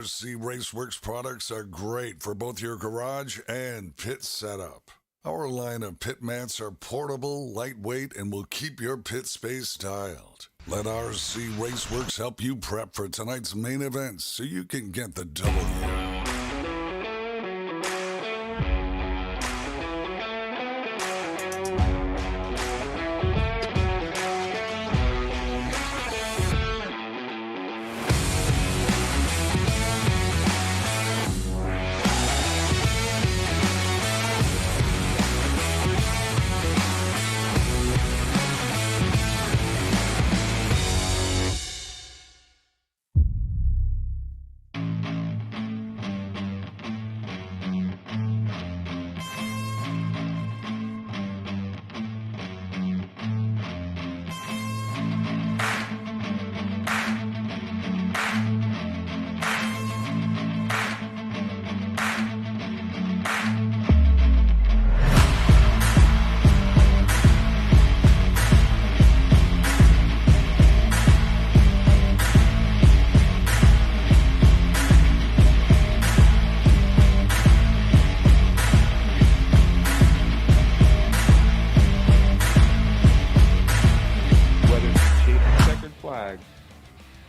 modrc Raceworks products are great for both your garage and pit setup. Our line of pit mats are portable, lightweight, and will keep your pit space styled. Let RC Raceworks help you prep for tonight's main event so you can get the W.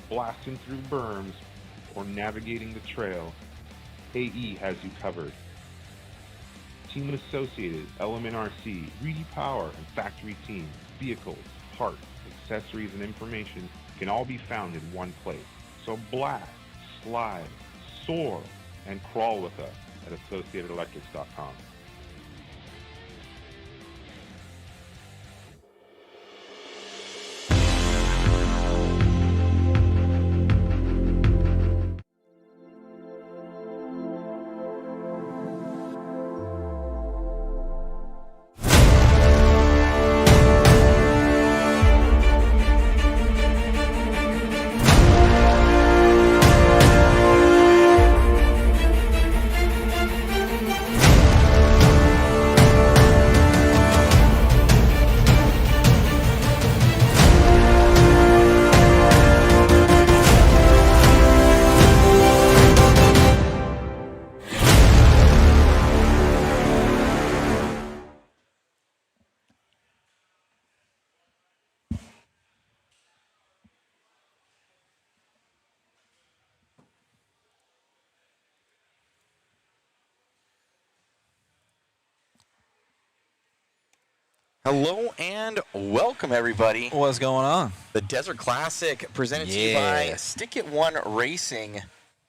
Blasting through berms, or navigating the trail, AE has you covered. Team and Associated, Element RC, Reedy Power, and Factory Team, vehicles, parts, accessories, and information can all be found in one place. So blast, slide, soar, and crawl with us at AssociatedElectrics.com. Hello and welcome, everybody. What's going on? The Desert Classic presented to you by Stick It One Racing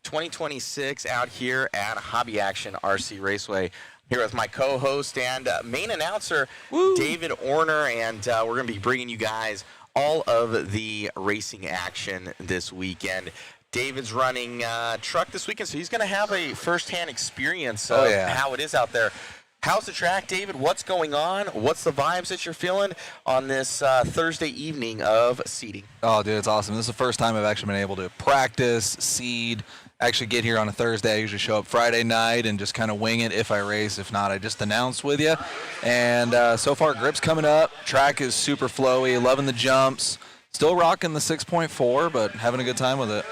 2026 out here at Hobby Action RC Raceway. Here with my co-host and main announcer, David Orner, and we're going to be bringing you guys all of the racing action this weekend. David's running truck this weekend, so he's going to have a first-hand experience of how it is out there. How's the track, David? What's going on? What's the vibes that you're feeling on this Thursday evening of seeding? Oh, dude, it's awesome. This is the first time I've actually been able to practice, seed, actually get here on a Thursday. I usually show up Friday night and just kind of wing it if I race. If not, I just announce with you. And so far, grip's coming up. Track is super flowy, loving the jumps. Still rocking the 6.4, but having a good time with it.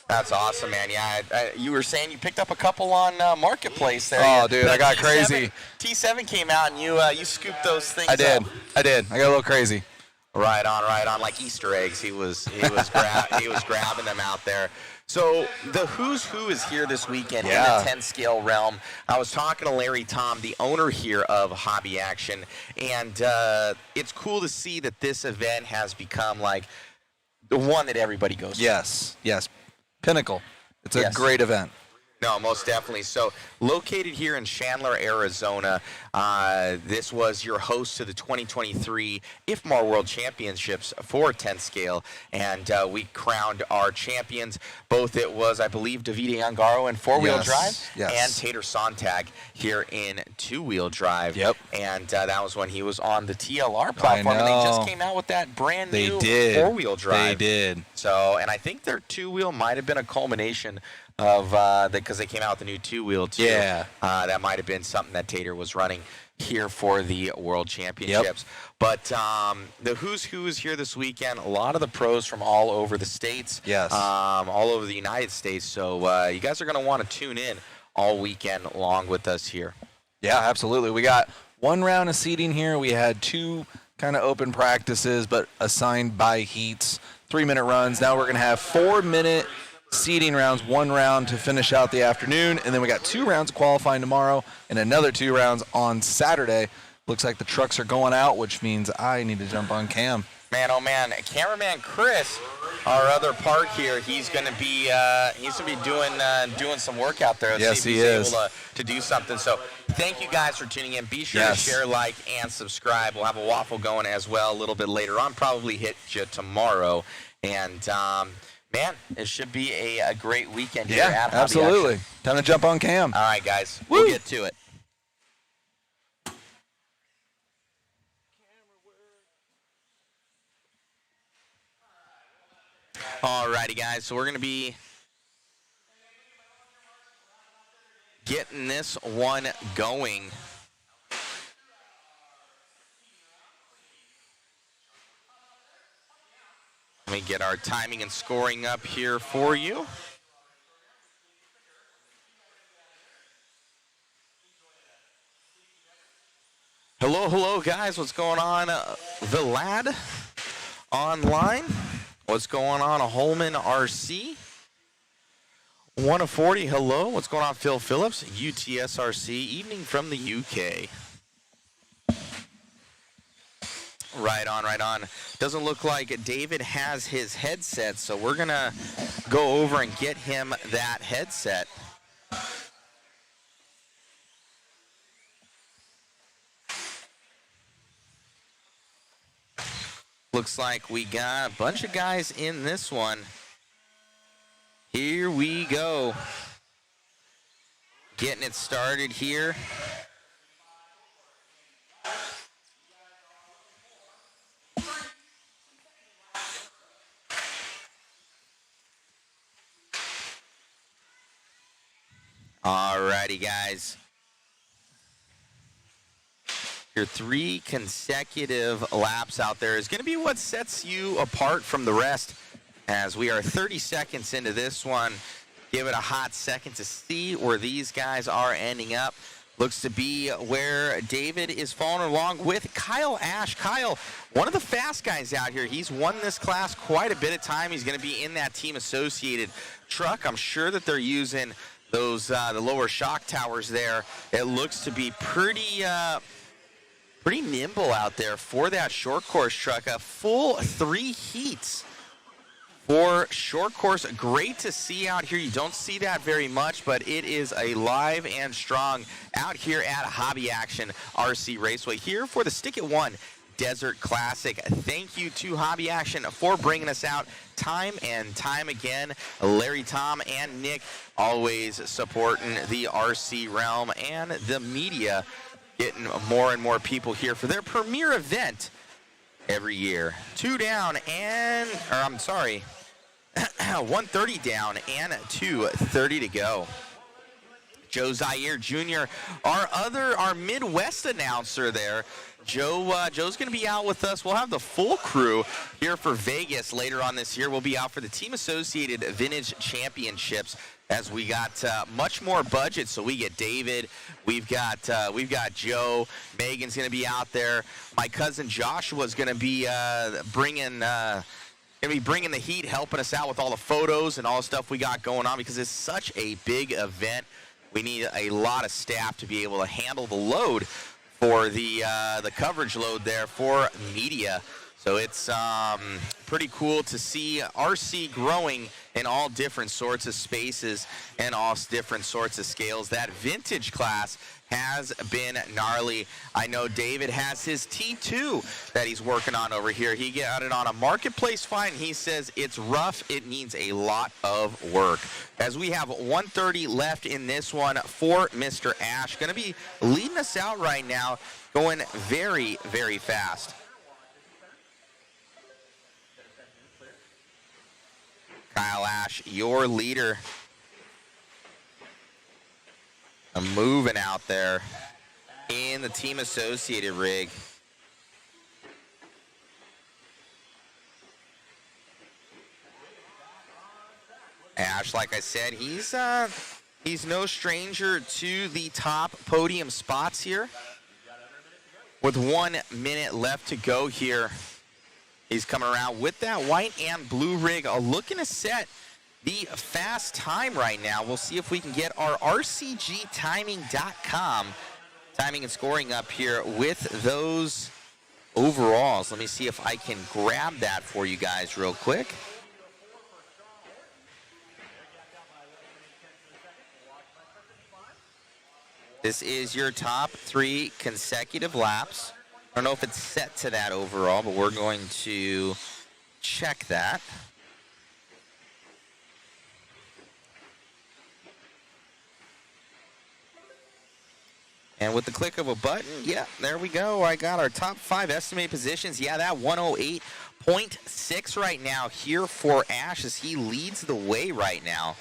That's awesome, man. Yeah, you were saying you picked up a couple on Marketplace there. Oh, dude, I got crazy. T7 came out, and you scooped those things I did. up. I got a little crazy. Right on, like Easter eggs. He was grabbing them out there. So the who's who is here this weekend in the 10 scale realm. I was talking to Larry Tom, the owner here of Hobby Action, and it's cool to see that this event has become like the one that everybody goes to. Yes. Pinnacle. It's a great event. No, most definitely. So, located here in Chandler, Arizona, this was your host to the 2023 IFMAR World Championships for 10 scale, and we crowned our champions. Both it was, I believe, Davide Angaro in four-wheel drive, and Tater Sontag here in two-wheel drive. Yep. And that was when he was on the TLR platform, and they just came out with that brand new four-wheel drive. They did. So, and I think their two-wheel might have been a culmination of because they came out with a new 2-wheel too. Yeah. That might have been something that Tater was running here for the World Championships. But the who's who is here this weekend. A lot of the pros from all over the states. Yes. All over the United States. So you guys are going to want to tune in all weekend along with us here. Yeah, absolutely. We got one round of seeding here. We had 2 kind of open practices, but assigned by heats, 3-minute runs. Now we're going to have 4-minute seeding rounds, 1 round to finish out the afternoon, and then we got 2 rounds of qualifying tomorrow and another 2 rounds on Saturday. Looks like the trucks are going out, which means I need to jump on cam. Man, oh man, cameraman Chris, our other part here, he's gonna be doing some work out there. Let's yes, see if he's able to do something. So thank you guys for tuning in. Be sure to share, like, and subscribe. We'll have a waffle going as well a little bit later on. Probably hit you tomorrow. And man, it should be a great weekend here at Hobby absolutely. Action. Time to jump on cam. All right, guys, Woo. we'll get to it. Alrighty, guys, so we're going to be getting this one going. Let me get our timing and scoring up here for you. Hello, guys. What's going on? The Lad online. What's going on? A Holman RC. 1 of 40. Hello. What's going on? Phil Phillips. UTSRC. Evening from the UK. Right on. Doesn't look like David has his headset, so we're going to go over and get him that headset. Looks like we got a bunch of guys in this one. Here we go. Getting it started here. Alrighty, guys. Your 3 consecutive laps out there is going to be what sets you apart from the rest, as we are 30 seconds into this one. Give it a hot second to see where these guys are ending up. Looks to be where David is following along with Kyle Ash. Kyle, one of the fast guys out here. He's won this class quite a bit of time. He's going to be in that team associated truck. I'm sure that they're using those the lower shock towers there. It looks to be pretty nimble out there for that short course truck. A full 3 heats for short course. Great to see out here. You don't see that very much, but it is alive and strong out here at Hobby Action RC Raceway here for the Stick It One Desert Classic. Thank you to Hobby Action for bringing us out time and time again. Larry, Tom, and Nick always supporting the RC realm and the media, getting more and more people here for their premier event every year. 2 down and, 130 down and 2:30 to go. Joe Zaire Jr., our Midwest announcer there. Joe's going to be out with us. We'll have the full crew here for Vegas later on this year. We'll be out for the Team Associated Vintage Championships, as we got much more budget. So we get David, we've got Joe, Megan's going to be out there. My cousin Joshua's going to be bringing the heat, helping us out with all the photos and all the stuff we got going on, because it's such a big event. We need a lot of staff to be able to handle the load for the coverage load there for media. So it's pretty cool to see RC growing in all different sorts of spaces and all different sorts of scales. That vintage class has been gnarly. I know David has his T2 that he's working on over here. He got it on a marketplace find. He says it's rough. It needs a lot of work. As we have 1:30 left in this one for Mr. Ash. Going to be leading us out right now, going very, very fast. Kyle Ash, your leader. I'm moving out there in the team associated rig. Ash, like I said, he's no stranger to the top podium spots here. With 1 minute left to go here, he's coming around with that white and blue rig, looking to set the fast time right now. We'll see if we can get our rcgtiming.com timing and scoring up here with those overalls. Let me see if I can grab that for you guys real quick. This is your top 3 consecutive laps. I don't know if it's set to that overall, but we're going to check that. And with the click of a button, yeah, there we go. I got our top 5 estimated positions. Yeah, that 108.6 right now here for Ash as he leads the way right now.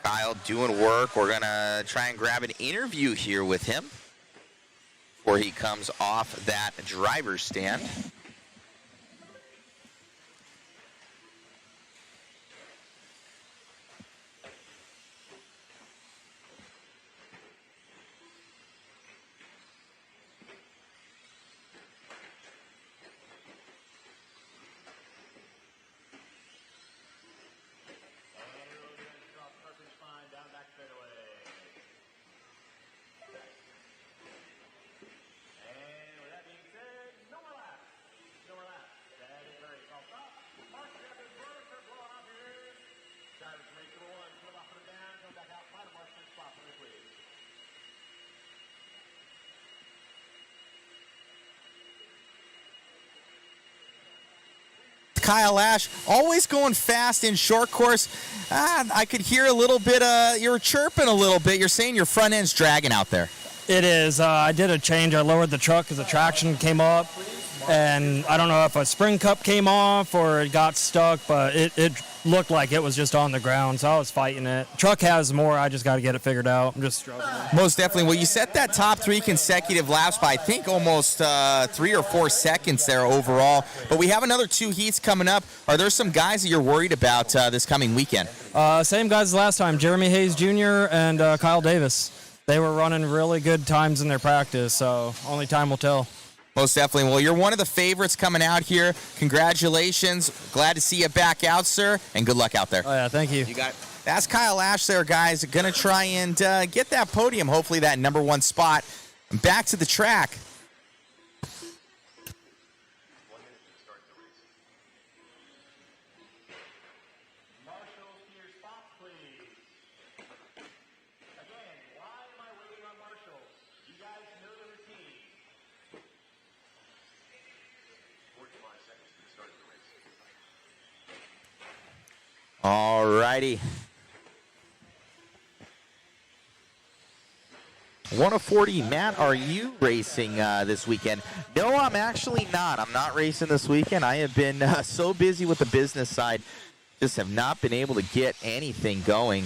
Kyle doing work. We're going to try and grab an interview here with him before he comes off that driver's stand. Kyle Ash, always going fast in short course. I could hear a little bit, you're chirping a little bit. You're saying your front end's dragging out there. It is. I did a change. I lowered the truck because the traction came up. And I don't know if a spring cup came off or it got stuck, but it looked like it was just on the ground, so I was fighting it. Truck has more. I just got to get it figured out. I'm just struggling. Most definitely. Well, you set that top 3 consecutive laps by, I think, almost 3 or 4 seconds there overall. But we have another 2 heats coming up. Are there some guys that you're worried about this coming weekend? Same guys as last time, Jeremy Hayes Jr. and Kyle Davis. They were running really good times in their practice, so only time will tell. Most definitely. Well, you're one of the favorites coming out here. Congratulations. Glad to see you back out, sir, and good luck out there. Oh, yeah, thank you. You got it. That's Kyle Ash there, guys. Going to try and get that podium, hopefully that #1 spot. Back to the track. All righty. 140, Matt, are you racing this weekend? No, I'm actually not. I'm not racing this weekend. I have been so busy with the business side, just have not been able to get anything going.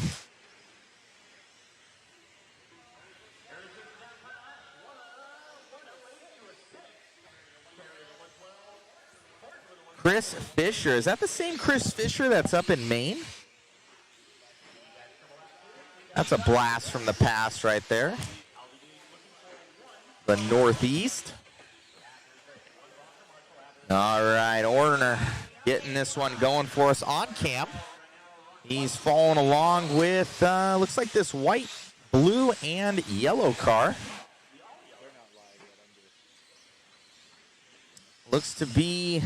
Chris Fisher. Is that the same Chris Fisher that's up in Maine? That's a blast from the past right there. The Northeast. All right, Orner getting this one going for us on cam. He's following along with, looks like this white, blue, and yellow car. Looks to be...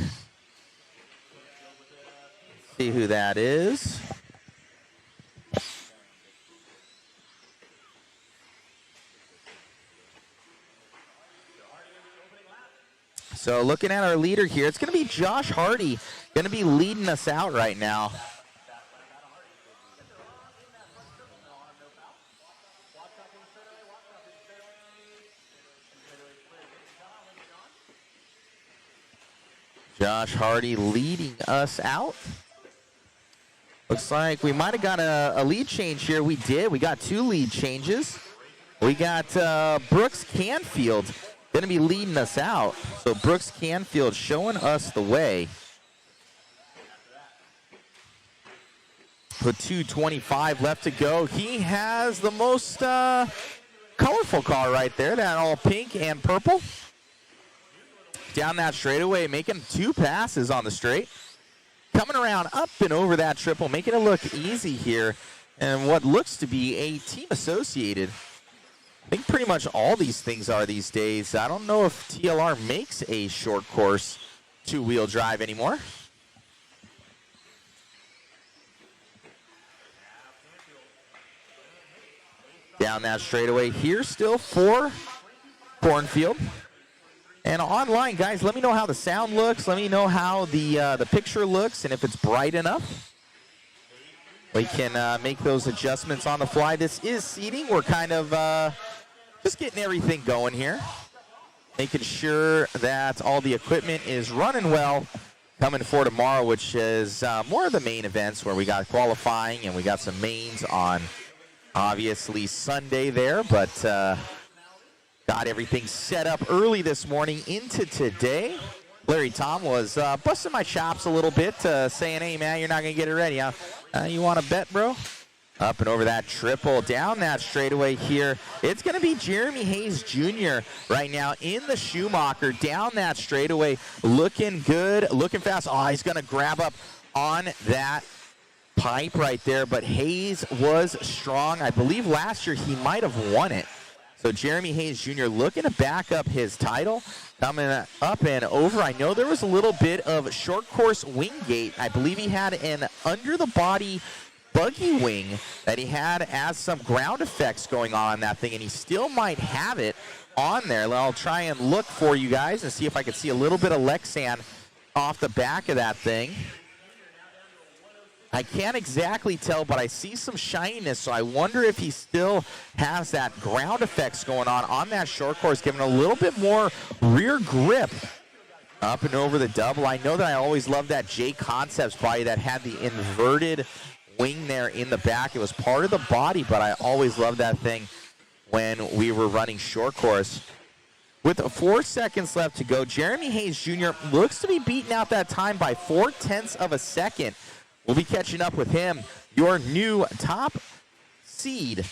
see who that is. So looking at our leader here, it's going to be Josh Hardy, going to be leading us out right now. Josh Hardy leading us out. Looks like we might have got a lead change here. We did. We got 2 lead changes. We got Brooks Canfield going to be leading us out. So Brooks Canfield showing us the way. With 2:25 left to go. He has the most colorful car right there. That all pink and purple. Down that straightaway, making 2 passes on the straight. Coming around up and over that triple, making it look easy here. And what looks to be a team associated. I think pretty much all these things are these days. I don't know if TLR makes a short course 2-wheel drive anymore. Down that straightaway here still for Cornfield. And online, guys, let me know how the sound looks. Let me know how the picture looks and if it's bright enough. We can make those adjustments on the fly. This is seating. We're kind of just getting everything going here. Making sure that all the equipment is running well. Coming for tomorrow, which is more of the main events where we got qualifying and we got some mains on obviously Sunday there, but got everything set up early this morning into today. Larry Tom was busting my chops a little bit, saying, hey, man, you're not going to get it ready, huh? You want to bet, bro? Up and over that triple, down that straightaway here. It's going to be Jeremy Hayes Jr. right now in the Schumacher, down that straightaway, looking good, looking fast. Oh, he's going to grab up on that pipe right there, but Hayes was strong. I believe last year he might have won it. So Jeremy Hayes Jr. looking to back up his title. Coming up and over. I know there was a little bit of short course wing gate. I believe he had an under the body buggy wing that he had as some ground effects going on that thing, and he still might have it on there. I'll try and look for you guys and see if I can see a little bit of Lexan off the back of that thing. I can't exactly tell, but I see some shininess, so I wonder if he still has that ground effects going on that short course, giving a little bit more rear grip. Up and over the double. I know that I always loved that J Concepts body that had the inverted wing there in the back. It was part of the body, but I always loved that thing when we were running short course. With 4 seconds left to go, Jeremy Hayes Jr. looks to be beating out that time by 0.4 of a second. We'll be catching up with him, your new top seed,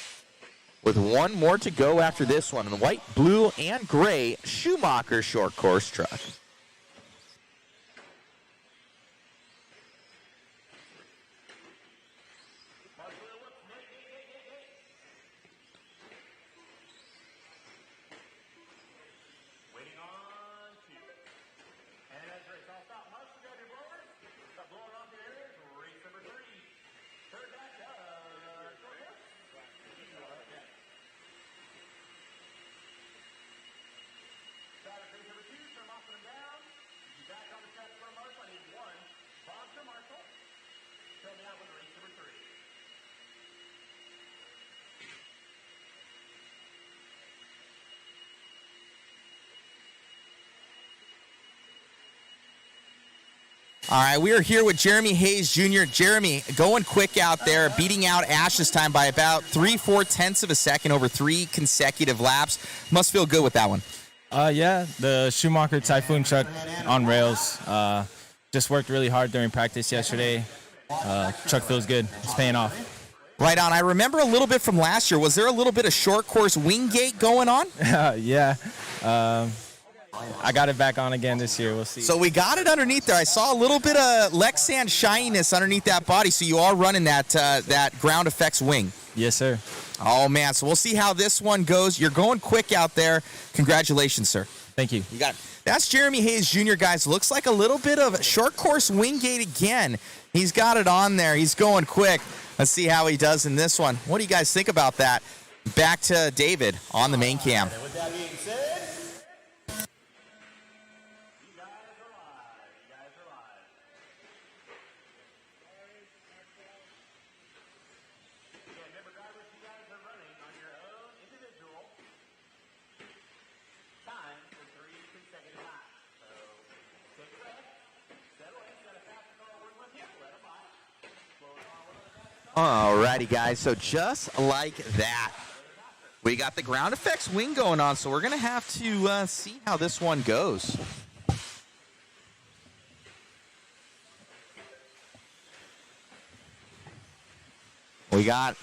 with 1 more to go after this one in the white, blue, and gray Schumacher short course truck. All right, we are here with Jeremy Hayes Jr. Jeremy, going quick out there, beating out Ash this time by about 3/4 of a second over 3 consecutive laps. Must feel good with that one. Yeah, the Schumacher Typhoon truck on rails just worked really hard during practice yesterday. Truck feels good. It's paying off. Right on. I remember a little bit from last year. Was there a little bit of short course wing gate going on? Yeah. I got it back on again this year. We'll see. So we got it underneath there. I saw a little bit of Lexan shininess underneath that body. So you are running that ground effects wing. Yes, sir. Oh, man. So we'll see how this one goes. You're going quick out there. Congratulations, sir. Thank you. You got it. That's Jeremy Hayes Jr., guys. Looks like a little bit of short course wing gate again. He's got it on there. He's going quick. Let's see how he does in this one. What do you guys think about that? Back to David on the main cam. With that being said, Alrighty, guys. So just like that, we got the ground effects wing going on. So we're going to have to see how this one goes. We got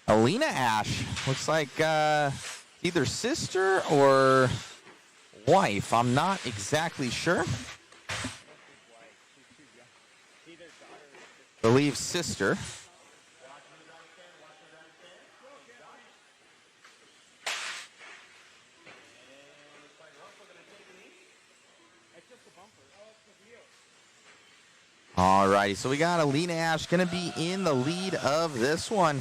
Alina Ash. Looks like either sister or wife. I'm not exactly sure. Believe sister. Alrighty, so we got Alina Ash going to be in the lead of this one.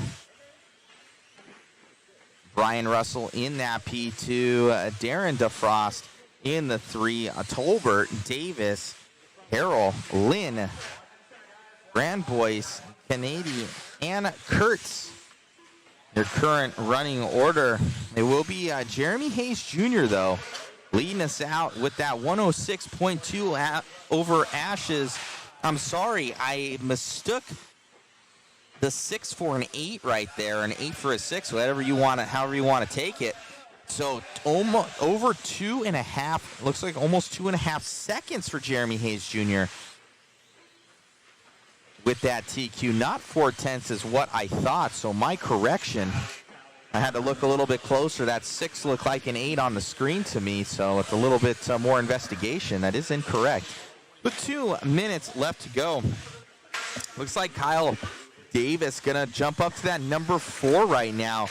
Brian Russell in that P2. Darren DeFrost in the 3. Tolbert, Davis, Harrell, Lynn, Brandboyce, Kennedy, and Kurtz. Their current running order. It will be Jeremy Hayes Jr., though, leading us out with that 106.2 over Ash's. I'm sorry, I mistook the 6 for an 8 right there, an 8 for a 6, whatever you want to, however you want to take it. So almost over 2.5, looks like almost 2.5 seconds for Jeremy Hayes Jr. with that TQ. Not 4/10 is what I thought, so my correction. I had to look a little bit closer. That 6 looked like an 8 on the screen to me, so it's a little bit more investigation. That is incorrect. With 2 minutes left to go, looks like Kyle Davis gonna jump up to that number 4 right now.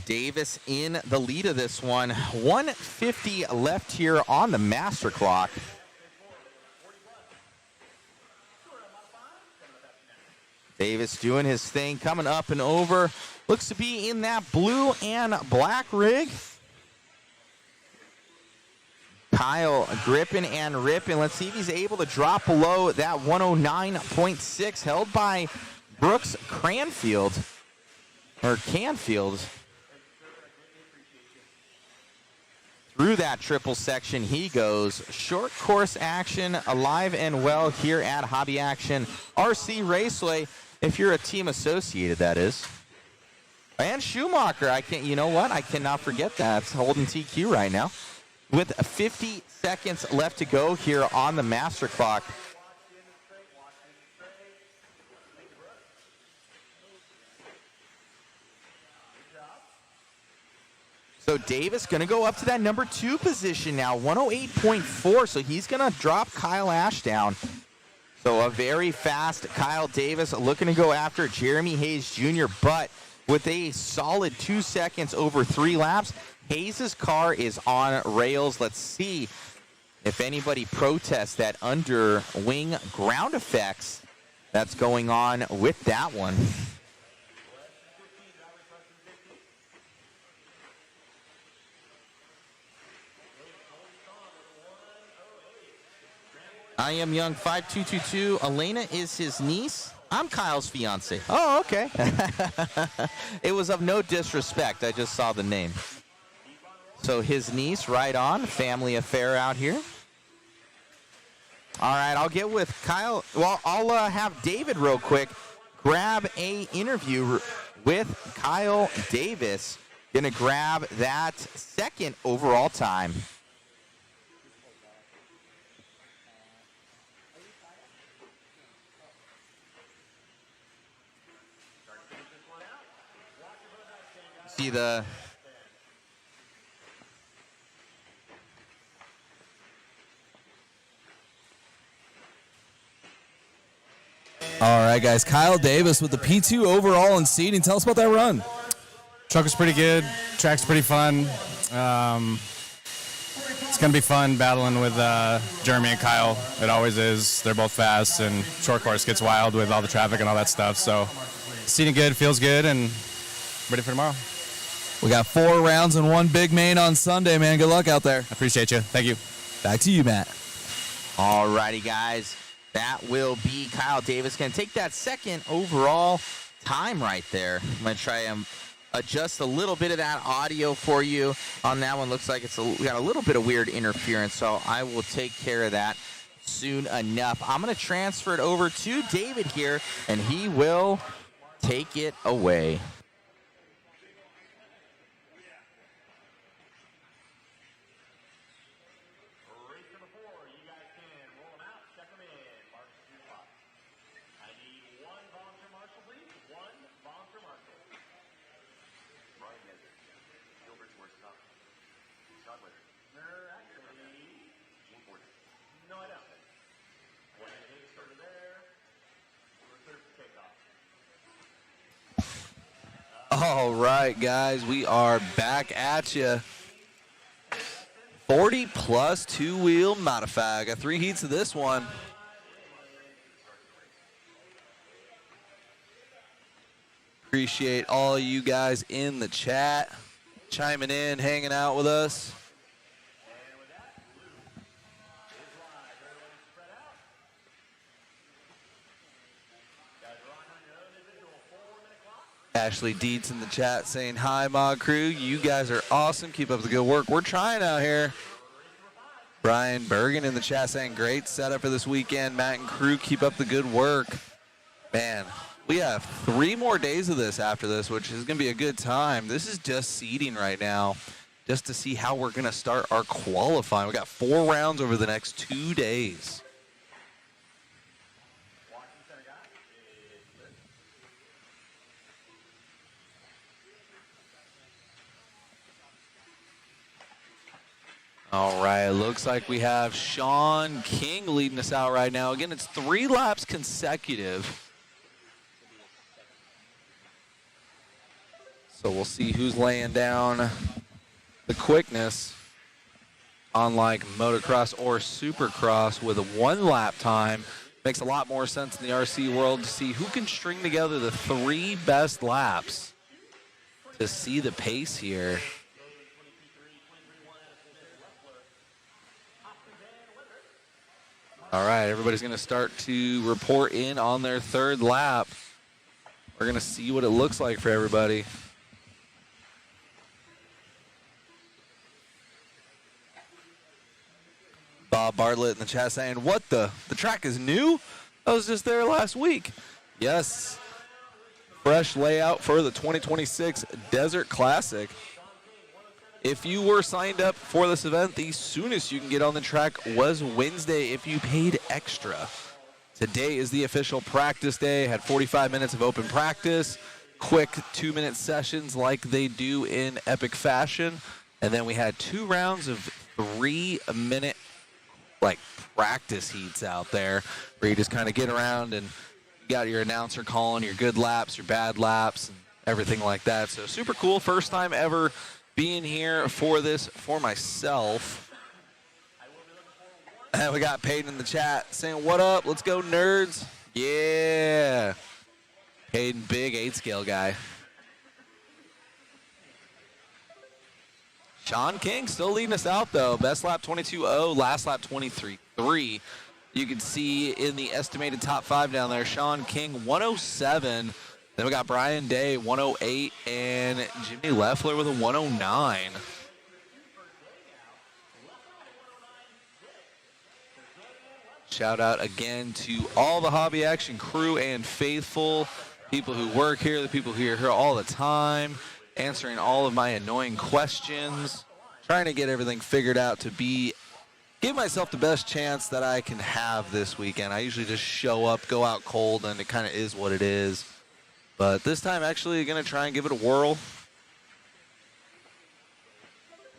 Davis in the lead of this one. 1:50 left here on the master clock. Davis doing his thing, coming up and over. Looks to be in that blue and black rig. Kyle gripping and ripping. Let's see if he's able to drop below that 109.6 held by Brooks Canfield. Through that triple section he goes. Short course action, alive and well here at Hobby Action RC Raceway. If you're a team associated, that is. And Schumacher, you know what? I cannot forget that. It's holding TQ right now. With 50 seconds left to go here on the master clock. So Davis going to go up to that number 2 position now, 108.4. So he's going to drop Kyle Ash down. So a very fast Kyle Davis looking to go after Jeremy Hayes Jr., but with a solid 2 seconds over 3 laps, Hayes' car is on rails. Let's see if anybody protests that under wing ground effects that's going on with that one. I am Young 5222. Elena is his niece. I'm Kyle's fiance. Oh, okay. It was of no disrespect. I just saw the name. So his niece, right on. Family affair out here. All right, I'll get with Kyle. Well, I'll have David real quick grab a interview with Kyle Davis. Gonna grab that 2nd overall time. See the All right, guys. Kyle Davis with the P2 overall and seeding. Tell us about that run. Truck was pretty good. Track's pretty fun. It's going to be fun battling with Jeremy and Kyle. It always is. They're both fast, and short course gets wild with all the traffic and all that stuff. So seating good, feels good, and ready for tomorrow. We got 4 rounds and 1 big main on Sunday, man. Good luck out there. I appreciate you. Thank you. Back to you, Matt. All righty, guys. That will be Kyle Davis. Going to take that 2nd overall time right there. I'm going to try and adjust a little bit of that audio for you on that one. Looks like we got a little bit of weird interference, so I will take care of that soon enough. I'm going to transfer it over to David here, and he will take it away. All right, guys, we are back at you. 40 plus two-wheel modified. Got 3 heats of this one. Appreciate all you guys in the chat, chiming in, hanging out with us. Ashley Dietz in the chat saying, hi, Mod Crew. You guys are awesome. Keep up the good work. We're trying out here. Brian Bergen in the chat saying, great setup for this weekend. Matt and crew, keep up the good work. Man, we have 3 more days of this after this, which is going to be a good time. This is just seeding right now, just to see how we're going to start our qualifying. We got 4 rounds over the next 2 days. All right, looks like we have Sean King leading us out right now. Again, it's 3 laps consecutive. So we'll see who's laying down the quickness. Unlike motocross or supercross with a 1 lap time, makes a lot more sense in the RC world to see who can string together the 3 best laps to see the pace here. All right, everybody's going to start to report in on their 3rd lap. We're going to see what it looks like for everybody. Bob Bartlett in the chat saying, what the track is new? I was just there last week. Yes, fresh layout for the 2026 Desert Classic. If you were signed up for this event, the soonest you can get on the track was Wednesday if you paid extra. Today is the official practice day. Had 45 minutes of open practice, quick 2-minute sessions like they do in epic fashion. And then we had 2 rounds of 3-minute practice heats out there where you just kind of get around and you got your announcer calling your good laps, your bad laps, and everything like that. So super cool. First time ever being here for this for myself. And we got Peyton in the chat saying, what up? Let's go, nerds. Yeah. Peyton, big 8-scale guy. Sean King still leading us out, though. Best lap 22.0, last lap 23.3. You can see in the estimated top 5 down there, Sean King 107. Then we got Brian Day, 108, and Jimmy Leffler with a 109. Shout out again to all the Hobby Action crew and faithful, people who work here, the people who are here all the time, answering all of my annoying questions, trying to get everything figured out to give myself the best chance that I can have this weekend. I usually just show up, go out cold, and it kind of is what it is. But this time, actually, going to try and give it a whirl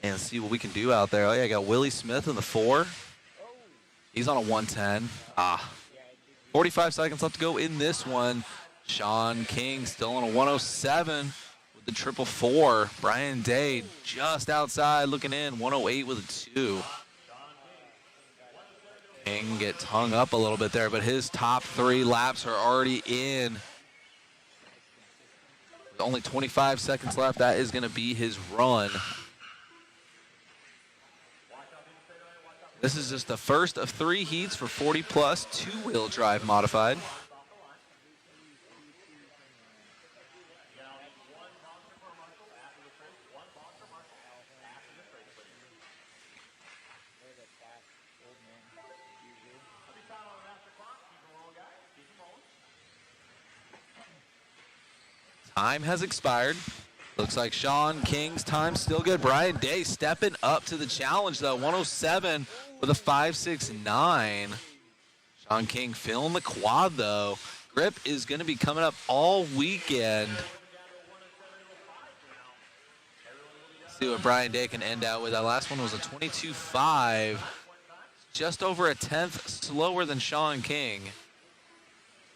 and see what we can do out there. Oh, yeah, I got Willie Smith in the 4. He's on a 110. 45 seconds left to go in this one. Sean King still on a 107 with the 444. Brian Day just outside looking in, 108 with a 2. King gets hung up a little bit there, but his top 3 laps are already in. With only 25 seconds left, that is going to be his run. This is just the first of 3 heats for 40 plus 2-wheel drive modified. Time has expired. Looks like Sean King's time's still good. Brian Day stepping up to the challenge, though. 107 with a 5.69. Sean King filling the quad, though. Grip is going to be coming up all weekend. See what Brian Day can end out with. That last one was a 22.5. Just over a tenth slower than Sean King.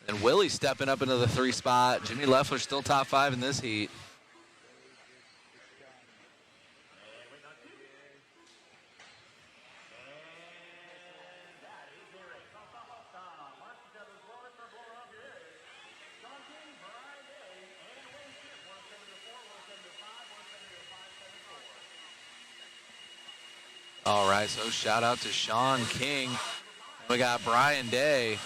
And Willie stepping up into the 3 spot. Jimmy Leffler still top 5 in this heat. All right, so shout out to Sean King. We got Brian Day.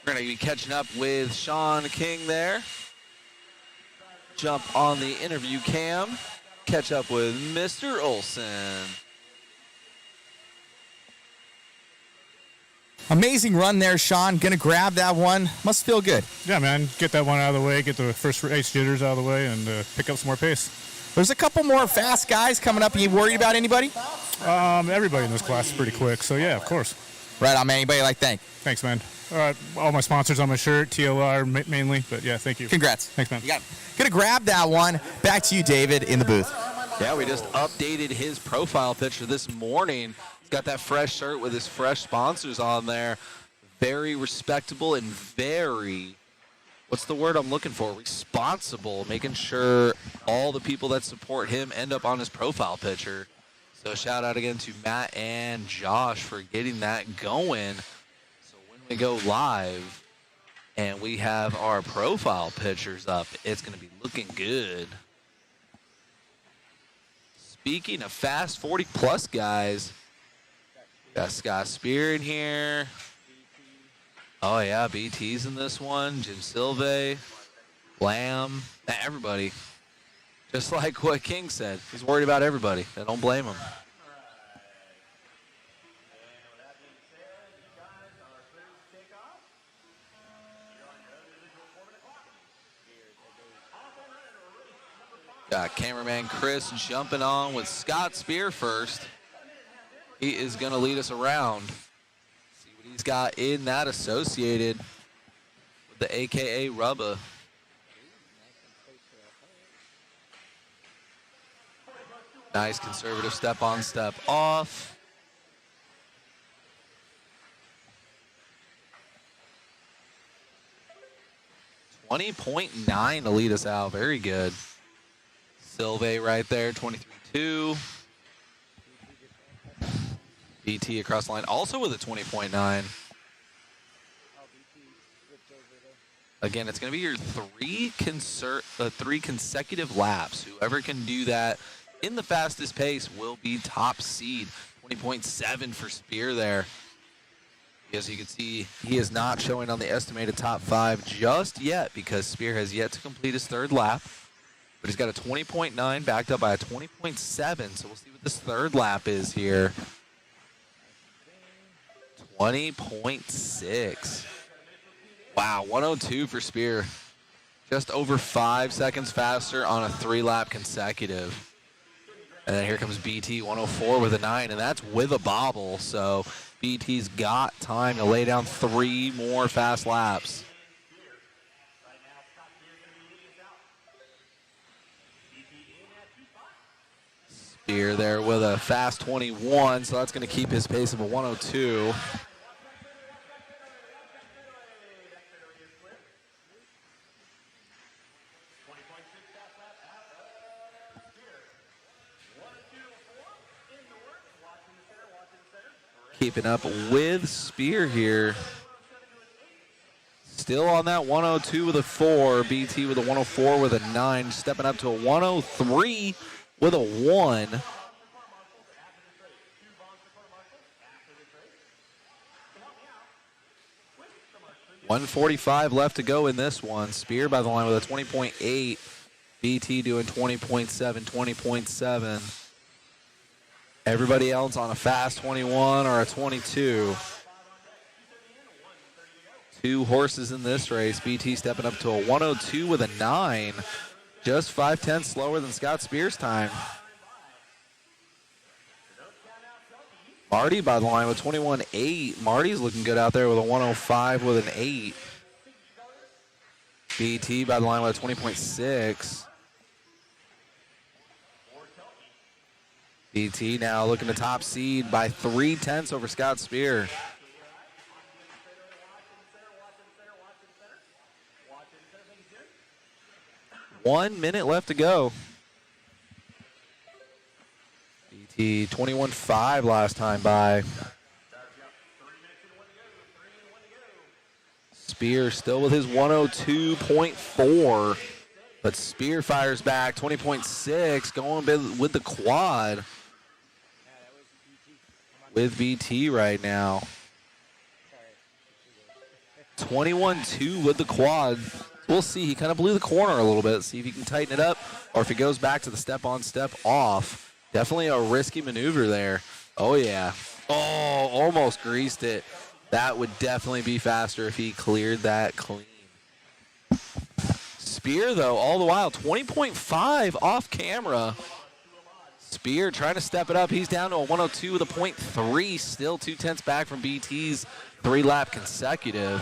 We're going to be catching up with Sean King there. Jump on the interview cam. Catch up with Mr. Olson. Amazing run there, Sean. Gonna grab that one. Must feel good. Yeah, man. Get that one out of the way, get the first race jitters out of the way, and pick up some more pace. There's a couple more fast guys coming up. Are you worried about anybody? Everybody in this class is pretty quick, so yeah, of course. Right on, man. Anybody like thank? Thanks, man. All my sponsors on my shirt, TLR mainly, but yeah, thank you. Congrats. Thanks, man. You got it. Gonna grab that one. Back to you, David, in the booth. Yeah, we just updated his profile picture this morning. He's got that fresh shirt with his fresh sponsors on there. Very respectable and very, what's the word I'm looking for? Responsible, making sure all the people that support him end up on his profile picture. So shout out again to Matt and Josh for getting that going. So when we go live and we have our profile pictures up, it's going to be looking good. Speaking of fast 40-plus guys, got Scott Spear in here. Oh, yeah, BT's in this one. Jim Silve, Lamb, everybody. Just like what King said. He's worried about everybody. I don't blame him. Got cameraman Chris jumping on with Scott Spear first. He is going to lead us around. See what he's got in that associated with the AKA Rubba. Nice conservative step on, step off. .9 to lead us out. Very good. Silve right there, 23.2. BT across the line, also with a 20.9. Again, it's going to be your three consecutive laps. Whoever can do that in the fastest pace will be top seed. 20.7 for Spear there. As you can see, he is not showing on the estimated top 5 just yet because Spear has yet to complete his 3rd lap. But he's got a 20.9 backed up by a 20.7. So we'll see what this 3rd lap is here. 20.6. Wow, 102 for Spear. Just over 5 seconds faster on a 3-lap consecutive. And then here comes BT, 104 with a 9, and that's with a bobble. So BT's got time to lay down 3 more fast laps. Spear there with a fast 21, so that's going to keep his pace of a 102. Keeping up with Spear here. Still on that 102 with a 4. BT with a 104 with a 9. Stepping up to a 103 with a 1. .145 left to go in this one. Spear by the line with a 20.8. BT doing 20.7, 20.7. Everybody else on a fast 21 or a 22. Two horses in this race. BT stepping up to a 102 with a 9. Just 5/10 slower than Scott Spears' time. Marty by the line with 21.8. Marty's looking good out there with a 105 with an 8. BT by the line with a 20.6. BT now looking to top seed by 3/10 over Scott Spear. 1 minute left to go. BT 21.5 last time by. Spear still with his 102.4, but Spear fires back 20.6, going with the quad with BT right now. 21.2 with the quad. We'll see. He kind of blew the corner a little bit. See if he can tighten it up, or if he goes back to the step on, step off. Definitely a risky maneuver there. Oh, yeah. Oh, almost greased it. That would definitely be faster if he cleared that clean. Spear, though, all the while, 20.5 off camera. Spear trying to step it up. He's down to a 102 with a 0.3. Still 2/10 back from BT's 3-lap consecutive.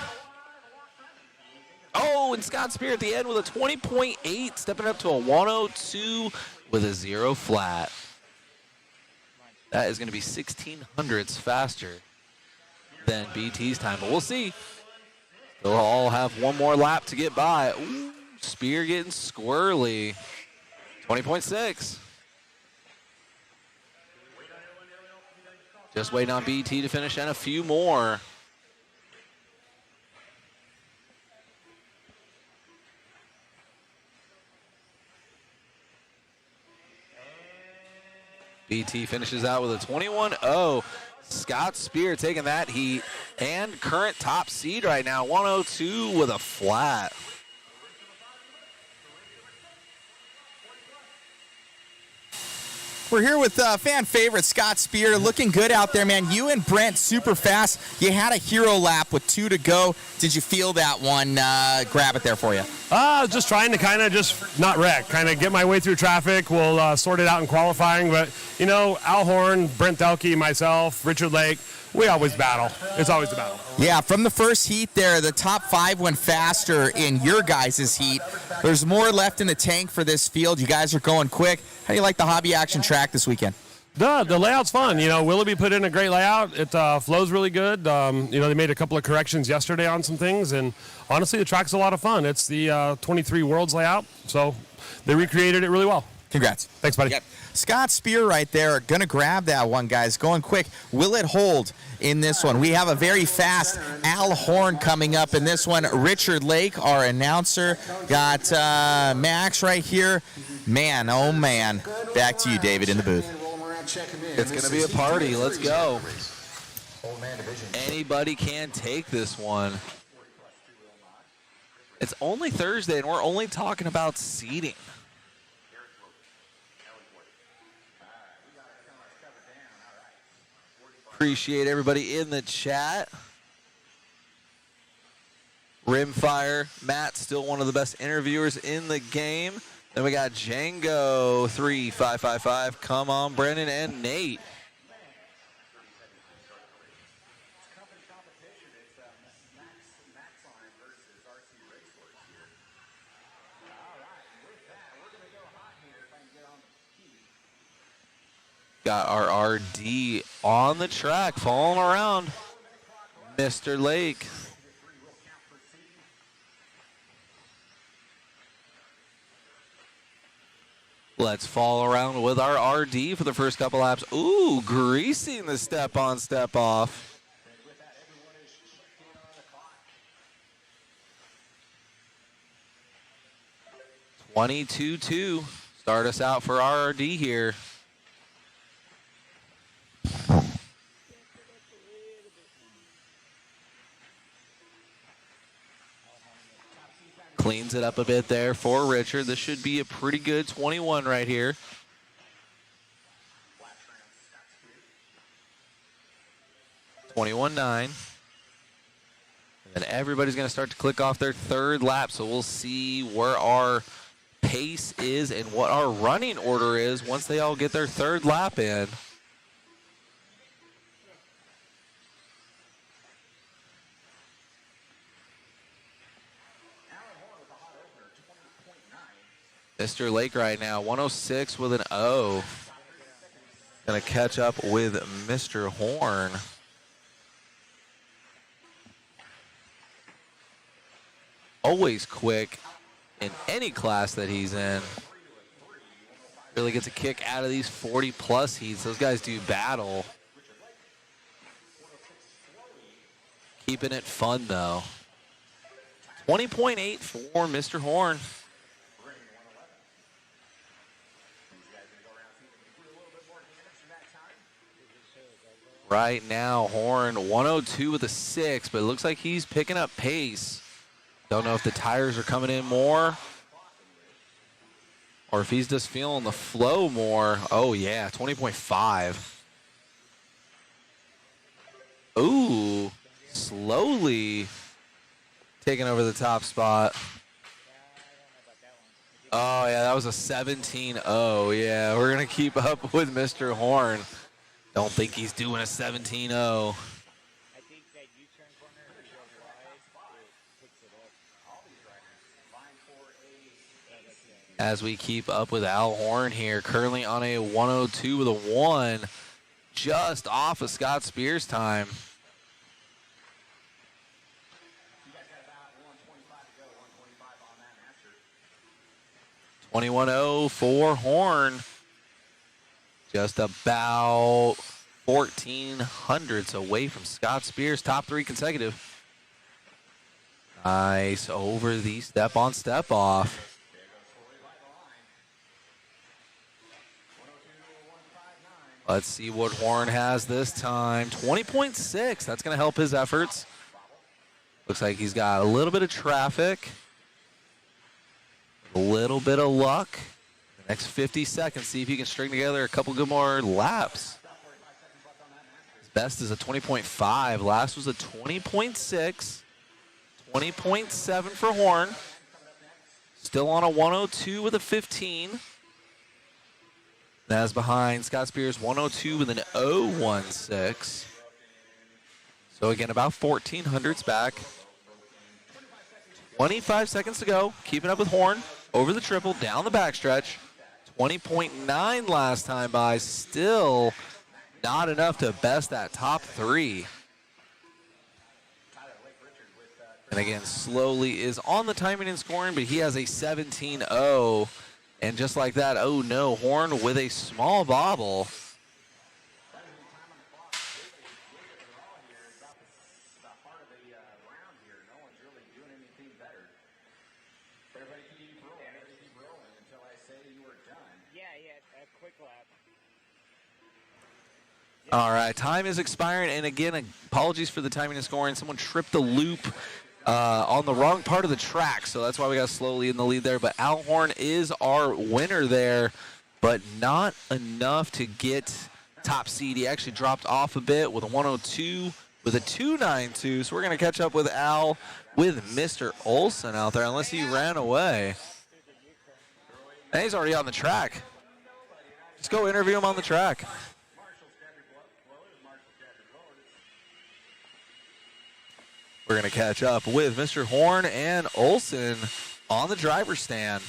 Oh, and Scott Spear at the end with a 20.8, stepping up to a 102 with a 0 flat. That is going to be 1600ths faster than BT's time, but we'll see. They'll all have one more lap to get by. Ooh, Spear getting squirrely. 20.6. Just waiting on BT to finish and a few more. BT finishes out with a 21.0. Scott Spear taking that heat and current top seed right now, 102 with a flat. We're here with fan favorite Scott Spear, looking good out there, man. You and Brent super fast. You had a hero lap with 2 to go. Did you feel that one grab it there for you? Just trying to kind of just not wreck, kind of get my way through traffic. We'll sort it out in qualifying, but you know, Al Horn, Brent Delkey, myself, Richard Lake, we always battle. It's always a battle. Yeah, from the first heat there, the top 5 went faster in your guys' heat. There's more left in the tank for this field. You guys are going quick. How do you like the hobby action track this weekend? The layout's fun. You know, Willoughby put in a great layout. It flows really good. You know, they made a couple of corrections yesterday on some things, and honestly, the track's a lot of fun. It's the 23 Worlds layout, so they recreated it really well. Congrats. Thanks, buddy. Yep. Scott Spear right there, going to grab that one, guys. Going quick. Will it hold in this one? We have a very fast Al Horn coming up in this one. Richard Lake, our announcer. Got Max right here. Man, oh, man. Back to you, David, in the booth. It's going to be a party. Let's go. Anybody can take this one. It's only Thursday, and we're only talking about seeding. Appreciate everybody in the chat. Rimfire, Matt, still one of the best interviewers in the game. Then we got Django 3555. Come on, Brendan and Nate. Got our RD on the track, falling around. Mr. Lake. Let's fall around with our RD for the first couple laps. Ooh, greasing the step on, step off. (22-2). Start us out for RD here. Cleans it up a bit there for Richard. This should be a pretty good 21 right here. (21.9). And everybody's going to start to click off their third lap, so we'll see where our pace is and what our running order is once they all get their third lap in. Mr. Lake right now, 106 with an O. Going to catch up with Mr. Horn. Always quick in any class that he's in. Really gets a kick out of these 40-plus heats. Those guys do battle. Keeping it fun, though. 20.8 for Mr. Horn. Right now, Horn 102 with a 6, but it looks like he's picking up pace. Don't know if the tires are coming in more or if he's just feeling the flow more. Oh, yeah, 20.5. Ooh, slowly taking over the top spot. Oh, yeah, that was a 17-0. Yeah, we're going to keep up with Mr. Horn. Don't think he's doing a 17-0. As we keep up with Al Horn here, currently on a 102 with a 1, just off of Scott Spears' time. .21.0 for Horn. Just about 14 hundredths away from Scott Spears, top 3 consecutive. Nice over the step-on, step-off. Let's see what Horn has this time. 20.6, that's going to help his efforts. Looks like he's got a little bit of traffic, a little bit of luck. Next 50 seconds, see if you can string together a couple good more laps. His best is a 20.5. Last was a 20.6. 20.7 for Horn. Still on a 102 with a 15. That's behind Scott Spears, 102 with an 0.16. So again, about 14 hundredths back. 25 seconds to go. Keeping up with Horn. Over the triple, down the backstretch. 20.9 last time by, still not enough to best that top 3. And again, slowly is on the timing and scoring, but he has a 17-0. And just like that, oh no, Horn with a small bobble. All right, time is expiring, and again, apologies for the timing and scoring. Someone tripped the loop on the wrong part of the track, so that's why we got slowly in the lead there. But Al Horn is our winner there, but not enough to get top seed. He actually dropped off a bit with a 102, with a 292, so we're going to catch up with Al, with Mr. Olson out there, unless he ran away. And he's already on the track. Let's go interview him on the track. We're going to catch up with Mr. Horn and Olson on the driver's stand.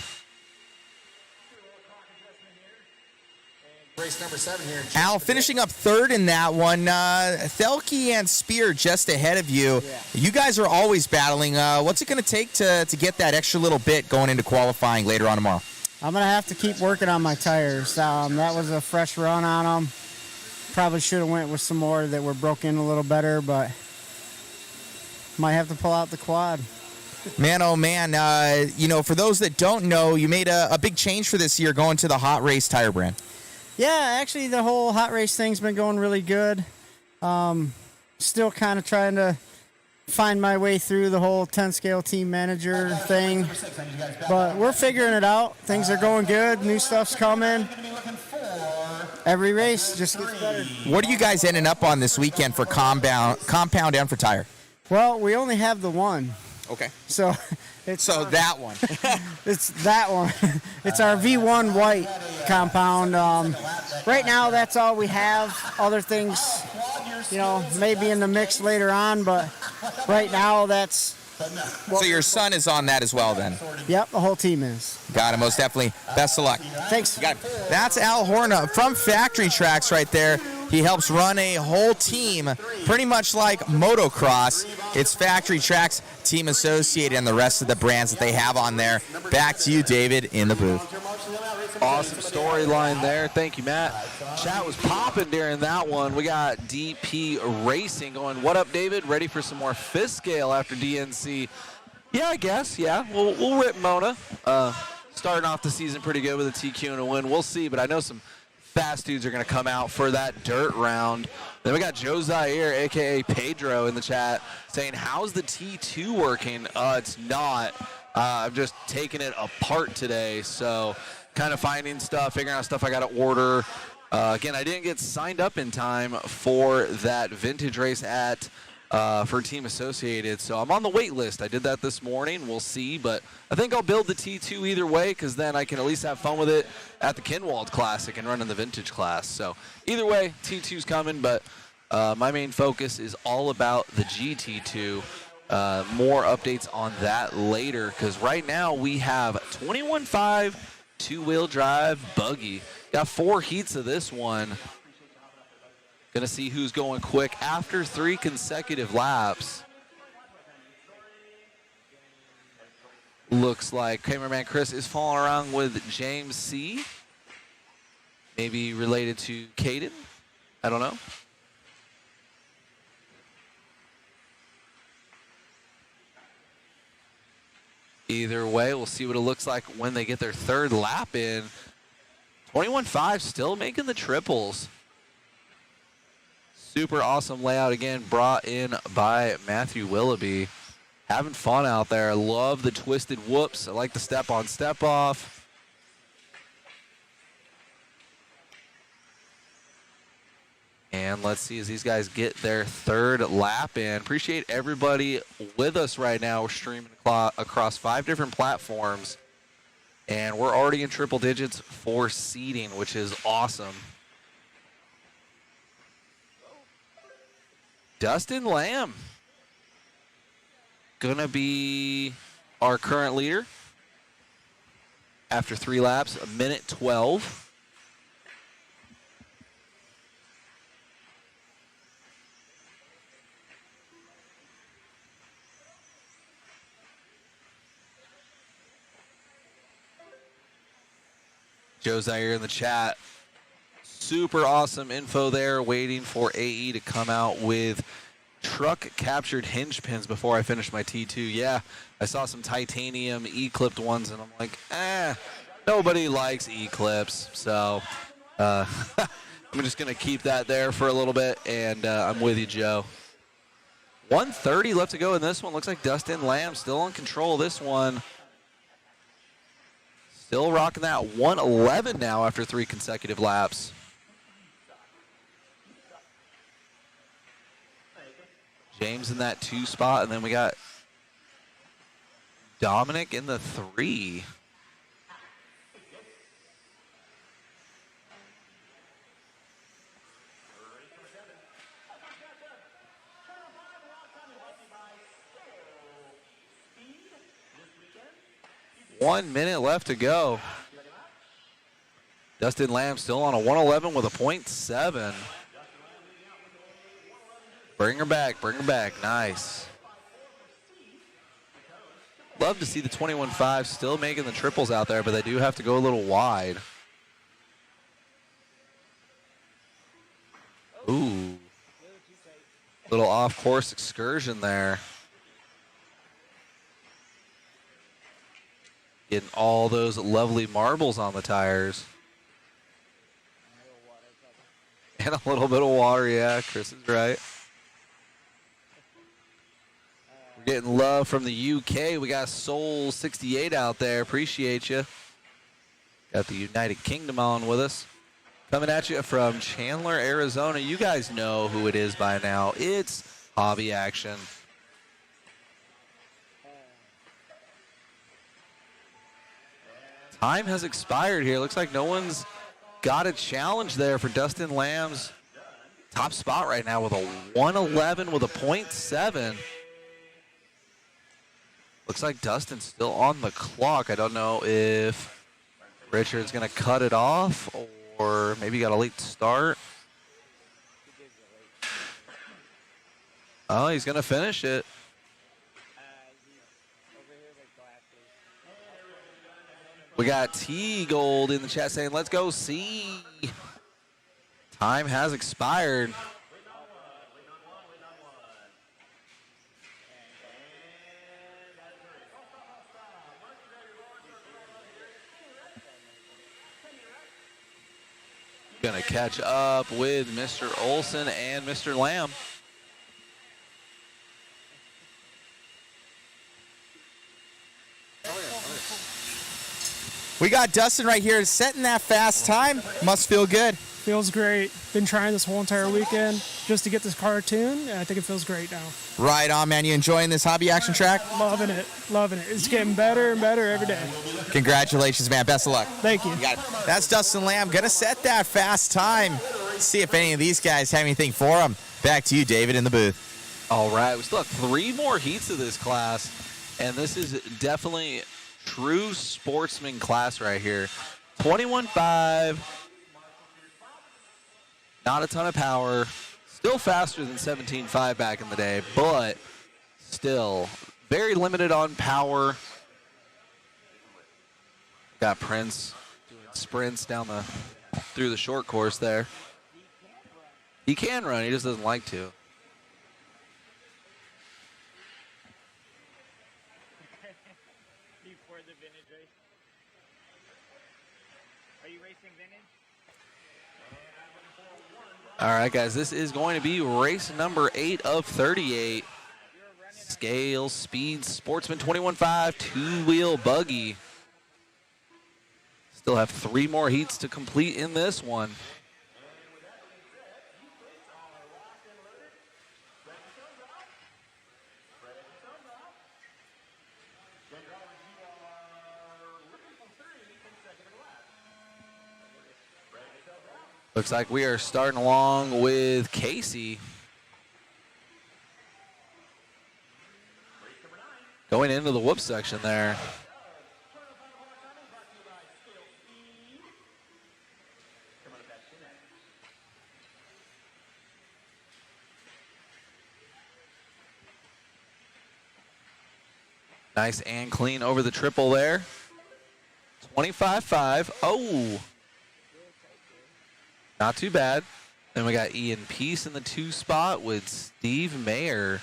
Race number 7 here. Al, finishing up third in that one. Thelke and Spear just ahead of you. Yeah. You guys are always battling. What's it going to take to get that extra little bit going into qualifying later on tomorrow? I'm going to have to keep working on my tires. That was a fresh run on them. Probably should have went with some more that were broken a little better, but might have to pull out the quad. Man, oh man, for those that don't know, you made a big change for this year going to the Hot Race tire brand. Yeah, actually the whole Hot Race thing's been going really good. Still kind of trying to find my way through the whole 10-scale team manager thing. But we're figuring it out. Things are going good. New stuff's coming. Every race just gets better. What are you guys ending up on this weekend for compound and for tire? Well, we only have the one. Okay. So it's that one. It's that one. It's our V1 white compound. Right now, that's all we have. Other things, maybe in the mix later on, but right now, that's. So your son is on that as well, then? Yep, the whole team is. Got it, most definitely. Best of luck. Thanks. Got it. That's Al Horna from Factory Tracks right there. He helps run a whole team, pretty much like motocross. It's Factory Tracks, Team Associated, and the rest of the brands that they have on there. Back to you, David, in the booth. Awesome storyline there. Thank you, Matt. Chat was popping during that one. We got DP Racing going. What up, David? Ready for some more fifth scale after DNC? Yeah, I guess. Yeah, we'll rip Mona. Starting off the season pretty good with a TQ and a win. We'll see, but I know some fast dudes are going to come out for that dirt round. Then we got Joe Zaire, a.k.a. Pedro, in the chat saying, how's the T2 working? It's not. I'm just taking it apart today, so kind of finding stuff, figuring out stuff I got to order. Again, I didn't get signed up in time for that vintage race for Team Associated, so I'm on the wait list. I did that this morning. We'll see, but I think I'll build the T2 either way because then I can at least have fun with it at the Kinwald Classic and run in the vintage class. So either way, T2's coming, but my main focus is all about the GT2. More updates on that later because right now we have 21.5 two-wheel drive buggy. Got 4 heats of this one. Gonna see who's going quick after 3 consecutive laps. Looks like cameraman Chris is following around with James C. Maybe related to Caden. I don't know. Either way, we'll see what it looks like when they get their 3rd lap in. 21.5 still making the triples. Super awesome layout again, brought in by Matthew Willoughby. Having fun out there. I love the twisted whoops. I like the step on, step off. And let's see as these guys get their 3rd lap in. Appreciate everybody with us right now. We're streaming across 5 different platforms. And we're already in triple digits for seeding, which is awesome. Dustin Lamb gonna be our current leader after 3 laps, a minute 12. Joe Zaire in the chat. Super awesome info there, waiting for AE to come out with truck captured hinge pins before I finish my T2. Yeah, I saw some titanium E-clipped ones, and I'm like, nobody likes E-clips. So I'm just going to keep that there for a little bit, and I'm with you, Joe. 1:30 left to go in this one. Looks like Dustin Lamb still in control of this one. Still rocking that 1:11 now after 3 consecutive laps. James in that 2 spot, and then we got Dominic in the 3. One minute left to go. Dustin Lamb still on a 1:11 with a .7. Bring her back, nice. Love to see the 21.5 still making the triples out there, but they do have to go a little wide. Ooh. Little off-course excursion there. Getting all those lovely marbles on the tires. And a little bit of water, yeah, Chris is right. We're getting love from the UK. We got Soul68 out there. Appreciate you. Got the United Kingdom on with us. Coming at you from Chandler, Arizona. You guys know who it is by now. It's Hobby Action. Time has expired here. Looks like no one's got a challenge there for Dustin Lamb's top spot right now with a 1:11 with a .7. Looks like Dustin's still on the clock. I don't know if Richard's going to cut it off or maybe got a late start. Oh, he's going to finish it. We got T Gold in the chat saying, let's go C. Time has expired. Gonna catch up with Mr. Olson and Mr. Lamb. We got Dustin right here setting that fast time. Must feel good. Feels great. Been trying this whole entire weekend just to get this car tuned, and I think it feels great now. Right on, man. You enjoying this hobby action track? Loving it. Loving it. It's getting better and better every day. Congratulations, man. Best of luck. Thank you. Got it. That's Dustin Lamb. Going to set that fast time. See if any of these guys have anything for him. Back to you, David, in the booth. All right. We still have 3 more heats of this class, and this is definitely true sportsman class right here. 21.5. Not a ton of power. Still faster than 17.5 back in the day, but still very limited on power. Got Prince doing sprints through the short course there. He can run, he just doesn't like to. All right, guys, this is going to be race number 8 of 38. Scale Speed Sportsman 21.5 two-wheel buggy. Still have 3 more heats to complete in this one. Looks like we are starting along with Casey. Going into the whoop section there. Nice and clean over the triple there. 25.5. Oh. Not too bad. Then we got Ian Peace in the 2 spot with Steve Mayer.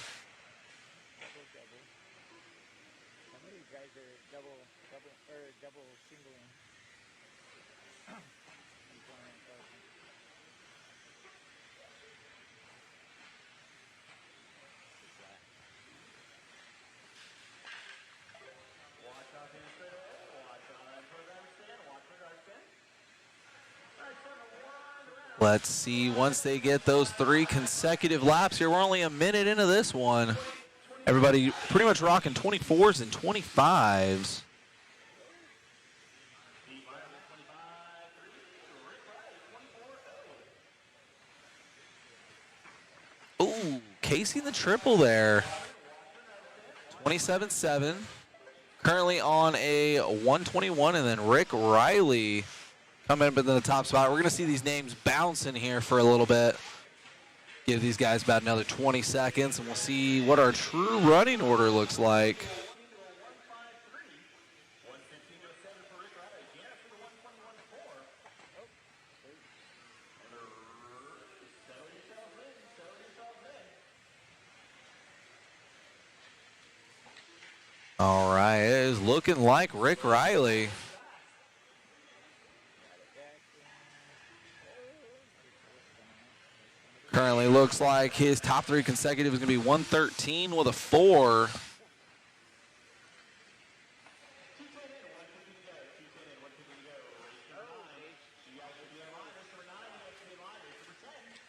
Let's see, once they get those 3 consecutive laps here, we're only a minute into this one. Everybody pretty much rocking 24s and 25s. Ooh, Casey in the triple there. 27.7. Currently on a 121, and then Rick Riley coming up in the top spot. We're going to see these names bouncing here for a little bit. Give these guys about another 20 seconds, and we'll see what our true running order looks like. All right, it is looking like Rick Riley. Currently looks like his top 3 consecutive is going to be 113 with a 4.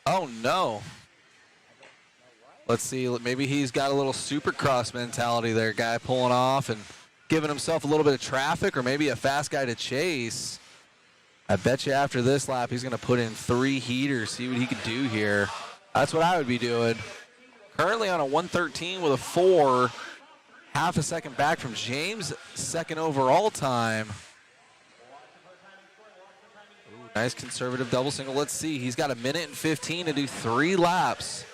Oh, no. Let's see. Maybe he's got a little supercross mentality there, guy pulling off and giving himself a little bit of traffic or maybe a fast guy to chase. I bet you after this lap, he's going to put in 3 heaters, see what he can do here. That's what I would be doing. Currently on a 113 with a 4, half a second back from James' second overall time. Ooh, nice conservative double single. Let's see. He's got 1:15 to do 3 laps.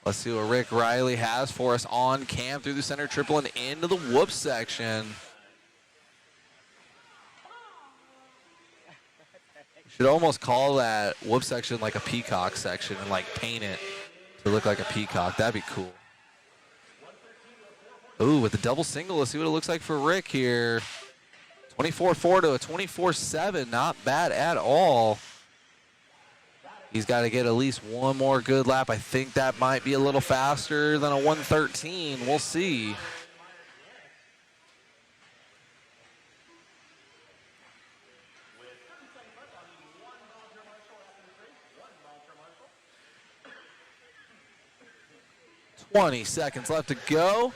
Let's see what Rick Riley has for us on cam through the center triple and into the whoop section. Should almost call that whoop section like a peacock section and like paint it to look like a peacock. That'd be cool. Ooh, with the double single, let's see what it looks like for Rick here. 24.4 to a 24.7, not bad at all. He's got to get at least one more good lap. I think that might be a little faster than a 113. We'll see. $20 seconds left to go.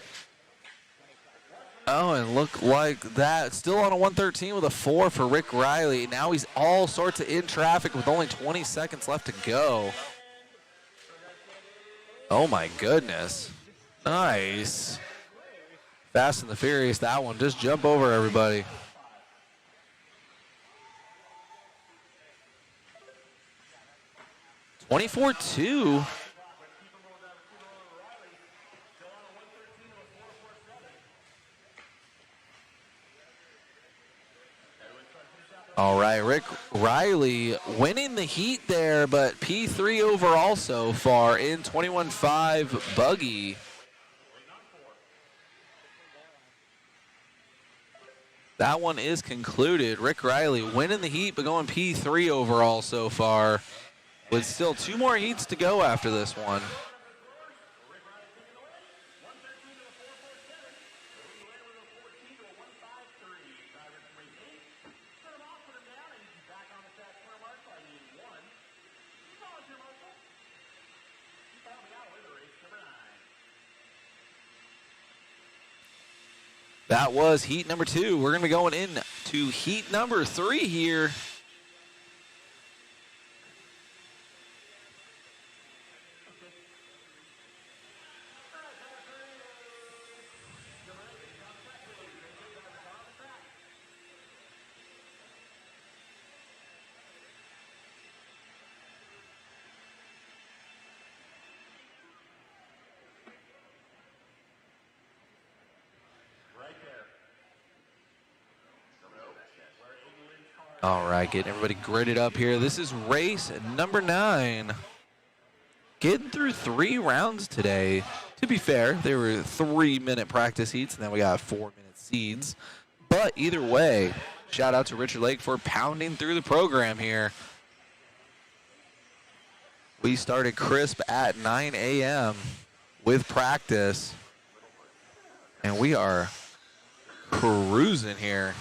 Oh, and look like that. Still on a 113 with a 4 for Rick Riley. Now he's all sorts of in traffic with only 20 seconds left to go. Oh, my goodness. Nice. Fast and the Furious, that one. Just jump over everybody. $24.2. All right, Rick Riley winning the heat there, but P3 overall so far in 21.5 buggy. That one is concluded. Rick Riley winning the heat, but going P3 overall so far, with still 2 more heats to go after this one. That was heat number 2. We're going to be going into heat number 3 here. All right, getting everybody gridded up here. This is race number 9. Getting through 3 rounds today. To be fair, there were 3-minute practice heats, and then we got 4-minute seeds. But either way, shout out to Richard Lake for pounding through the program here. We started crisp at 9 a.m. with practice, and we are cruising here.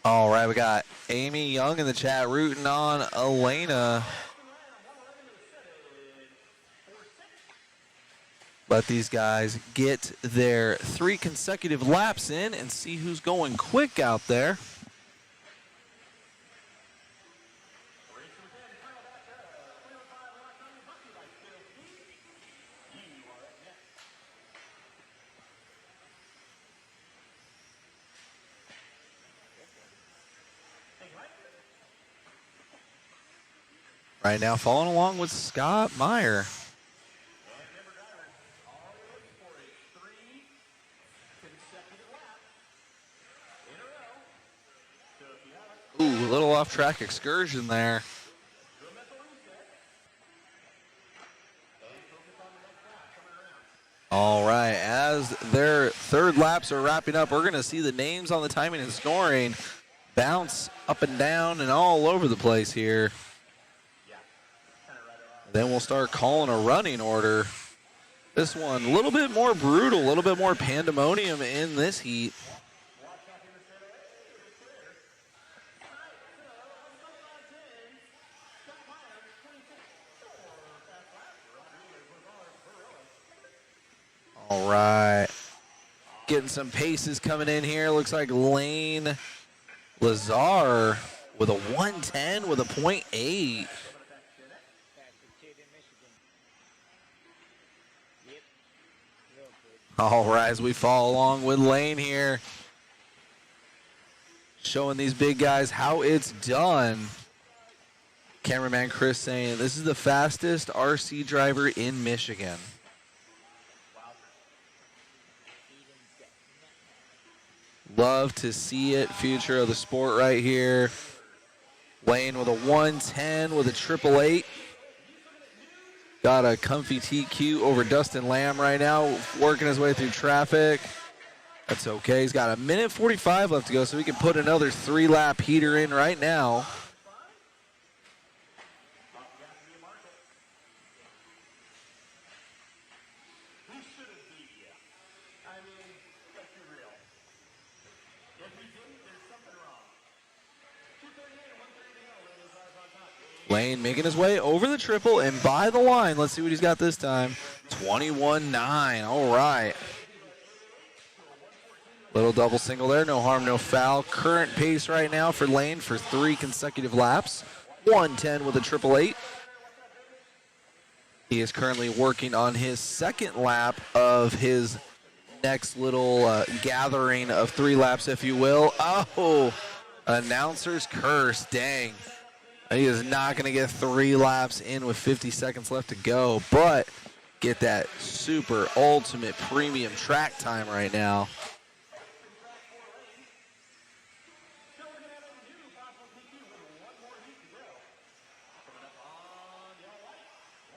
All right, we got Amy Young in the chat rooting on Elena. Let these guys get their 3 consecutive laps in and see who's going quick out there. Right now, following along with Scott Meyer. Ooh, a little off-track excursion there. All right, as their third laps are wrapping up, we're going to see the names on the timing and scoring bounce up and down and all over the place here. Then we'll start calling a running order. This one a little bit more brutal, a little bit more pandemonium in this heat. All right. Getting some paces coming in here. Looks like Lane Lazar with a 110 with a .8. All right, as we follow along with Lane here, showing these big guys how it's done. Cameraman Chris saying this is the fastest RC driver in Michigan. Love to see it. Future of the sport right here. Lane with a 110 with a 888. Got a comfy TQ over Dustin Lamb right now, working his way through traffic. That's okay. He's got 1:45 left to go, so we can put another 3-lap heater in right now. Lane making his way over the triple and by the line. Let's see what he's got this time. 21.9. All right. Little double single there. No harm, no foul. Current pace right now for Lane for 3 consecutive laps. 110 with a 888. He is currently working on his second lap of his next little gathering of 3 laps, if you will. Oh, announcer's curse. Dang. He is not going to get 3 laps in with 50 seconds left to go, but get that super ultimate premium track time right now.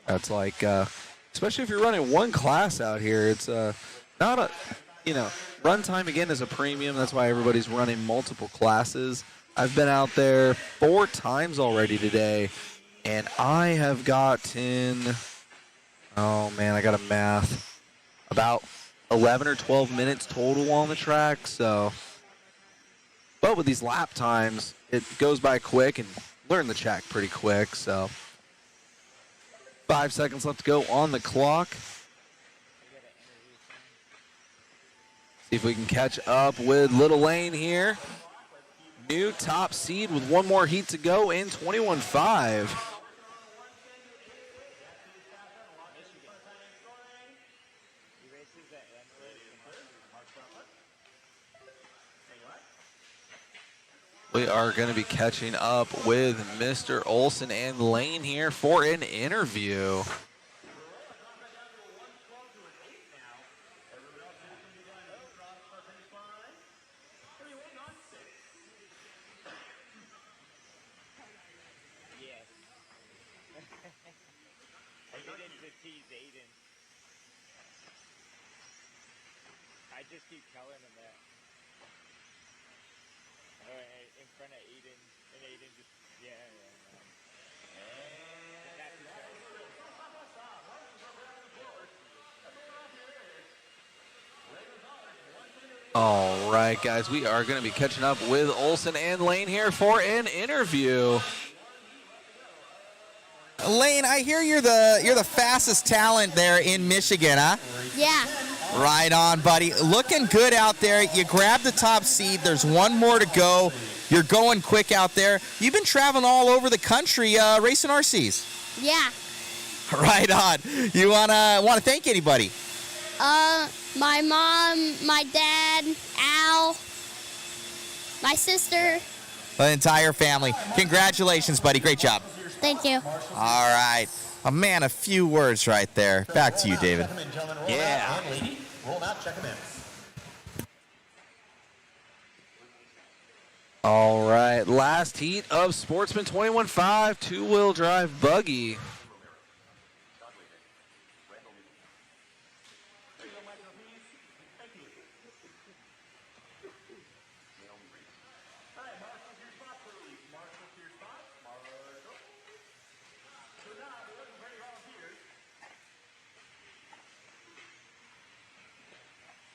That's like, especially if you're running one class out here, it's not a, run time again is a premium. That's why everybody's running multiple classes. I've been out there 4 times already today, and I have gotten, oh man, I got a math, about 11 or 12 minutes total on the track. So, but with these lap times, it goes by quick and learn the track pretty quick. So, 5 seconds left to go on the clock. See if we can catch up with Little Lane here. New top seed with 1 more heat to go in 21.5. We are going to be catching up with Mr. Olson and Lane here for an interview. I just keep telling him that. In front of Aiden, and Aiden just, yeah. All right, guys, we are going to be catching up with Olson and Lane here for an interview. Lane, I hear you're the fastest talent there in Michigan, huh? Yeah. Right on, buddy. Looking good out there. You grabbed the top seed. There's 1 more to go. You're going quick out there. You've been traveling all over the country racing RCs. Yeah. Right on. You wanna thank anybody? My mom, my dad, Al, my sister. The entire family. Congratulations, buddy. Great job. Thank you. All right. A man, a few words right there. Back to you, David. Yeah. All right, last heat of Sportsman 21.5 2-wheel drive buggy.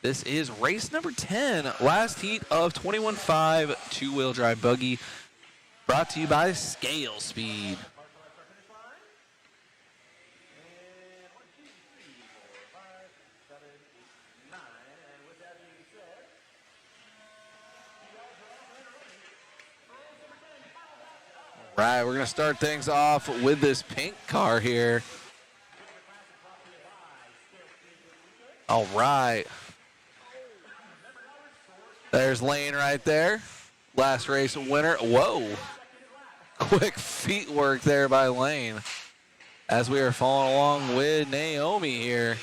This is race number 10, last heat of 21.5 two-wheel drive buggy, brought to you by Scale Speed. Right, we're going to start things off with this pink car here. All right. There's Lane right there. Last race winner. Whoa. Quick feet work there by Lane. As we are following along with Naomi here.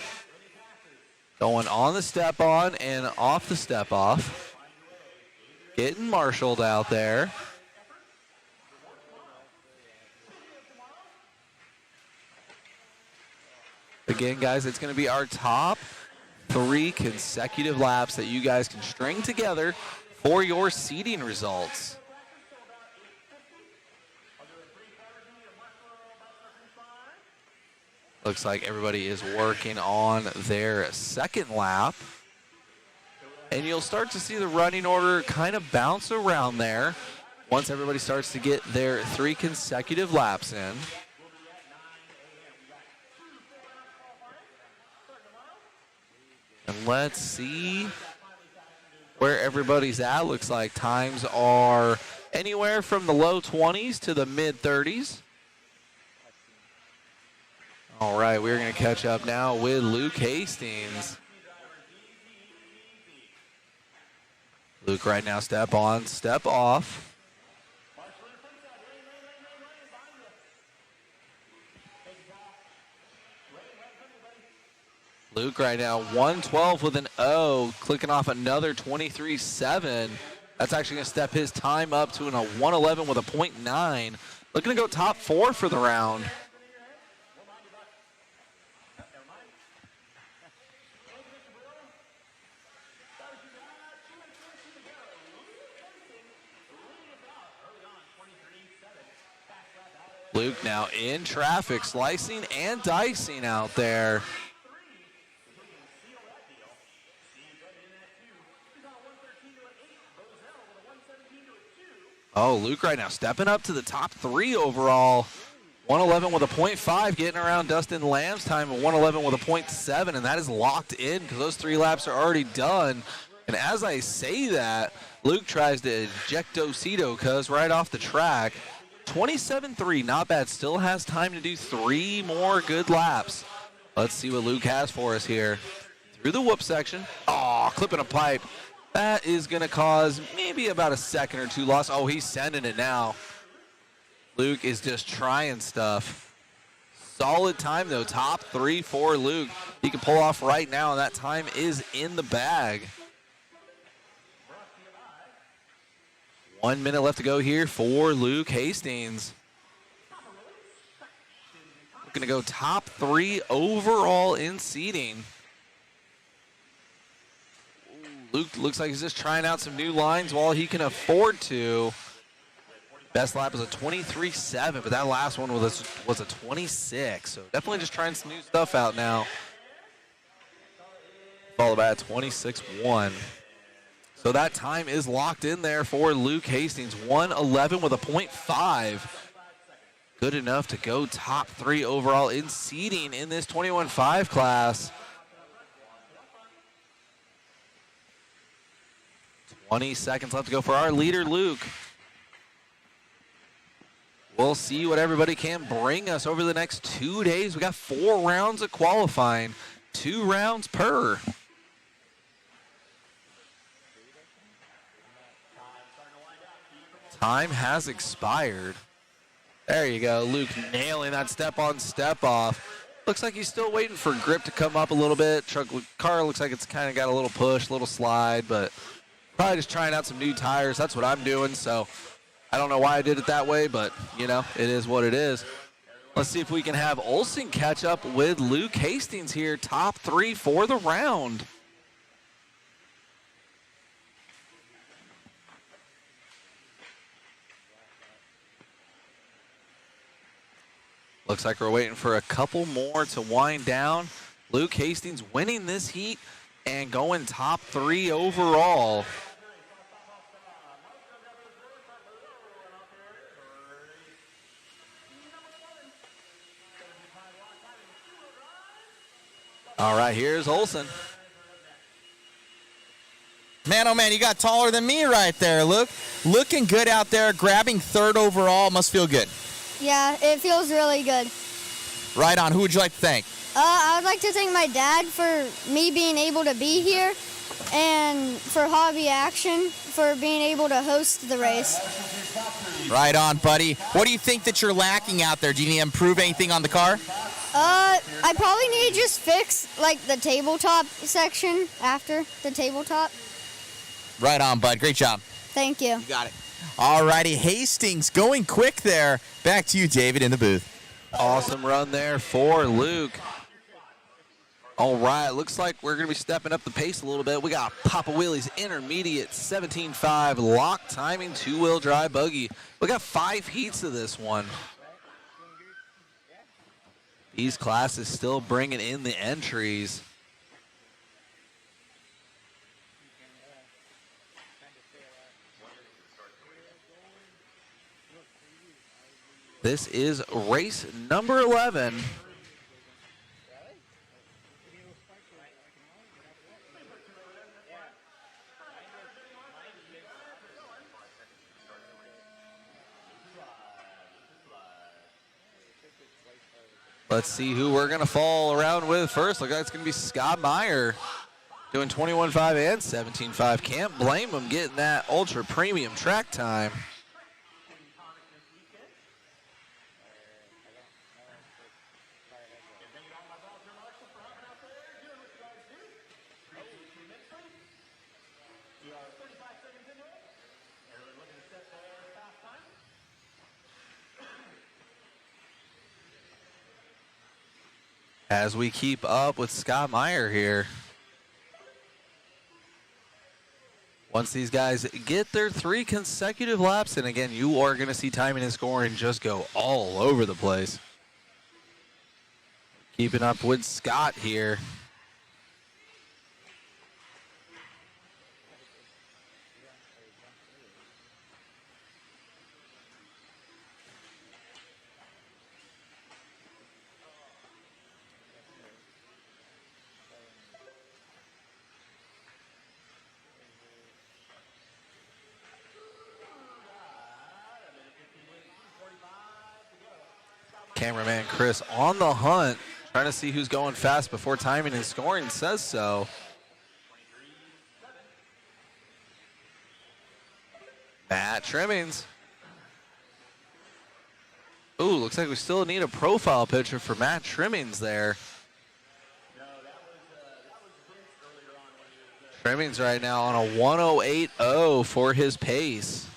Going on the step on and off the step off. Getting marshaled out there. Again, guys, it's going to be our top 3 consecutive laps that you guys can string together for your seeding results. Looks like everybody is working on their second lap. And you'll start to see the running order kind of bounce around there once everybody starts to get their 3 consecutive laps in. And let's see where everybody's at. Looks like times are anywhere from the low 20s to the mid 30s. All right, we're going to catch up now with Luke Hastings. Luke right now, step on, step off. Luke right now, 112 with an O, clicking off another 23.7. That's actually going to step his time up to a 111 with a 0.9. Looking to go top 4 for the round. Luke now in traffic, slicing and dicing out there. Oh, Luke right now stepping up to the top 3 overall. 111 with a 0.5, getting around Dustin Lamb's time at 111 with a 0.7, and that is locked in because those 3 laps are already done. And as I say that, Luke tries to ejectocito cuz right off the track. 27.3, not bad. Still has time to do 3 more good laps. Let's see what Luke has for us here. Through the whoop section. Oh, clipping a pipe. That is going to cause maybe about a second or 2 loss. Oh, he's sending it now. Luke is just trying stuff. Solid time, though. Top 3 for Luke. He can pull off right now, and that time is in the bag. 1 minute left to go here for Luke Hastings. We're going to go top 3 overall in seeding. Luke looks like he's just trying out some new lines while he can afford to. Best lap was a 23.7, but that last one was a 26. So definitely just trying some new stuff out now. Followed by a 26.1. So that time is locked in there for Luke Hastings. 111 with a 0.5. Good enough to go top 3 overall in seeding in this 21.5 class. 20 seconds left to go for our leader, Luke. We'll see what everybody can bring us over the next 2 days. We got 4 rounds of qualifying, 2 rounds per. Time has expired. There you go, Luke nailing that step on, step off. Looks like he's still waiting for grip to come up a little bit. Car looks like it's kind of got a little push, a little slide, but probably just trying out some new tires. That's what I'm doing, so I don't know why I did it that way, but, you know, it is what it is. Let's see if we can have Olsen catch up with Luke Hastings here, top 3 for the round. Looks like we're waiting for a couple more to wind down. Luke Hastings winning this heat and going top 3 overall. All right, here's Olsen. Man, oh man, you got taller than me right there. Looking good out there, grabbing 3rd overall. Must feel good. Yeah, it feels really good. Right on. Who would you like to thank? I would like to thank my dad for me being able to be here, and for Hobby Action for being able to host the race. Right on, buddy. What do you think that you're lacking out there? Do you need to improve anything on the car? I probably need to just fix like the tabletop section after the tabletop. Right on, bud. Great job. Thank you. You got it. All righty, Hastings going quick there. Back to you, David, in the booth. Awesome run there for Luke. All right, looks like we're going to be stepping up the pace a little bit. We got Papa Willie's Intermediate 17.5 lock timing 2-wheel drive buggy. We got 5 heats of this one. These classes still bringing in the entries. This is race number 11. Let's see who we're going to fall around with first. Looks like it's going to be Scott Meyer doing 21.5 and 17.5. Can't blame him getting that ultra premium track time. As we keep up with Scott Meyer here. Once these guys get their 3 consecutive laps, and again, you are going to see timing and scoring just go all over the place. Keeping up with Scott here. Cameraman Chris on the hunt, trying to see who's going fast before timing and scoring says so. Matt Trimmings. Ooh, looks like we still need a profile picture for Matt Trimmings there. Trimmings right now on a 108.0 for his pace.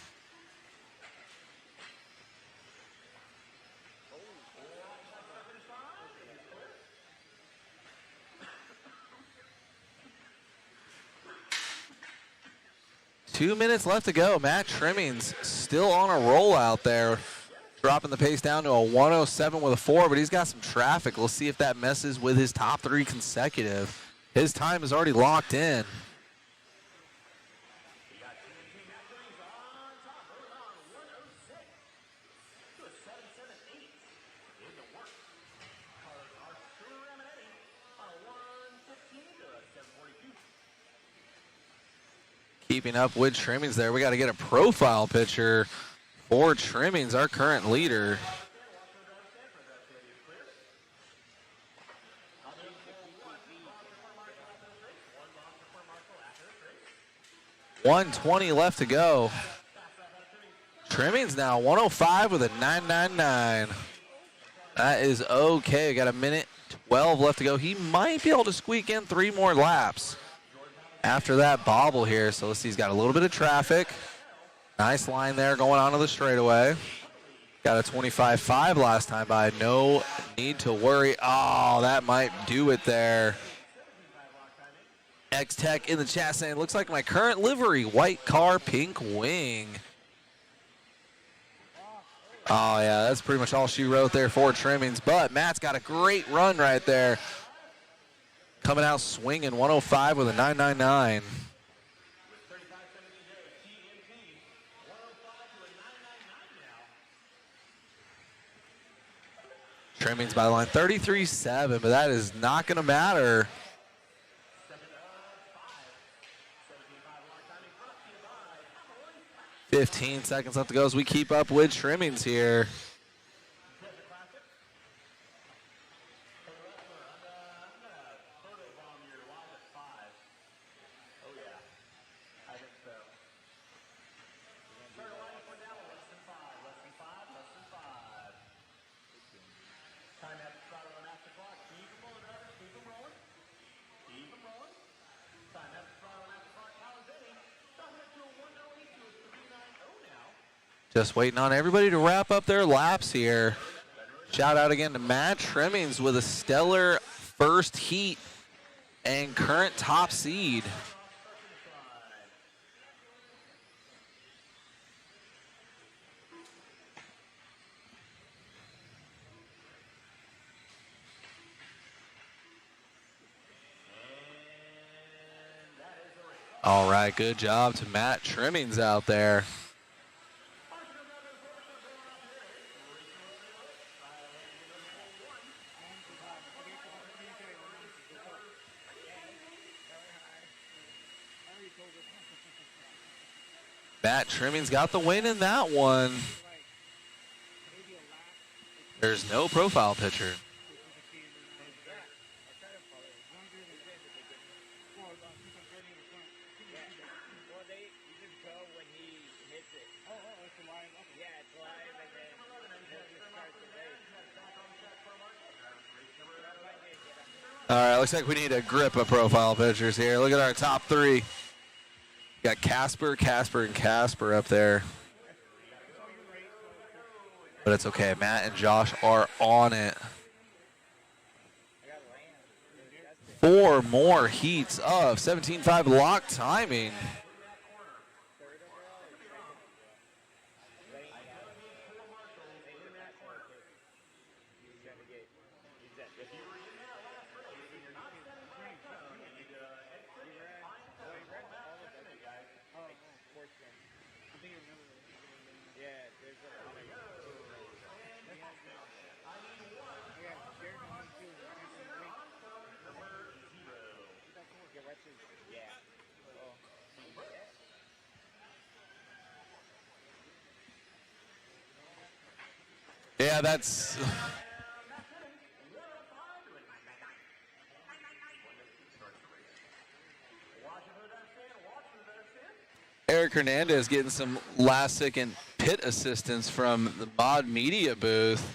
Two minutes left to go. Matt Trimmings still on a roll out there, dropping the pace down to a 107 with a 4, but he's got some traffic. We'll see if that messes with his top 3 consecutive. His time is already locked in. Keeping up with Trimmings there. We got to get a profile picture for Trimmings, our current leader. $120 left to go. Trimmings now 105 with a 999. That is okay. Got a minute 12 left to go. He might be able to squeak in 3 more laps after that bobble here. So let's see, he's got a little bit of traffic. Nice line there going onto the straightaway. Got a 25.5 last time by. No need to worry. Oh, that might do it there. X-Tech in the chat saying, looks like my current livery, white car, pink wing. Oh, yeah, that's pretty much all she wrote there for Trimmings. But Matt's got a great run right there. coming out swinging, 105 with a 999. Trimmings by the line, 33.7, but that is not going to matter. 15 seconds left to go as we keep up with Trimmings here. Just waiting on everybody to wrap up their laps here. Shout out again to Matt Trimmings with a stellar first heat and current top seed. All right, good job to Matt Trimmings out there. Matt Trimmings got the win in that one. There's no profile picture. All right, looks like we need a grip of profile pictures here. Look at our top three. Got Casper, Casper, and Casper up there. But it's okay. Matt and Josh are on it. 4 more heats of 17.5 lock timing. Yeah, that's... Eric Hernandez getting some last-second pit assistance from the Mod Media booth.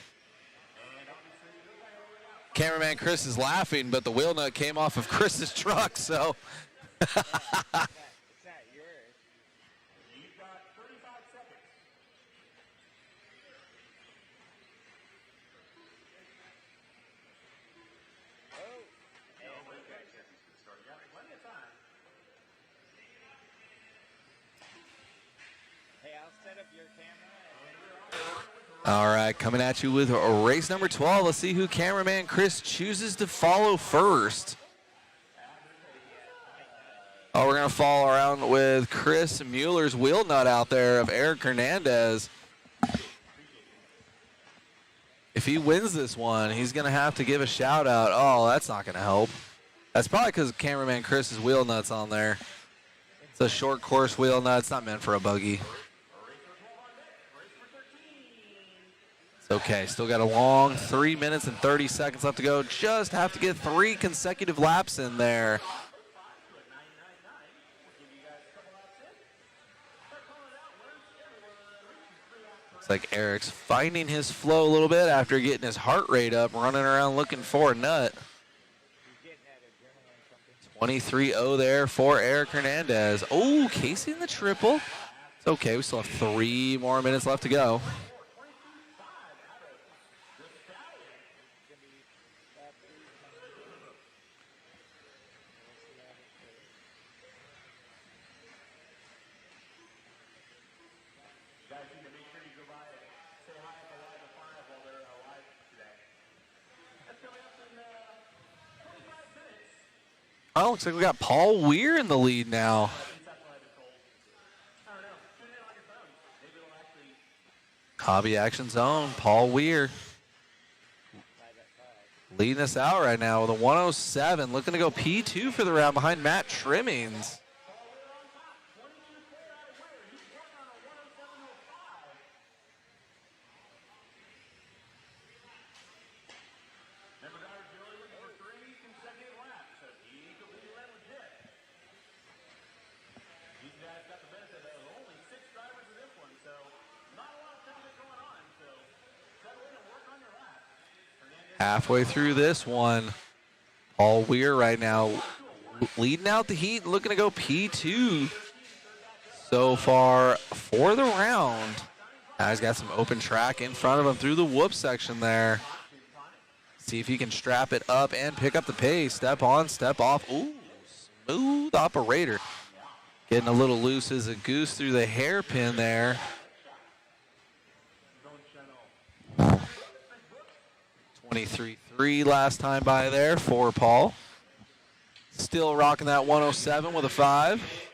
Cameraman Chris is laughing, but the wheel nut came off of Chris's truck, so... All right, coming at you with race number 12. Let's see who cameraman Chris chooses to follow first. Oh, we're going to follow around with Chris Mueller's wheel nut out there of Eric Hernandez. If he wins this one, he's going to have to give a shout out. Oh, that's not going to help. That's probably because cameraman Chris's wheel nut's on there. It's a short course wheel nut. It's not meant for a buggy. Okay, still got a long 3 minutes and 30 seconds left to go. Just have to get 3 consecutive laps in there. Looks like Eric's finding his flow a little bit after getting his heart rate up, running around looking for a nut. 23-0 there for Eric Hernandez. Oh, Casey in the triple. It's okay, we still have 3 more minutes left to go. Oh, looks like we got Paul Weir in the lead now. Hobby Action Zone, Paul Weir. Leading us out right now with a 107. Looking to go P2 for the round behind Matt Trimmings. Halfway through this one, Paul Weir right now leading out the heat, looking to go P2 so far for the round. Now he's got some open track in front of him through the whoop section there. See if he can strap it up and pick up the pace. Step on, step off. Ooh, smooth operator. Getting a little loose as a goose through the hairpin there. 23.3 last time by there for Paul. Still rocking that 107 with a 5.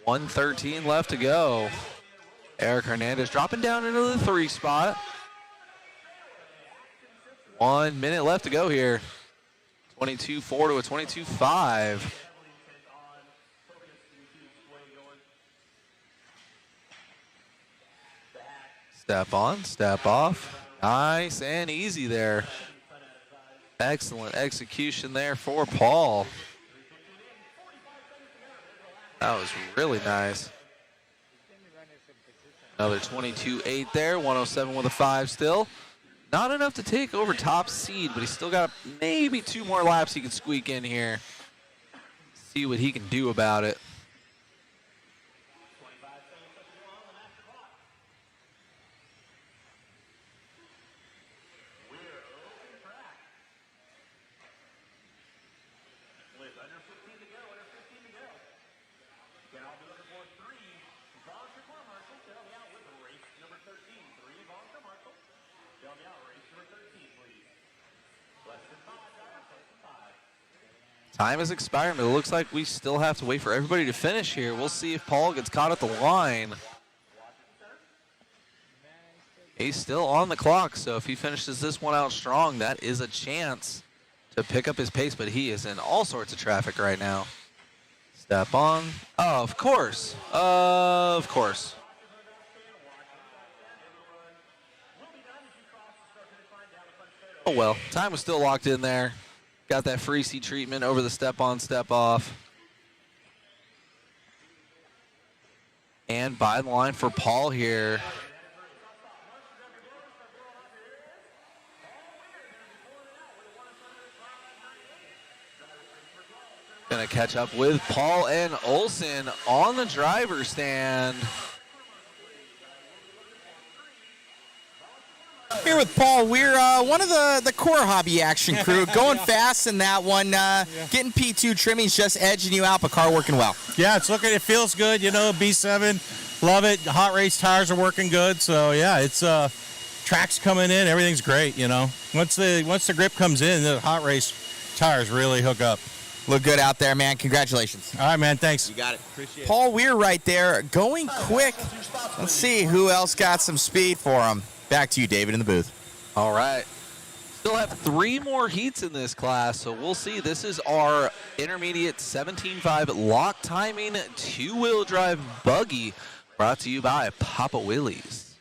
$113 left to go. Eric Hernandez dropping down into the 3 spot. 1 minute left to go here. 22.4 to a 22.5. Step on, step off. Nice and easy there. Excellent execution there for Paul. That was really nice. Another 22.8 there, 107 with a 5 still. Not enough to take over top seed, but he's still got maybe 2 more laps he can squeak in here. See what he can do about it. Time has expired, but it looks like we still have to wait for everybody to finish here. We'll see if Paul gets caught at the line. He's still on the clock, so if he finishes this one out strong, that is a chance to pick up his pace, but he is in all sorts of traffic right now. Step on. Oh, of course. Of course. Oh, well. Time was still locked in there. Got that free seat treatment over the step on, step off. And by the line for Paul here. Gonna catch up with Paul and Olsen on the driver's stand. Here with Paul Weir, one of the core hobby action crew, going fast in that one, getting P2 trimmings, just edging you out, but car working well. Yeah, it feels good, B7, love it. Hot race tires are working good, so yeah, it's tracks coming in, everything's great, Once the grip comes in, the hot race tires really hook up. Look good out there, man. Congratulations. All right, man. Thanks. You got it. Appreciate it. Paul Weir right there, going quick. Let's see who else got some speed for him. Back to you, David, in the booth. All right. Still have 3 more heats in this class, so we'll see. This is our intermediate 17.5 lock timing 2-wheel drive buggy, brought to you by Papa Willie's.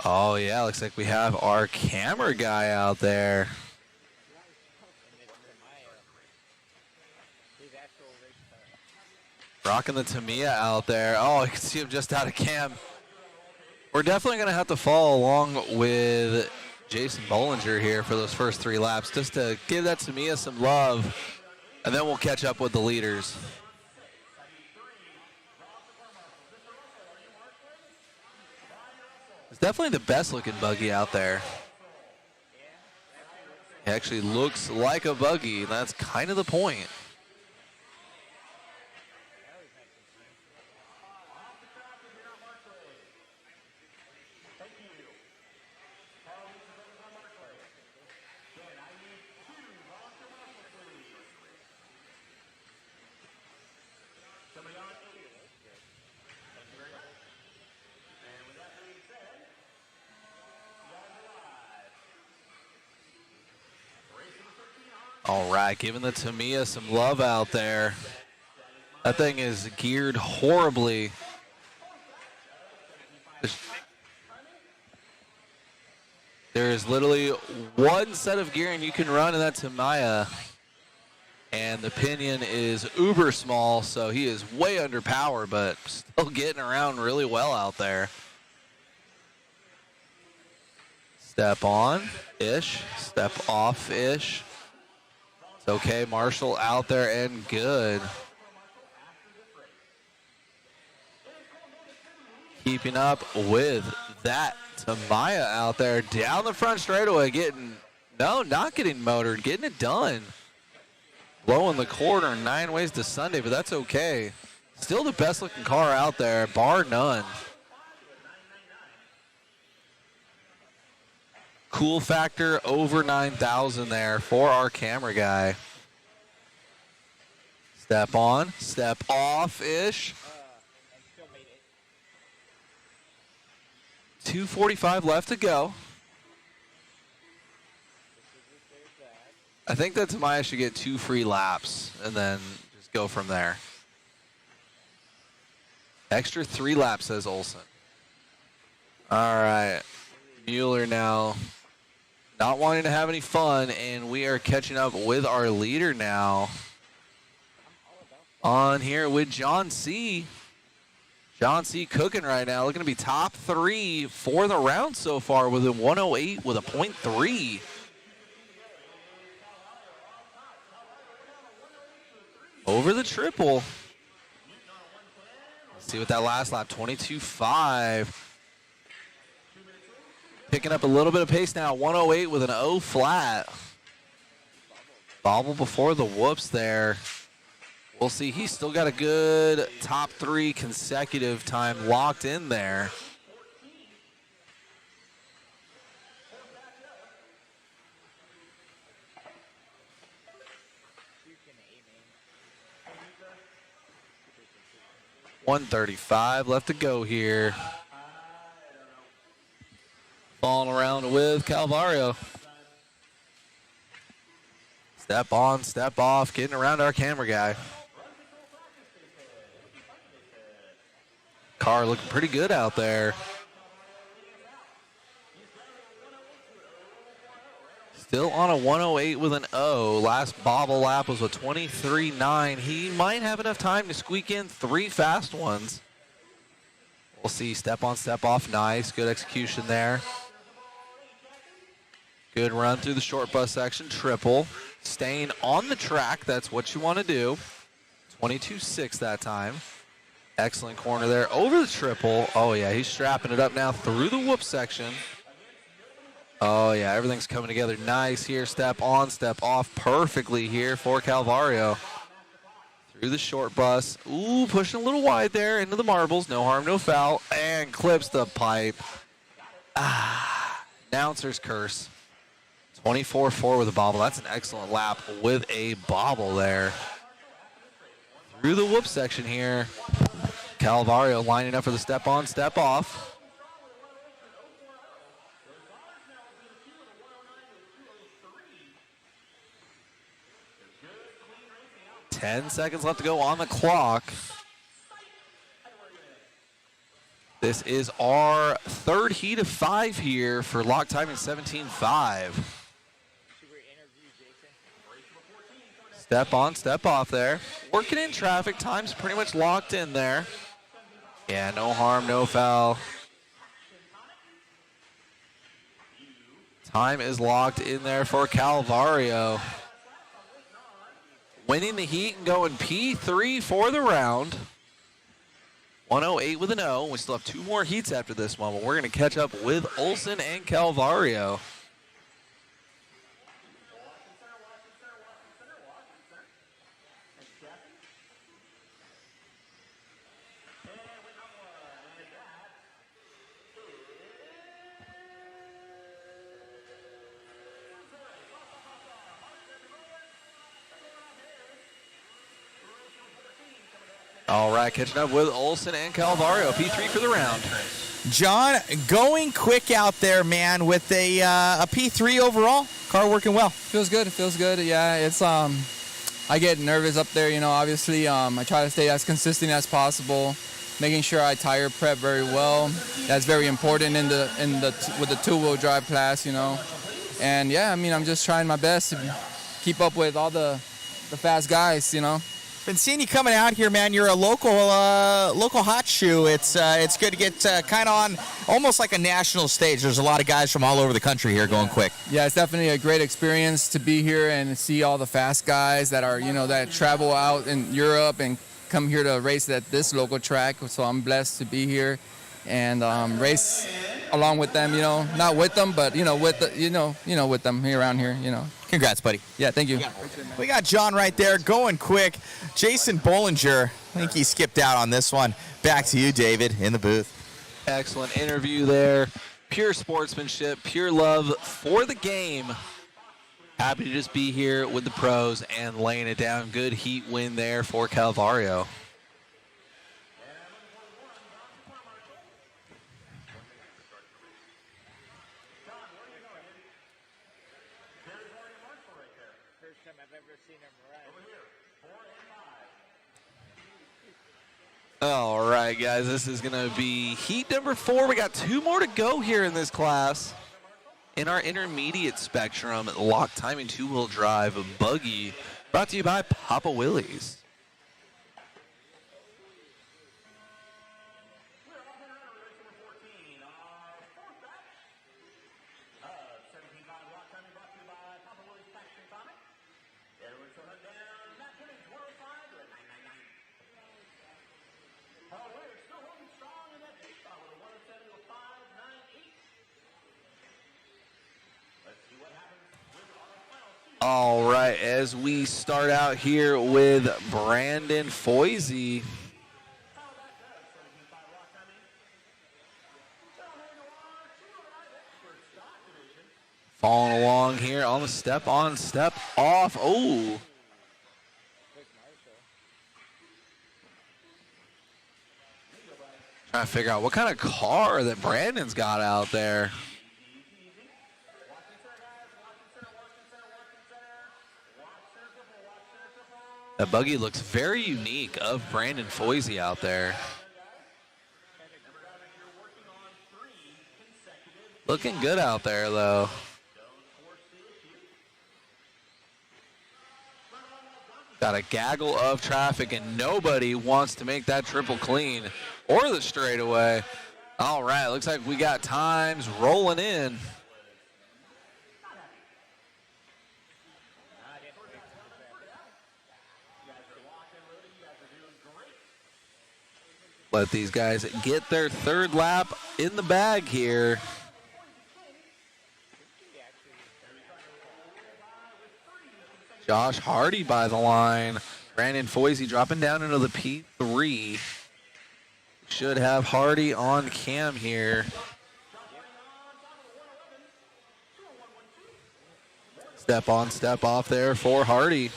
Oh, yeah, looks like we have our camera guy out there. Rocking the Tamiya out there. Oh, you can see him just out of cam. We're definitely going to have to follow along with Jason Bollinger here for those first 3 laps, just to give that Tamiya some love, and then we'll catch up with the leaders. It's definitely the best looking buggy out there. It actually looks like a buggy, and that's kind of the point. All right, giving the Tamiya some love out there. That thing is geared horribly. There is literally one set of gearing you can run, and that's Tamiya. And the pinion is uber small, so he is way under power, but still getting around really well out there. Step on-ish, step off-ish. It's okay, Marshall out there and good. Keeping up with that. Tamiya out there down the front straightaway not getting motored, getting it done. Blowing the quarter 9 ways to Sunday, but that's okay. Still the best looking car out there, bar none. Cool factor over 9,000 there for our camera guy. Step on, step off-ish. 2:45 left to go. I think that Tamiya should get 2 free laps and then just go from there. Extra 3 laps, says Olsen. All right. Mueller now not wanting to have any fun, and we are catching up with our leader now. On here with John C. John C. cooking right now, looking to be top 3 for the round so far with a 108 with a .3. Over the triple. Let's see what that last lap, 22.5. Picking up a little bit of pace now, 108 with an O flat. Bobble before the whoops there. We'll see, he's still got a good top 3 consecutive time locked in there. .135 left to go here. Falling around with Calvario. Step on, step off, getting around our camera guy. Car looking pretty good out there. Still on a 108 with an O. Last bobble lap was a 23.9. He might have enough time to squeak in 3 fast ones. We'll see. Step on, step off. Nice. Good execution there. Good run through the short bus section. Triple. Staying on the track. That's what you want to do. 22.6 that time. Excellent corner there. Over the triple. Oh, yeah. He's strapping it up now through the whoop section. Oh, yeah, everything's coming together nice here. Step on, step off perfectly here for Calvario. Through the short bus. Ooh, pushing a little wide there into the marbles. No harm, no foul. And clips the pipe. Announcer's curse. 24.4 with a bobble. That's an excellent lap with a bobble there. Through the whoop section here. Calvario lining up for the step on, step off. 10 seconds left to go on the clock. This is our 3rd heat of 5 here for lock time in 17.5. Step on, step off there. Working in traffic, time's pretty much locked in there. Yeah, no harm, no foul. Time is locked in there for Calvario. Winning the heat and going P3 for the round. 108 with an O. We still have 2 more heats after this one, but we're going to catch up with Olsen and Calvario. All right, catching up with Olsen and Calvario. P3 for the round. John, going quick out there, man, with a P3 overall. Car working well. Feels good. It feels good. Yeah, it's I get nervous up there. You know, obviously, I try to stay as consistent as possible, making sure I tire prep very well. That's very important with the two-wheel drive class. You know, and yeah, I mean, I'm just trying my best to keep up with all the fast guys. You know. Been seeing you coming out here, man. You're a local hot shoe. It's good to get kind of on almost like a national stage. There's a lot of guys from all over the country here going quick. Yeah, it's definitely a great experience to be here and see all the fast guys that are, that travel out in Europe and come here to race at this local track. So I'm blessed to be here and race along with them. Not with them, but with them here around here. Congrats, buddy. Yeah, thank you. We got John right there going quick. Jason Bollinger, I think he skipped out on this one. Back to you, David, in the booth. Excellent interview there. Pure sportsmanship, pure love for the game. Happy to just be here with the pros and laying it down. Good heat win there for Calvario. All right, guys, this is going to be heat number 4. We got 2 more to go here in this class. In our intermediate spectrum, lock timing two-wheel drive buggy, brought to you by Papa Willie's. All right, as we start out here with Brandon Foisey. Following along here on the step on, step off. Oh. Trying to figure out what kind of car that Brandon's got out there. That buggy looks very unique of Brandon Foisey out there. Looking good out there, though. Got a gaggle of traffic, and nobody wants to make that triple clean or the straightaway. All right, looks like we got times rolling in. Let these guys get their third lap in the bag here. Josh Hardy by the line. Brandon Foisey dropping down into the P3. Should have Hardy on cam here. Step on, step off there for Hardy.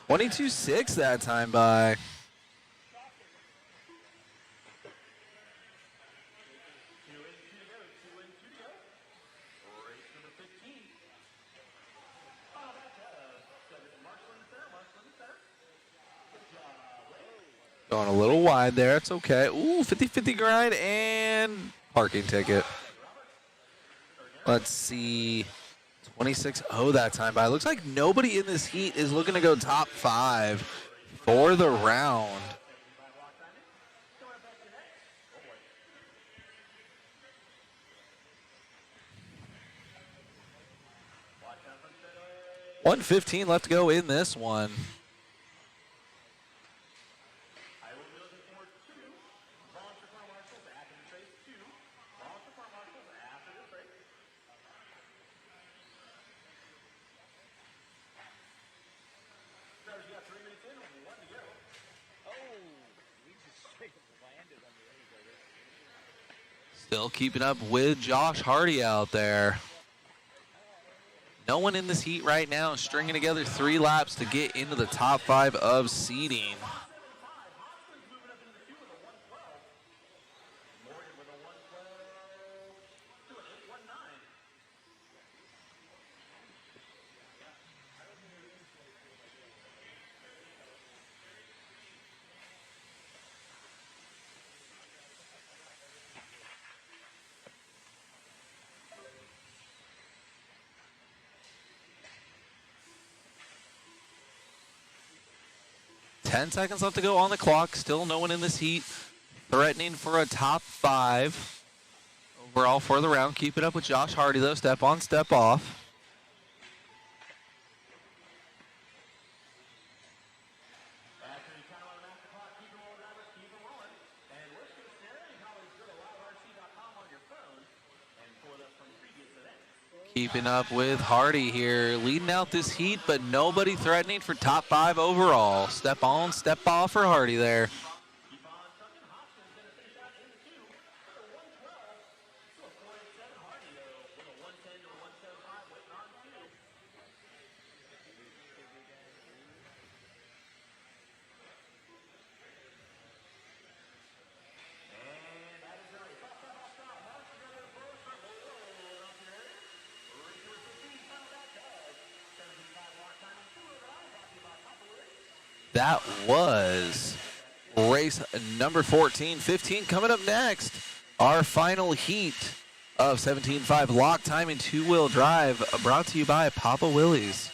.22.6 that time by. Going a little wide there. It's okay. Ooh, 50-50 grind and parking ticket. Let's see. 26.0 that time by. Looks like nobody in this heat is looking to go top 5 for the round. .115 left to go in this one. Still keeping up with Josh Hardy out there. No one in this heat right now, stringing together 3 laps to get into the top 5 of seeding. 10 seconds left to go on the clock. Still no one in this heat threatening for a top 5 overall for the round. Keep it up with Josh Hardy, though. Step on, step off. Keeping up with Hardy here, leading out this heat, but nobody threatening for top 5 overall. Step on, step off for Hardy there. That was race number 14. 15 coming up next. Our final heat of 17.5 lock time and two-wheel drive, brought to you by Papa Willie's.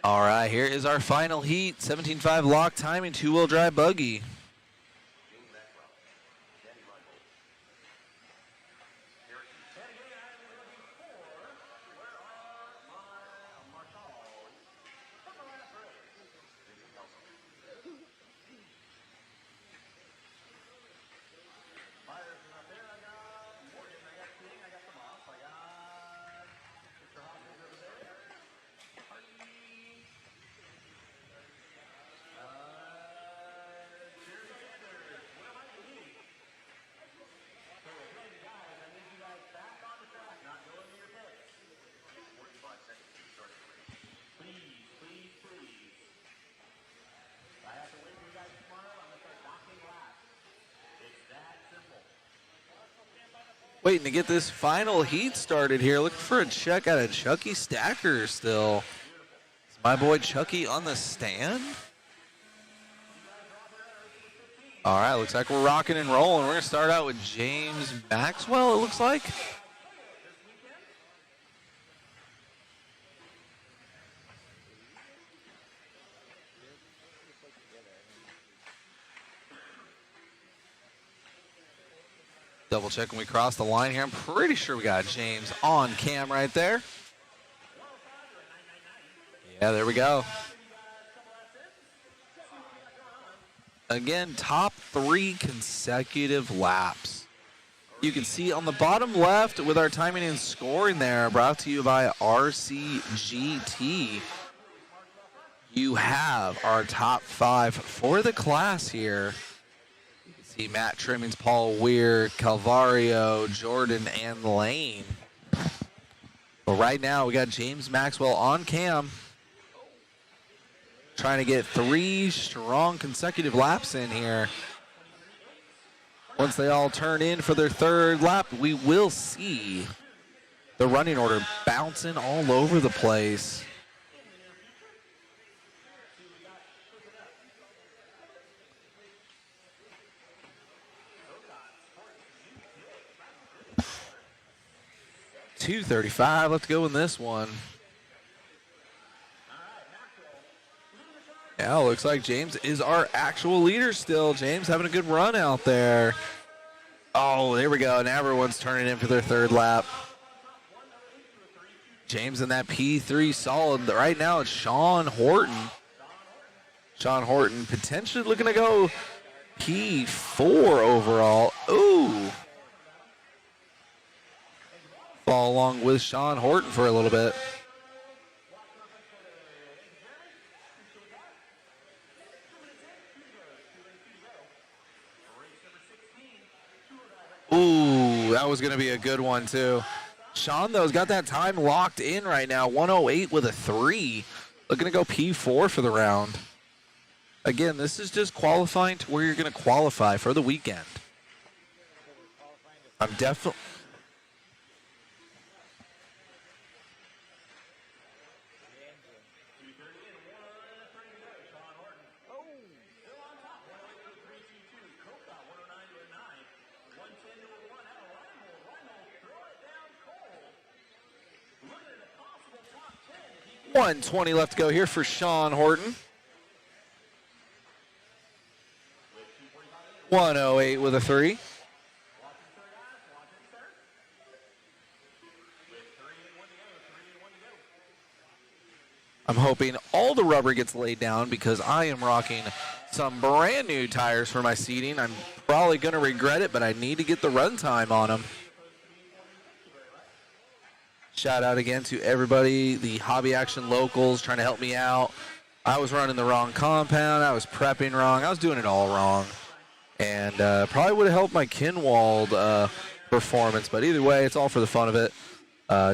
All right, here is our final heat, 17.5 lock time and two-wheel drive buggy. Waiting to get this final heat started here. Looking for a check out of Chucky Stacker still. Is my boy Chucky on the stand? All right, looks like we're rocking and rolling. We're going to start out with James Maxwell, it looks like. Double check when we cross the line here. I'm pretty sure we got James on cam right there. Yeah, there we go. Again, top 3 consecutive laps. You can see on the bottom left with our timing and scoring there, brought to you by RCGT. You have our top 5 for the class here. See Matt Trimmings, Paul Weir, Calvario, Jordan, and Lane. But right now, we got James Maxwell on cam. Trying to get 3 strong consecutive laps in here. Once they all turn in for their 3rd lap, we will see the running order bouncing all over the place. .235, let's go in this one. Yeah, looks like James is our actual leader still. James having a good run out there. Oh, there we go. Now everyone's turning in for their 3rd lap. James in that P3 solid. Right now it's Sean Horton. Sean Horton potentially looking to go P4 overall. Ooh. Fall along with Sean Horton for a little bit. Ooh, that was going to be a good one too. Sean, though, has got that time locked in right now. 108 with a 3. Looking to go P4 for the round. Again, this is just qualifying to where you're going to qualify for the weekend. I'm definitely... .120 left to go here for Sean Horton. 108 with a 3. I'm hoping all the rubber gets laid down because I am rocking some brand new tires for my seating. I'm probably going to regret it, but I need to get the run time on them. Shout out again to everybody, the Hobby Action locals trying to help me out. I was running the wrong compound. I was prepping wrong. I was doing it all wrong. And probably would have helped my Kinwald performance. But either way, it's all for the fun of it.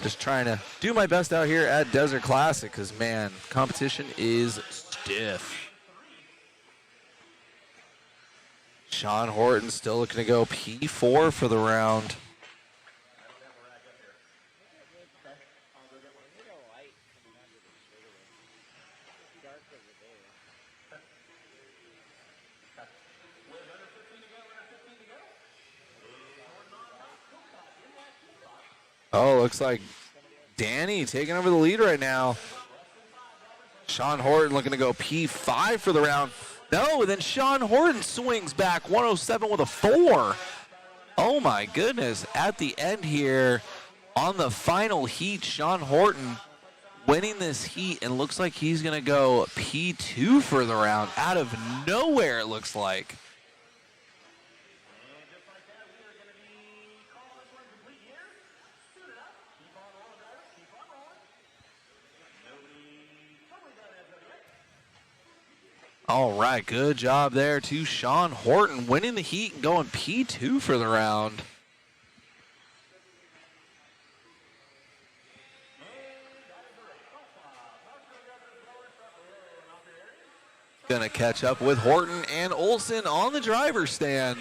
Just trying to do my best out here at Desert Classic because, man, competition is stiff. Sean Horton still looking to go P4 for the round. Oh, looks like Danny taking over the lead right now. Sean Horton looking to go P5 for the round. No, then Sean Horton swings back 107 with a 4. Oh my goodness. At the end here on the final heat, Sean Horton winning this heat and looks like he's going to go P2 for the round. Out of nowhere, it looks like. All right, good job there to Sean Horton winning the heat and going P2 for the round. Gonna catch up with Horton and Olsen on the driver's stand.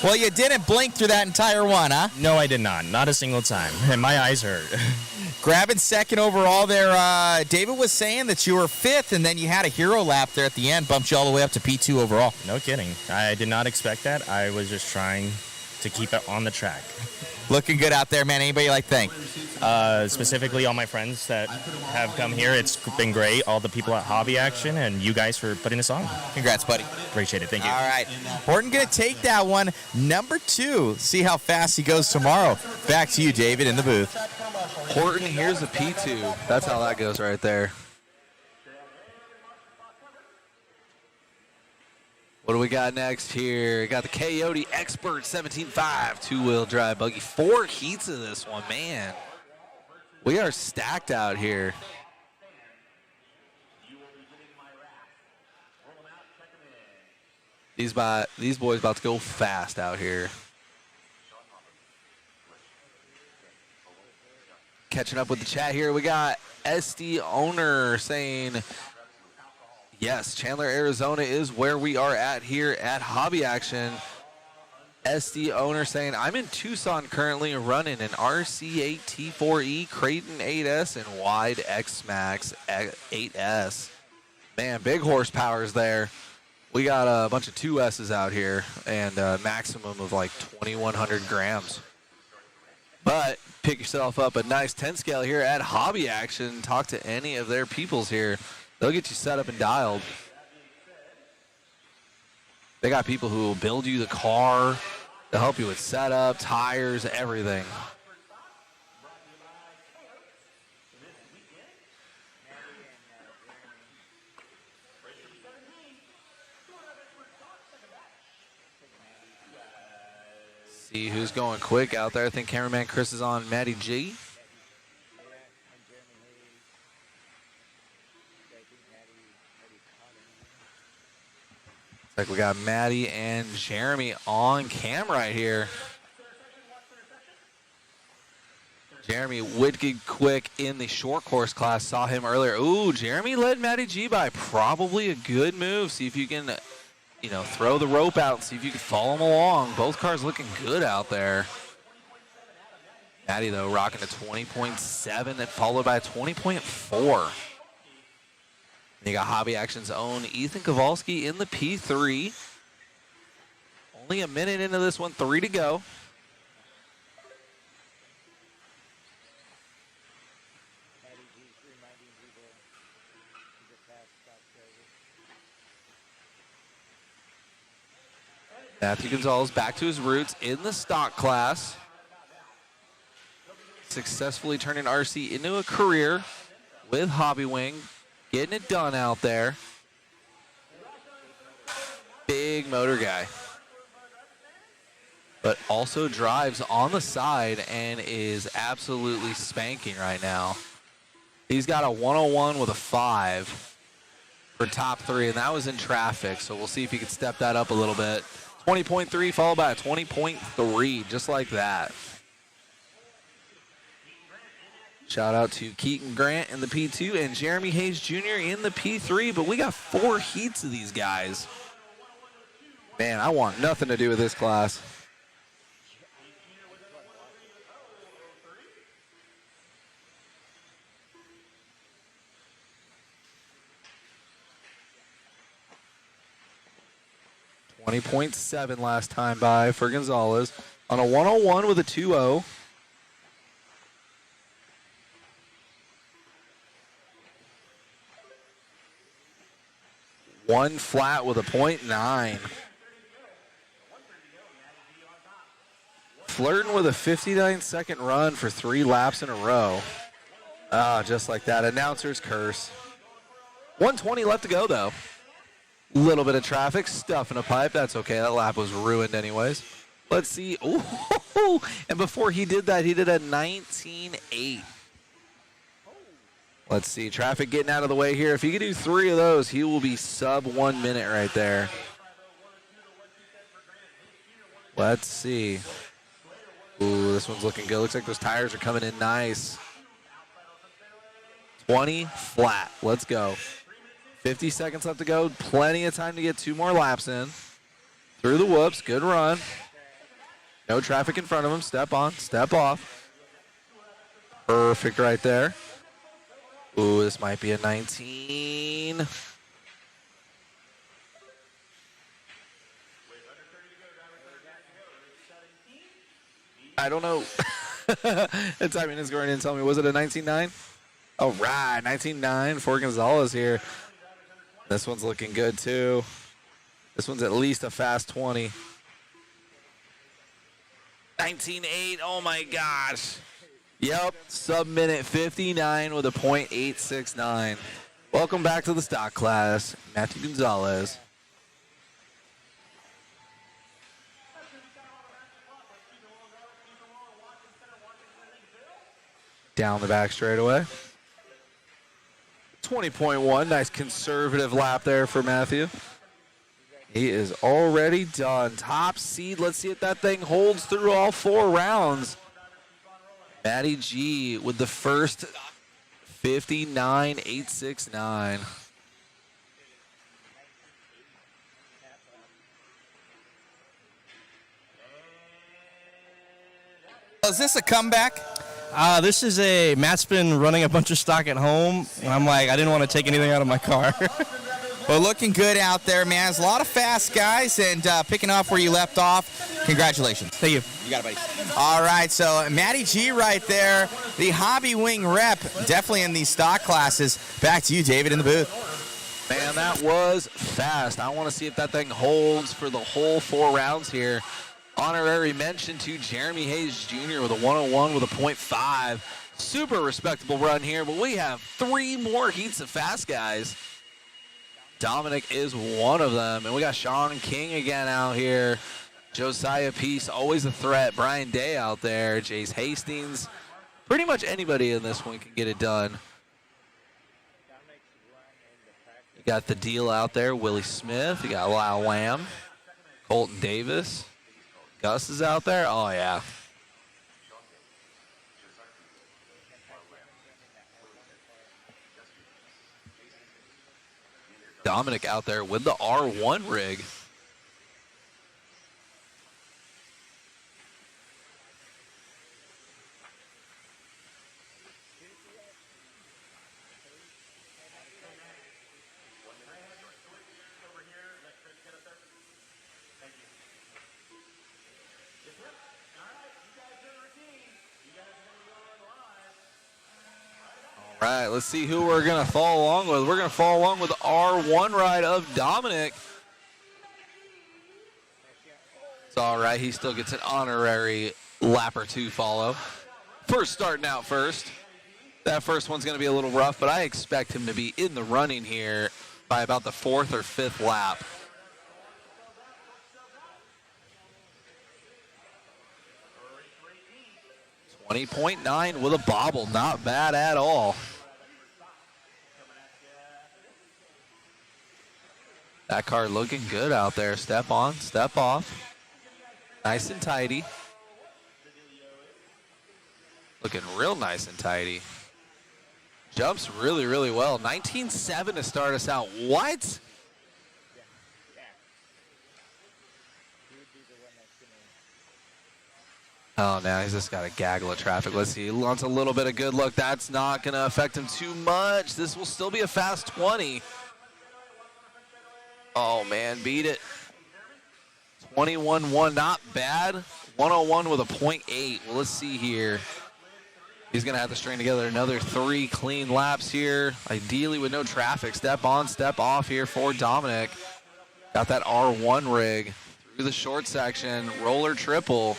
Well, you didn't blink through that entire one, huh? No, I did not. Not a single time. And my eyes hurt. Grabbing second overall there, David was saying that you were 5th, and then you had a hero lap there at the end, bumped you all the way up to P2 overall. No kidding. I did not expect that. I was just trying to keep it on the track. Looking good out there, man. Anybody like thank? Specifically all my friends that have come here. It's been great. All the people at Hobby Action and you guys for putting this on. Congrats, buddy. Appreciate it. Thank you. All right. Horton going to take that one. Number 2. See how fast he goes tomorrow. Back to you, David, in the booth. Horton, here's a P2. That's how that goes right there. What do we got next here? Got the Coyote Expert 17.5 two-wheel drive buggy. 4 heats of this one, man. We are stacked out here. These boys about to go fast out here. Catching up with the chat here, we got SD Owner saying, yes, Chandler, Arizona is where we are at here at Hobby Action. SD Owner saying, I'm in Tucson currently running an RC8 T4E, Creighton 8S, and Wide X-Max 8S. Man, big horsepowers there. We got a bunch of 2S's out here and a maximum of like 2,100 grams. But pick yourself up a nice 10 scale here at Hobby Action. Talk to any of their peoples here. They'll get you set up and dialed. They got people who will build you the car. They'll help you with setup, tires, everything. See who's going quick out there. I think cameraman Chris is on Matty G. Like we got Maddie and Jeremy on camera right here. Jeremy wicked quick in the short course class. Saw him earlier. Ooh, Jeremy led Maddie G by. Probably a good move. See if you can, throw the rope out. See if you can follow him along. Both cars looking good out there. Maddie, though, rocking a 20.7 and followed by a 20.4. You got Hobby Action's own Ethan Kowalski in the P3. Only a minute into this one, 3 to go. Matthew Gonzalez back to his roots in the stock class. Successfully turning RC into a career with Hobby Wing. Getting it done out there. Big motor guy. But also drives on the side and is absolutely spanking right now. He's got a 101 with a 5 for top 3, and that was in traffic, so we'll see if he can step that up a little bit. 20.3 followed by a 20.3, just like that. Shout out to Keaton Grant in the P2 and Jeremy Hayes Jr. in the P3, but we got 4 heats of these guys. Man, I want nothing to do with this class. .7 last time by for Gonzalez on a 101 with a 2-0. One flat with a .9. Flirting with a 59-second run for 3 laps in a row. Ah, just like that. Announcer's curse. 120 left to go, though. Little bit of traffic, stuff in a pipe. That's okay. That lap was ruined anyways. Let's see. Ooh, and before he did that, he did a 19.8. Let's see. Traffic getting out of the way here. If he can do 3 of those, he will be sub 1 minute right there. Let's see. Ooh, this one's looking good. Looks like those tires are coming in nice. 20 flat. Let's go. 50 seconds left to go. Plenty of time to get 2 more laps in. Through the whoops. Good run. No traffic in front of him. Step on. Step off. Perfect right there. Ooh, this might be a 19. I don't know. The timing is going in. Tell me, was it a 19.9? All right, 19.9 for Gonzalez here. This one's looking good, too. This one's at least a fast 20. 19.8, oh my gosh. Yep, sub-minute 59 with a .869. Welcome back to the stock class, Matthew Gonzalez. Down the back straightaway. 20.1, nice conservative lap there for Matthew. He is already done. Top seed, let's see if that thing holds through all 4 rounds. Matty G with the first 59.869. Is this a comeback? This is Matt's been running a bunch of stock at home, and I'm like, I didn't want to take anything out of my car. Well, looking good out there, man. There's a lot of fast guys, and picking off where you left off. Congratulations. Thank you. You got it, buddy. All right, so Matty G right there, the Hobby Wing rep, definitely in these stock classes. Back to you, David, in the booth. Man, that was fast. I want to see if that thing holds for the whole 4 rounds here. Honorary mention to Jeremy Hayes Jr. with a 101 with a .5. Super respectable run here, but we have 3 more heats of fast guys. Dominic is one of them, and we got Sean King again out here. Josiah Peace, always a threat. Brian Day out there. Jace Hastings. Pretty much anybody in this one can get it done. We got the deal out there, Willie Smith. We got Lyle Lamb, Colton Davis. Gus is out there. Oh, yeah. Dominic out there with the R1 rig. All right, let's see who we're going to follow along with. We're going to follow along with the R1 ride of Dominic. It's all right. He still gets an honorary lap or two follow. First starting out first. That first one's going to be a little rough, but I expect him to be in the running here by about the 4th or 5th lap. .9 with a bobble. Not bad at all. That car looking good out there. Step on, step off. Nice and tidy. Looking real nice and tidy. Jumps really, really well. 19.7 to start us out. What? Oh, now he's just got a gaggle of traffic. Let's see. He wants a little bit of good luck. That's not going to affect him too much. This will still be a fast 20. Oh, man, beat it. 21.1, not bad. 101 with a .8. Well, let's see here. He's going to have to string together another 3 clean laps here, ideally with no traffic. Step on, step off here for Dominic. Got that R1 rig through the short section. Roller triple.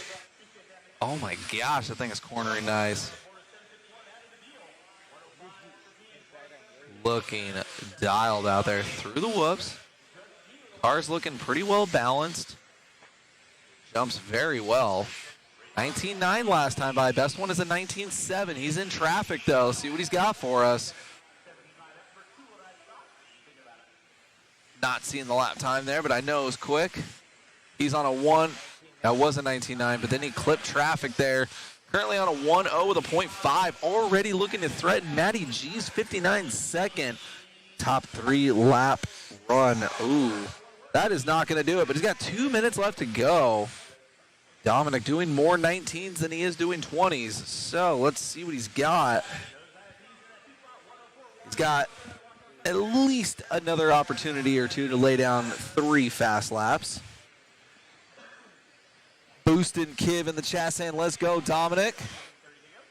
Oh, my gosh, that thing is cornering nice. Looking dialed out there through the whoops. Car's looking pretty well balanced. Jumps very well. 19.9 last time by. Best one is a 19.7. He's in traffic, though. See what he's got for us. Not seeing the lap time there, but I know it was quick. He's on a 1. That was a 19.9, but then he clipped traffic there. Currently on a 1.0 with a .5. Already looking to threaten Matty G's 59-second top 3 lap run. Ooh, that is not going to do it, but he's got 2 minutes left to go. Dominic doing more 19s than he is doing 20s. So let's see what he's got. He's got at least another opportunity or two to lay down 3 fast laps. Boostin' Kiv in the chat saying, let's go, Dominic.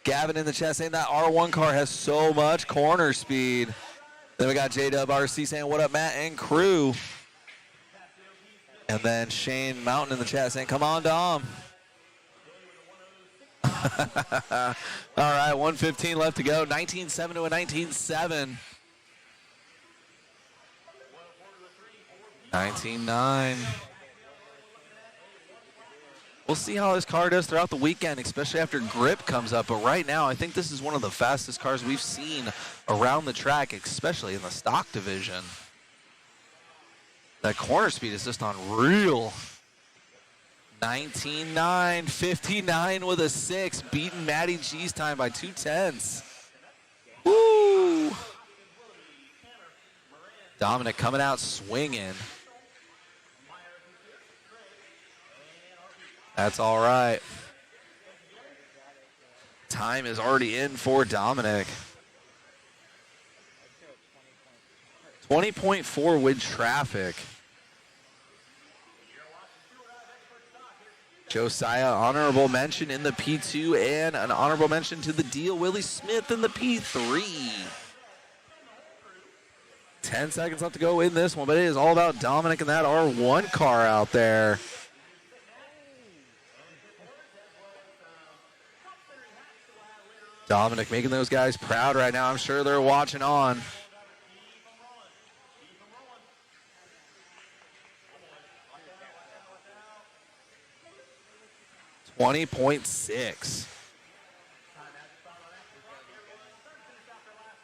Gavin in the chat saying that R1 car has so much corner speed. Then we got JWRC saying, what up, Matt and crew. And then Shane Mountain in the chat saying, come on, Dom. All right, 1:15 left to go. 19.7 to a 19.7. 19.9. We'll see how this car does throughout the weekend, especially after grip comes up. But right now, I think this is one of the fastest cars we've seen around the track, especially in the stock division. That corner speed is just unreal. 19.9, 59 with a 6, beating Matty G's time by 2/10. Woo! Dominic coming out swinging. That's all right. Time is already in for Dominic. 20.4 with traffic. Josiah, honorable mention in the P2 and an honorable mention to the deal. Willie Smith in the P3. 10 seconds left to go in this one, but it is all about Dominic and that R1 car out there. Dominic making those guys proud right now. I'm sure they're watching on. .6.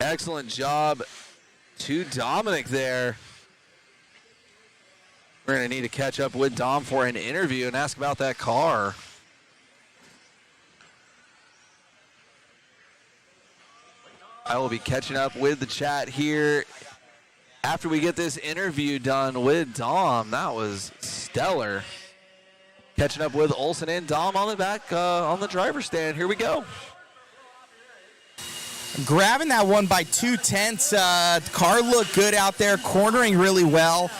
Excellent job to Dominic there. We're going to need to catch up with Dom for an interview and ask about that car. I will be catching up with the chat here after we get this interview done with Dom. That was stellar. Catching up with Olsen and Dom on the back, on the driver's stand. Here we go. Grabbing that one by 2/10. Car looked good out there, cornering really well.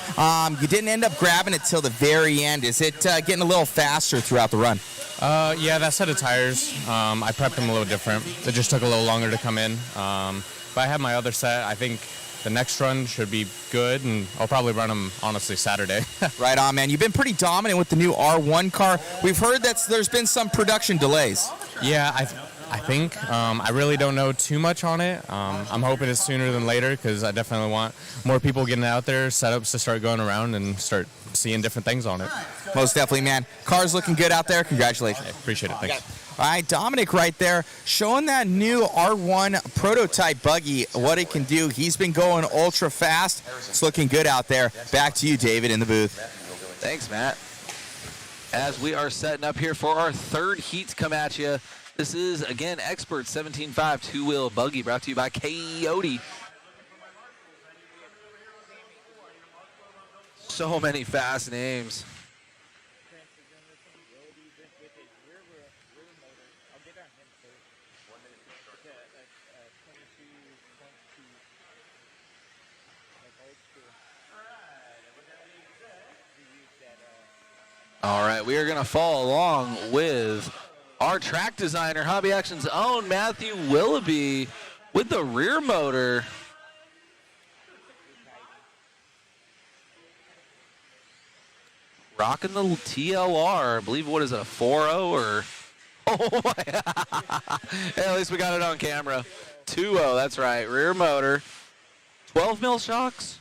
You didn't end up grabbing it till the very end. Is it getting a little faster throughout the run? Yeah, that set of tires, I prepped them a little different. It just took a little longer to come in. But I have my other set. I think the next run should be good, and I'll probably run them, honestly, Saturday. Right on, man. You've been pretty dominant with the new R1 car. We've heard that there's been some production delays. Yeah, I think. I really don't know too much on it. I'm hoping it's sooner than later because I definitely want more people getting out there, setups to start going around and start seeing different things on it. Most definitely, man. Car's looking good out there. Congratulations. I appreciate it. Thanks. All right, Dominic right there showing that new R1 prototype buggy, what it can do. He's been going ultra fast. It's looking good out there. Back to you, David, in the booth. Thanks, Matt. As we are setting up here for our third heat to come at you, this is, again, Expert 17.5 two-wheel buggy brought to you by Coyote. So many fast names. All right, we are going to follow along with our track designer, Hobby Action's own Matthew Willoughby, with the rear motor. Rocking the TLR. I believe, what is it, a 4.0 or? Oh my. Hey, at least we got it on camera. 2.0, that's right. Rear motor. 12 mil shocks?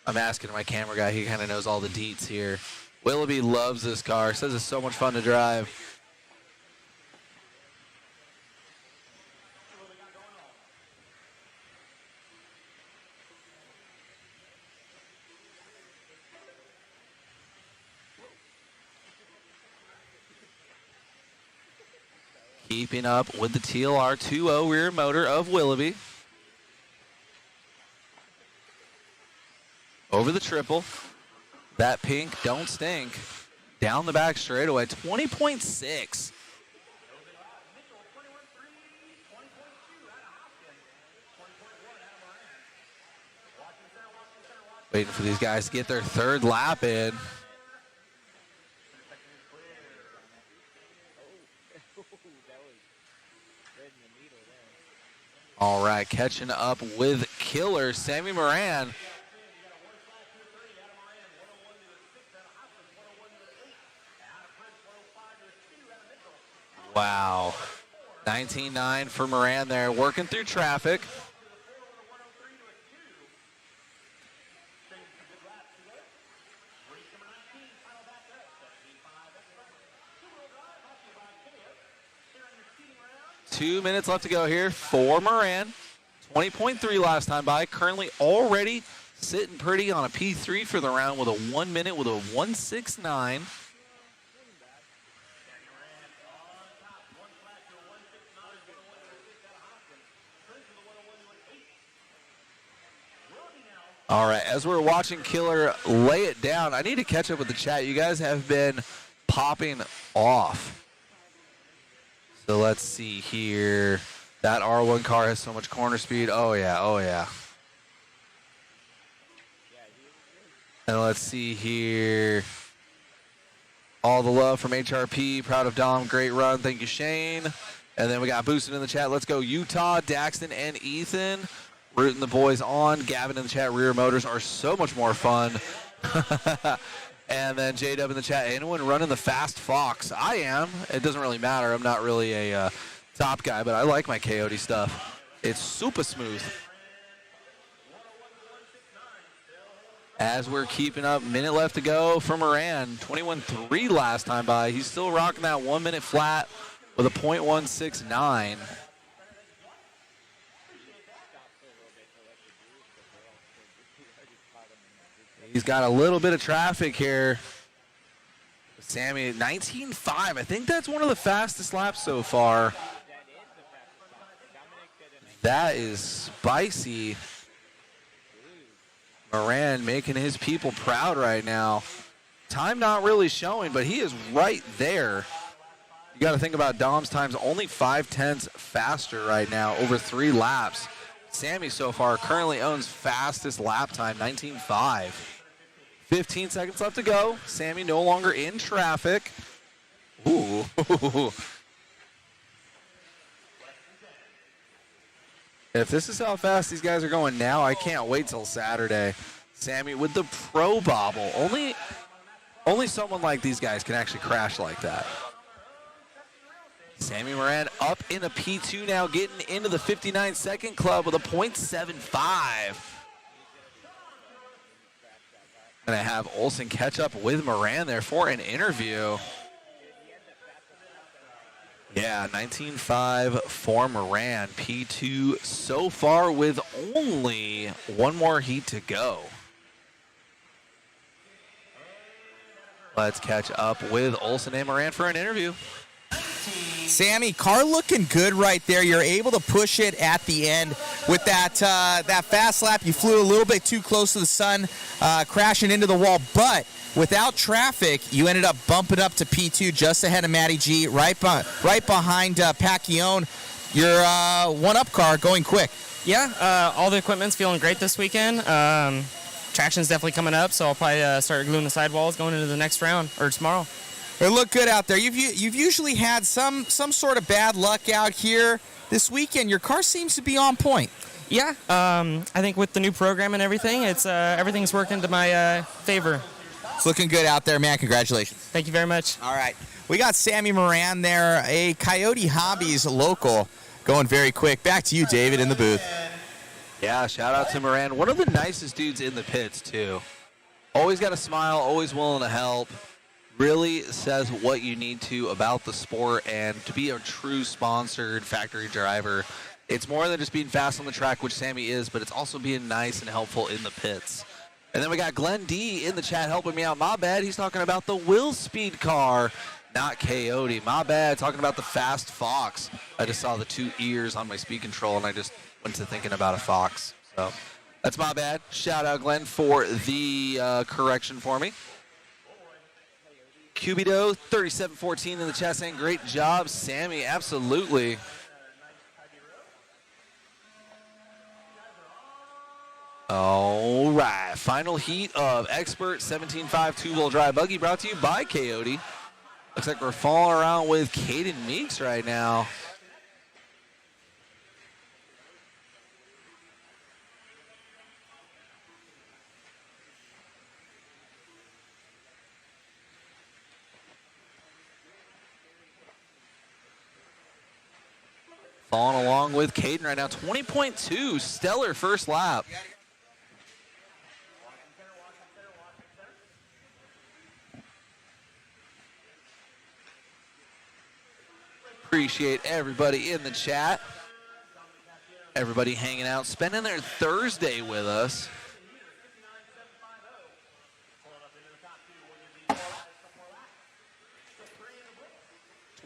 I'm asking my camera guy. He kind of knows all the deets here. Willoughby loves this car. Says it's so much fun to drive. Keeping up with the TLR 2.0 rear motor of Willoughby. Over the triple. That pink don't stink. Down the back straightaway. 20.6. Waiting for these guys to get their third lap in. All right, catching up with killer Sammy Moran. Wow. 19.9 for Moran there, working through traffic. Two minutes left to go here for Moran. 20.3 last time by. Currently already sitting pretty on a P3 for the round with a 1 minute with a 1:69. All right, as we're watching Killer lay it down, I need to catch up with the chat. You guys have been popping off. So let's see here. That R1 car has so much corner speed. Oh, yeah, oh, yeah. And let's see here. All the love from HRP. Proud of Dom. Great run. Thank you, Shane. And then we got Boosted in the chat. Let's go Utah, Daxton, and Ethan. Rooting the boys on. Gavin in the chat. Rear motors are so much more fun. And then J-Dub in the chat. Anyone running the Fast Fox? I am. It doesn't really matter. I'm not really a top guy, but I like my Coyote stuff. It's super smooth. As we're keeping up, minute left to go for Moran. 21.3 last time by. He's still rocking that 1 minute flat with a .169. He's got a little bit of traffic here. Sammy, 19.5. I think that's one of the fastest laps so far. That is spicy. Moran making his people proud right now. Time not really showing, but he is right there. You got to think about Dom's time's only 5/10 faster right now, over 3 laps. Sammy so far currently owns fastest lap time, 19.5. 15 seconds left to go. Sammy no longer in traffic. Ooh. If this is how fast these guys are going now, I can't wait till Saturday. Sammy with the pro bobble. Only someone like these guys can actually crash like that. Sammy Moran up in the P2 now, getting into the 59-second club with a .75. Gonna have Olsen catch up with Moran there for an interview. Yeah, 19.5 for Moran. P2 so far with only one more heat to go. Let's catch up with Olsen and Moran for an interview. Sammy, car looking good right there. You're able to push it at the end with that fast lap. You flew a little bit too close to the sun, crashing into the wall. But without traffic, you ended up bumping up to P2 just ahead of Matty G, right behind Pacquione. Your one-up car going quick. Yeah, all the equipment's feeling great this weekend. Traction's definitely coming up, so I'll probably start gluing the sidewalls going into the next round or tomorrow. It looked good out there. You've usually had some sort of bad luck out here. This weekend, your car seems to be on point. Yeah, I think with the new program and everything, it's everything's working to my favor. It's looking good out there, man. Congratulations. Thank you very much. All right. We got Sammy Moran there, a Coyote Hobbies local, going very quick. Back to you, David, in the booth. Yeah, shout out to Moran. One of the nicest dudes in the pits, too. Always got a smile, always willing to help. Really says what you need to about the sport, and to be a true sponsored factory driver, it's more than just being fast on the track, which Sammy is, but it's also being nice and helpful in the pits. And then we got Glenn D in the chat helping me out. My bad, he's talking about the Will Speed car, not Coyote. My bad, talking about the Fast Fox. I just saw the 2 ears on my speed control, and I just went to thinking about a fox. So that's my bad. Shout out, Glenn, for the correction for me. Cubido, 3714 in the chat saying, great job, Sammy. Absolutely. All right, final heat of Expert 17.5 two-wheel drive buggy brought to you by Coyote. Looks like we're falling around with Caden Meeks right now. Following along with Caden right now, 20.2, stellar first lap. Appreciate everybody in the chat. Everybody hanging out, spending their Thursday with us.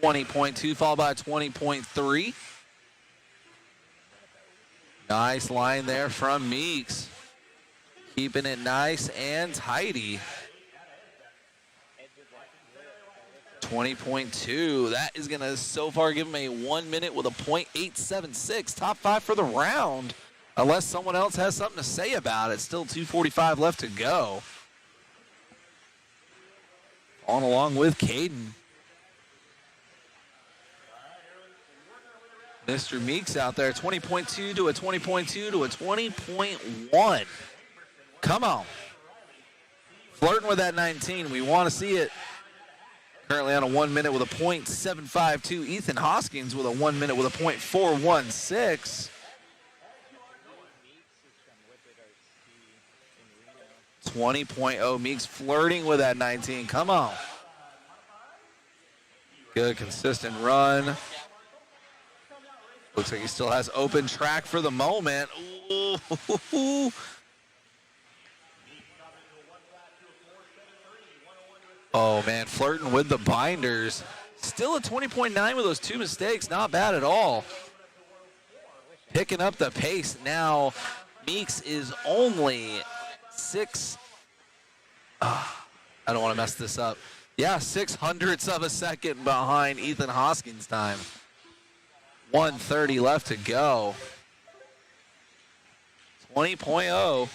.2 followed by 20.3. Nice line there from Meeks. Keeping it nice and tidy. 20.2. That is going to so far give him a 1 minute with a .876. Top 5 for the round. Unless someone else has something to say about it. Still 2:45 left to go. On along with Caden. Mr. Meeks out there, 20.2 to a 20.2 to a 20.1. Come on. Flirting with that 19. We want to see it. Currently on a 1 minute with a .752. Ethan Hoskins with a 1 minute with a .416. 20.0. Meeks flirting with that 19. Come on. Good, consistent run. Looks like he still has open track for the moment. Ooh. Oh, man, flirting with the binders. Still a 20.9 with those 2 mistakes. Not bad at all. Picking up the pace now. Meeks is only 6. I don't want to mess this up. Yeah, 600ths of a second behind Ethan Hoskins' time. 1:30 left to go. 20.0.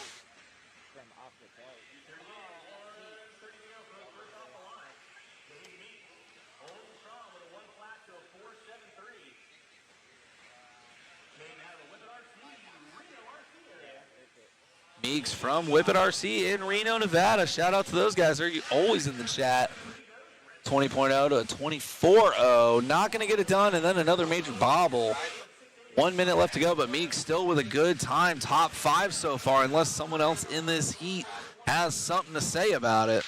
Meeks from Whippet RC in Reno, Nevada. Shout out to those guys. They're always in the chat. 20.0 to a 24.0. Not going to get it done, and then another major bobble. 1 minute left to go, but Meeks still with a good time. Top 5 so far, unless someone else in this heat has something to say about it.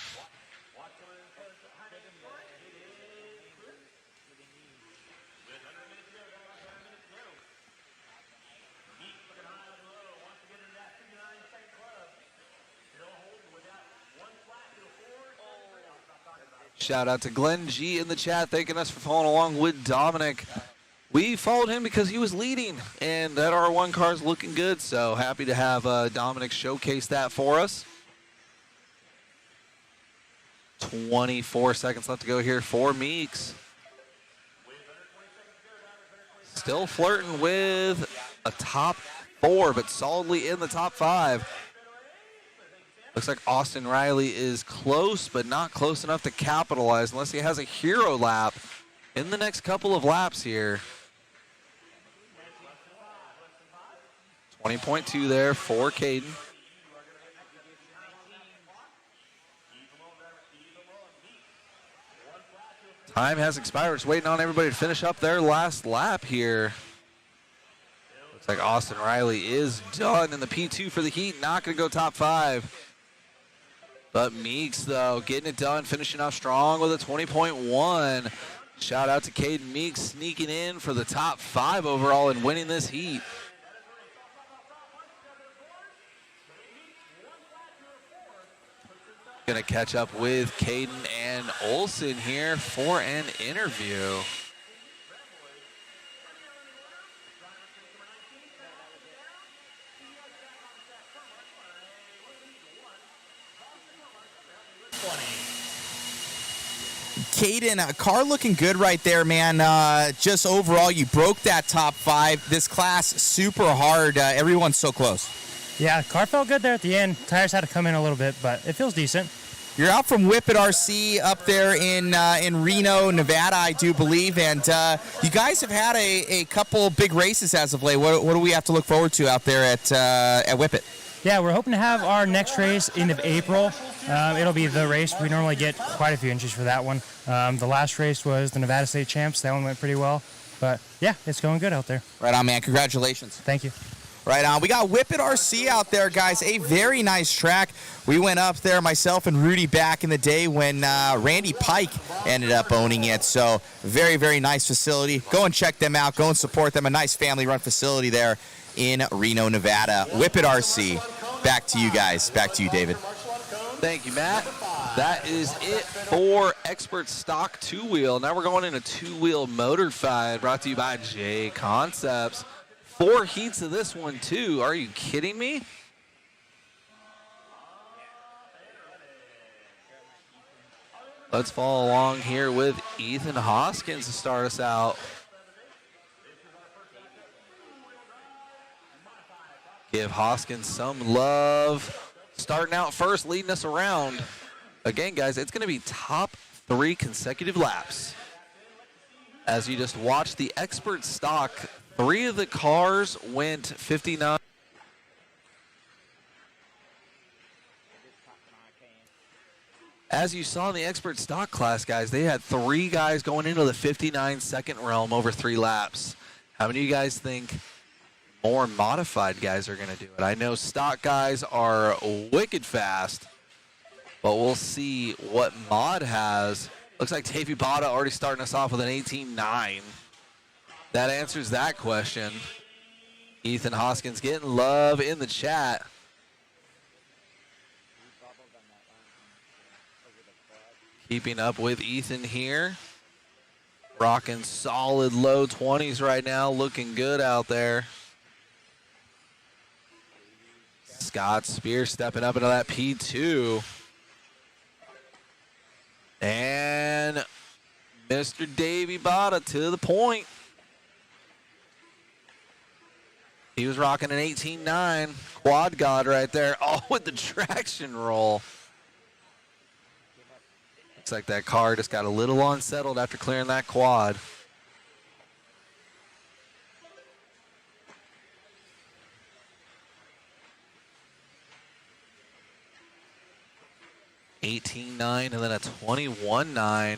Shout out to Glenn G in the chat, thanking us for following along with Dominic. We followed him because he was leading, and that R1 car is looking good, so happy to have Dominic showcase that for us. 24 seconds left to go here for Meeks. Still flirting with a top 4, but solidly in the top 5. Looks like Austin Riley is close, but not close enough to capitalize unless he has a hero lap in the next couple of laps here. 20.2 there for Caden. Time has expired. Just waiting on everybody to finish up their last lap here. Looks like Austin Riley is done in the P2 for the heat. Not going to go top 5. But Meeks, though, getting it done, finishing off strong with a 20.1. Shout out to Caden Meeks sneaking in for the top 5 overall and winning this heat. Gonna catch up with Caden and Olsen here for an interview. Caden, a car looking good right there, man. Just overall, you broke that top 5. This class, super hard. Everyone's so close. Yeah, car felt good there at the end. Tires had to come in a little bit, but it feels decent. You're out from Whippet RC up there in Reno, Nevada, I do believe, and you guys have had a couple big races as of late. What do we have to look forward to out there at Whippet? Yeah, we're hoping to have our next race end of April. It'll be the race. We normally get quite a few entries for that one. The last race was the Nevada State Champs. That one went pretty well. But, yeah, it's going good out there. Right on, man. Congratulations. Thank you. Right on. We got Whippet RC out there, guys. A very nice track. We went up there, myself and Rudy, back in the day when Randy Pike ended up owning it. So very, very nice facility. Go and check them out. Go and support them. A nice family-run facility there in Reno, Nevada. Whippet RC. Back to you guys. Back to you, David. Thank you, Matt. That is it for Expert Stock 2-wheel. Now we're going into 2-wheel motor-fied, brought to you by J Concepts. 4 heats of this one, too. Are you kidding me? Let's follow along here with Ethan Hoskins to start us out. Give Hoskins some love. Starting out first, leading us around. Again, guys, it's going to be top 3 consecutive laps. As you just watch the Expert Stock, 3 of the cars went 59. As you saw in the Expert Stock class, guys, they had 3 guys going into the 59-second realm over 3 laps. How many of you guys think more modified guys are going to do it? I know stock guys are wicked fast, but we'll see what mod has. Looks like Tavy Bada already starting us off with an 18.9. That answers that question. Ethan Hoskins getting love in the chat. Keeping up with Ethan here. Rocking solid low 20s right now. Looking good out there. Scott Spear stepping up into that P2. And Mr. Davey Bada to the point. He was rocking an 18.9. Quad God right there. Oh, with the traction roll. Looks like that car just got a little unsettled after clearing that quad. $18.9 and then a 21.9.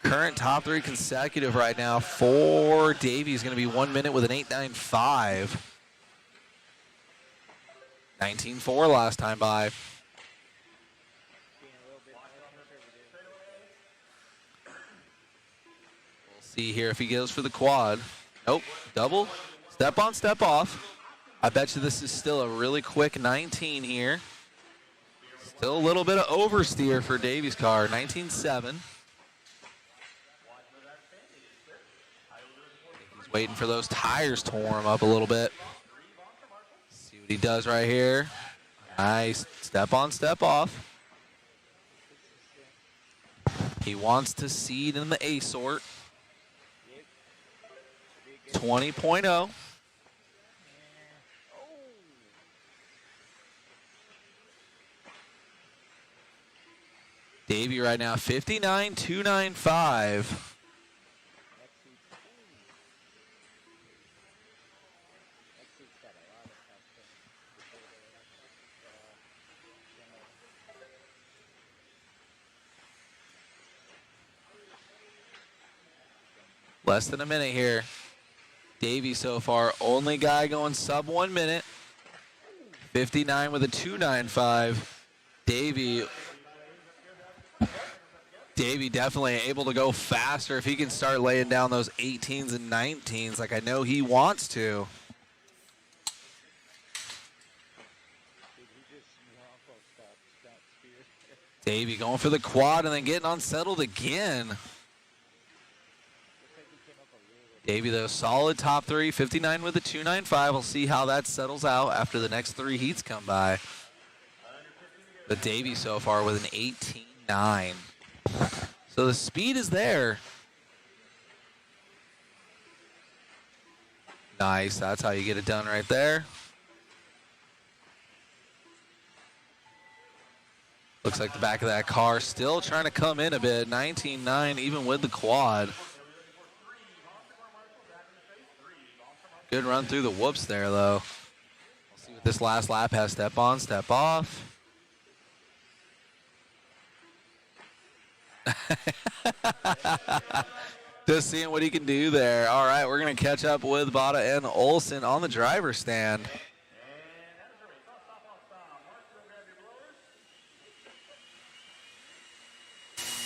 Current top 3 consecutive right now for Davey is going to be 1 minute with an 8.95. 19.4 last time by. We'll see here if he goes for the quad. Nope, double. Step on, step off. I bet you this is still a really quick 19 here. Still a little bit of oversteer for Davey's car, 19.7. He's waiting for those tires to warm up a little bit. See what he does right here. Nice, step on, step off. He wants to seed in the A sort. 20.0. Davey right now, 59.295. Less than a minute here. Davey so far, only guy going sub 1 minute. 59 with a 2.95. Davey definitely able to go faster if he can start laying down those 18s and 19s like I know he wants to. Davey going for the quad and then getting unsettled again. Davey, though, solid top 3, 59 with a 2.95. We'll see how that settles out after the next 3 heats come by. But Davey so far with an 18.9. So the speed is there. Nice, that's how you get it done right there. Looks like the back of that car still trying to come in a bit. 19.9 even with the quad. Good run through the whoops there, though. We'll see what this last lap has. Step on, step off. Just seeing what he can do there. All right, we're going to catch up with Bada and Olsen on the driver's stand.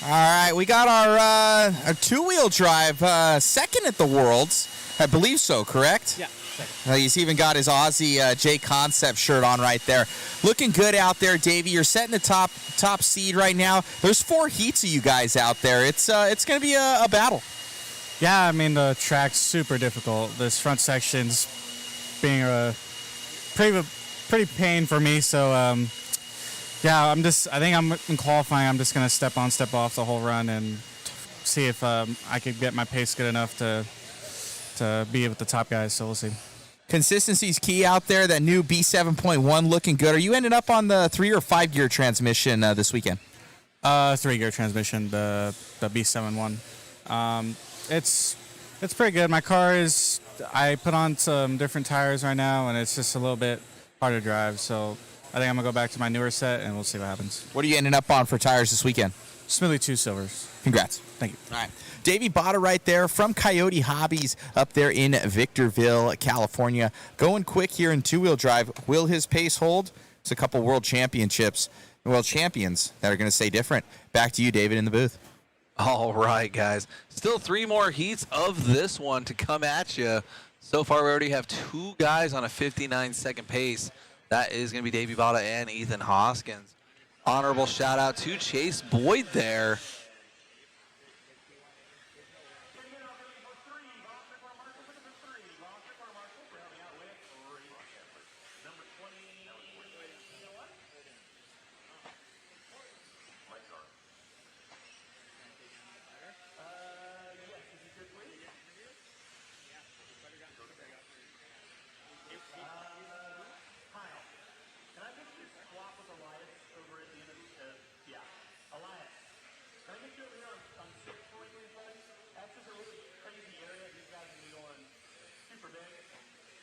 All right, we got our two-wheel drive second at the Worlds. I believe so, correct? Yeah. He's even got his Aussie J Concept shirt on right there. Looking good out there, Davey. You're setting the top seed right now. There's 4 heats of you guys out there. It's going to be a battle. Yeah, I mean, the track's super difficult. This front section's being a pretty pain for me. So, yeah, I think I'm in qualifying. I'm just going to step on, step off the whole run and see if I could get my pace good enough to be with the top guys. So we'll see. Consistency's key out there. That new B7.1 looking good. Are you ending up on the 3 or 5 gear transmission this weekend? 3-gear transmission, the B7.1. It's pretty good. My car I put on some different tires right now, and it's just a little bit hard to drive. So I think I'm gonna go back to my newer set, and we'll see what happens. What are you ending up on for tires this weekend? Smoothly 2 silvers. Congrats. Thank you. All right. Davey Bada right there from Coyote Hobbies up there in Victorville, California. Going quick here in two-wheel drive. Will his pace hold? It's a couple world champions that are going to say different. Back to you, David, in the booth. All right, guys. Still 3 more heats of this one to come at you. So far, we already have 2 guys on a 59-second pace. That is going to be Davey Bada and Ethan Hoskins. Honorable shout out to Chase Boyd there.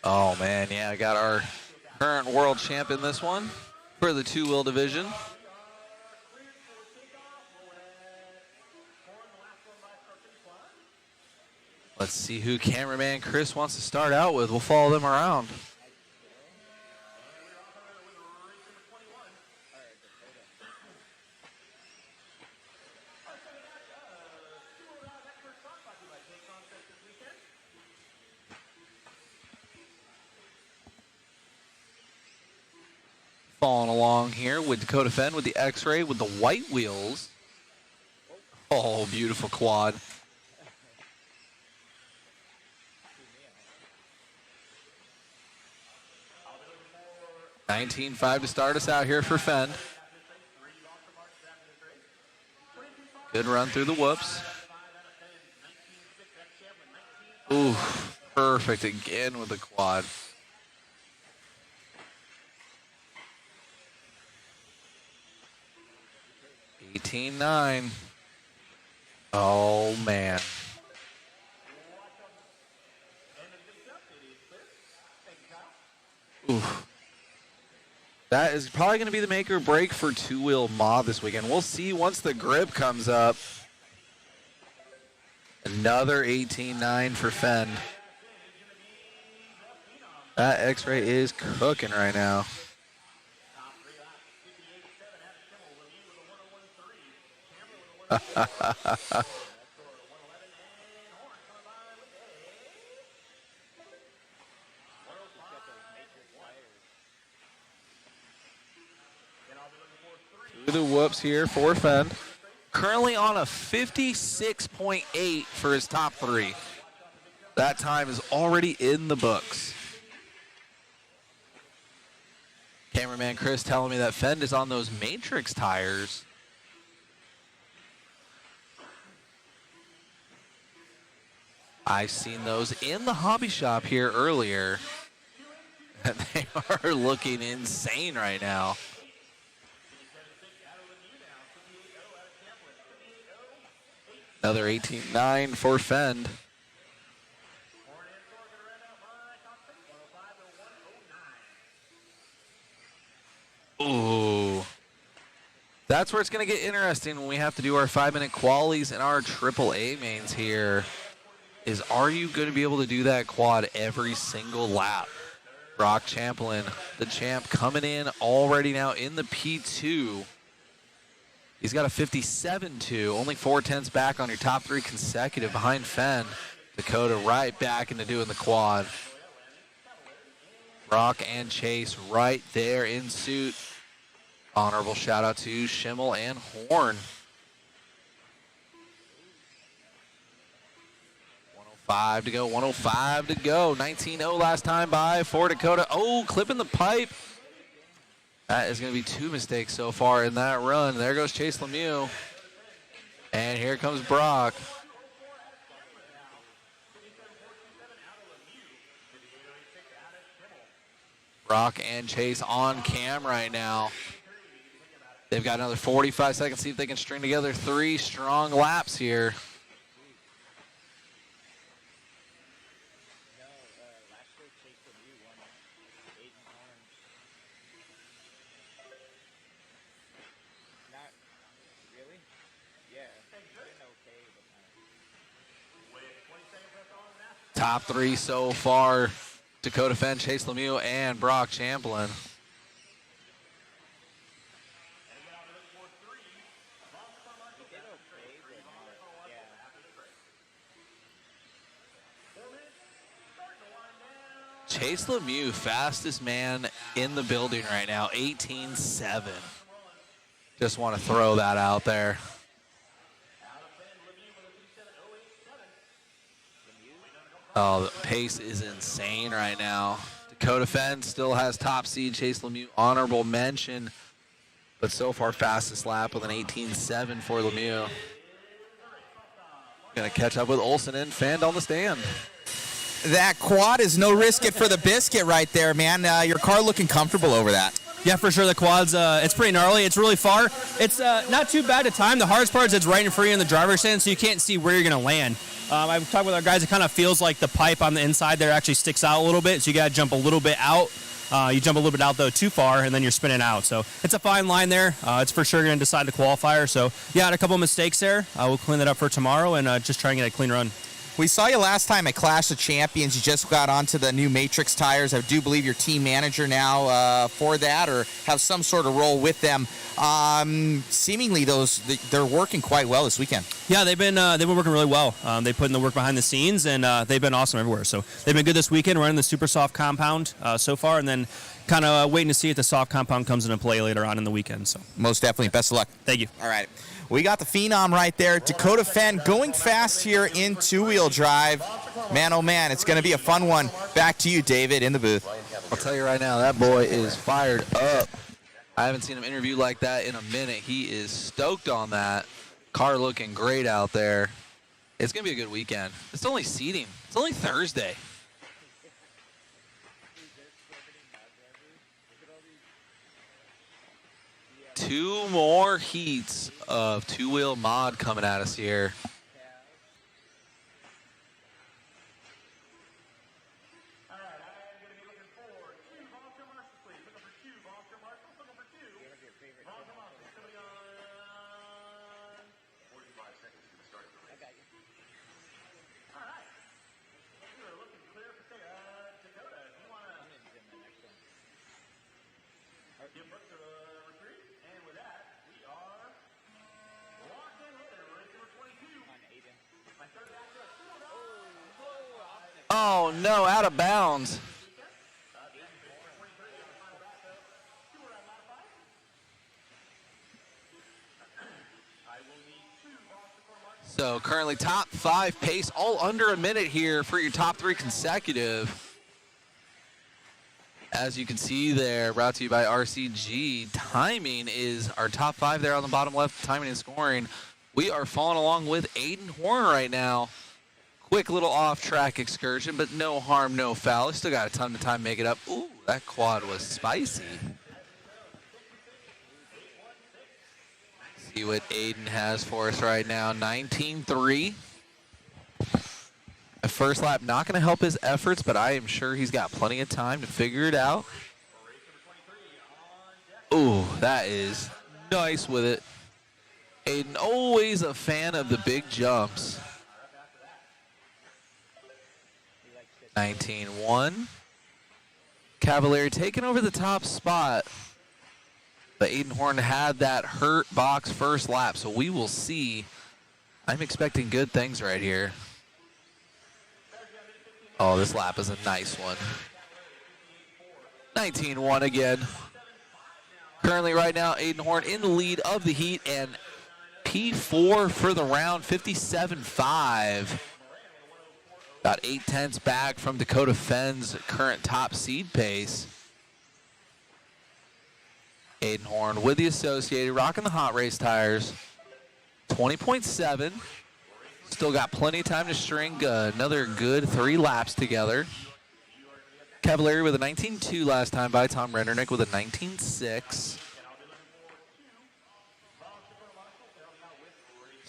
Oh man, yeah, I got our current world champ in this one for the two-wheel division. Let's see who cameraman Chris wants to start out with. We'll follow them around. Following along here with Dakota Fenn with the X-Ray with the white wheels. Oh, beautiful quad. $19.5 to start us out here for Fenn. Good run through the whoops. Ooh, perfect again with the quad. $18.9. Oh, man. Oof. That is probably going to be the make or break for two-wheel mod this weekend. We'll see once the grip comes up. Another 18.9 for Fenn. That X-Ray is cooking right now. Through the whoops here for Fenn. Currently on a 56.8 for his top three. That time is already in the books. Cameraman Chris telling me that Fenn is on those Matrix tires. I've seen those in the hobby shop here earlier. And they are looking insane right now. Another 18.9 for Fenn. Ooh. That's where it's going to get interesting when we have to do our 5-minute qualies and our AAA mains here. Is are you going to be able to do that quad every single lap? Brock Champlin, the champ, coming in already now in the P2. He's got a 57.2, only 4/10 back on your top three consecutive behind Fenn. Dakota right back into doing the quad. Brock and Chase right there in suit. Honorable shout out to Schimmel and Horn. 105 to go, 105 to go. 19.0 last time by for Dakota. Oh, clipping the pipe. That is going to be two mistakes so far in that run. There goes Chase Lemieux. And here comes Brock. Brock and Chase on cam right now. They've got another 45 seconds. See if they can string together 3 strong laps here. Top 3 so far. Dakota Fenn, Chase Lemieux, and Brock Champlin. Chase Lemieux, fastest man in the building right now, 18.7. Just want to throw that out there. Oh, the pace is insane right now. Dakota Fenn still has top seed. Chase Lemieux, honorable mention. But so far, fastest lap with an 18.7 for Lemieux. Going to catch up with Olsen and Fand on the stand. That quad is no risk it for the biscuit right there, man. Your car looking comfortable over that. Yeah, for sure. The quad's it's pretty gnarly. It's really far. It's not too bad to time. The hardest part is it's right in front of you in the driver's stand, so you can't see where you're going to land. I've talked with our guys. It kind of feels like the pipe on the inside there actually sticks out a little bit, so you got to jump a little bit out. You jump a little bit out, though, too far, and then you're spinning out. So it's a fine line there. It's for sure going to decide the qualifier. So, yeah, I had a couple of mistakes there. We'll clean that up for tomorrow and just try and get a clean run. We saw you last time at Clash of Champions. You just got onto the new Matrix tires. I do believe you're team manager now for that, or have some sort of role with them. Seemingly, they're working quite well this weekend. Yeah, they've been working really well. They put in the work behind the scenes, and they've been awesome everywhere. So they've been good this weekend, running the super soft compound so far, and then kind of waiting to see if the soft compound comes into play later on in the weekend. So most definitely, best of luck. Thank you. All right. We got the Phenom right there. Dakota Fenn going fast here in two-wheel drive. Man, oh, man, it's going to be a fun one. Back to you, David, in the booth. I'll tell you right now, that boy is fired up. I haven't seen him interview like that in a minute. He is stoked on that. Car looking great out there. It's going to be a good weekend. It's only seating. It's only Thursday. Two more heats of two-wheel mod coming at us here. Oh, no, out of bounds. So currently top 5 pace, all under a minute here for your top 3 consecutive. As you can see there, brought to you by RCG, timing is our top 5 there on the bottom left, timing and scoring. We are following along with Aiden Horn right now. Quick little off-track excursion, but no harm, no foul. Still got a ton of time to make it up. Ooh, that quad was spicy. See what Aiden has for us right now. 19.3. A first lap not going to help his efforts, but I am sure he's got plenty of time to figure it out. Ooh, that is nice with it. Aiden, always a fan of the big jumps. 19.1. Cavalieri taking over the top spot. But Aiden Horn had that hurt box first lap, so we will see. I'm expecting good things right here. Oh, this lap is a nice one. 19.1 again. Currently right now, Aiden Horn in the lead of the heat, and P4 for the round, 57.5. About 0.8 back from Dakota Fenn's current top seed pace. Aiden Horn with the Associated, rocking the hot race tires. 20.7. Still got plenty of time to string another good 3 laps together. Cavalieri with a 19.2 last time by Tom Rendernick with a 19.6.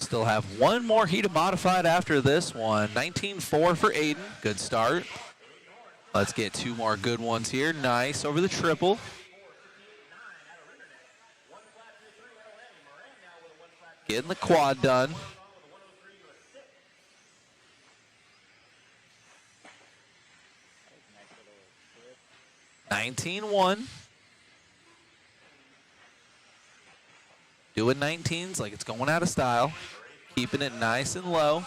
Still have one more heat of modified after this one. 19.4 for Aiden. Good start. Let's get 2 more good ones here. Nice over the triple. Getting the quad done. $19.1. Doing 19s like it's going out of style. Keeping it nice and low.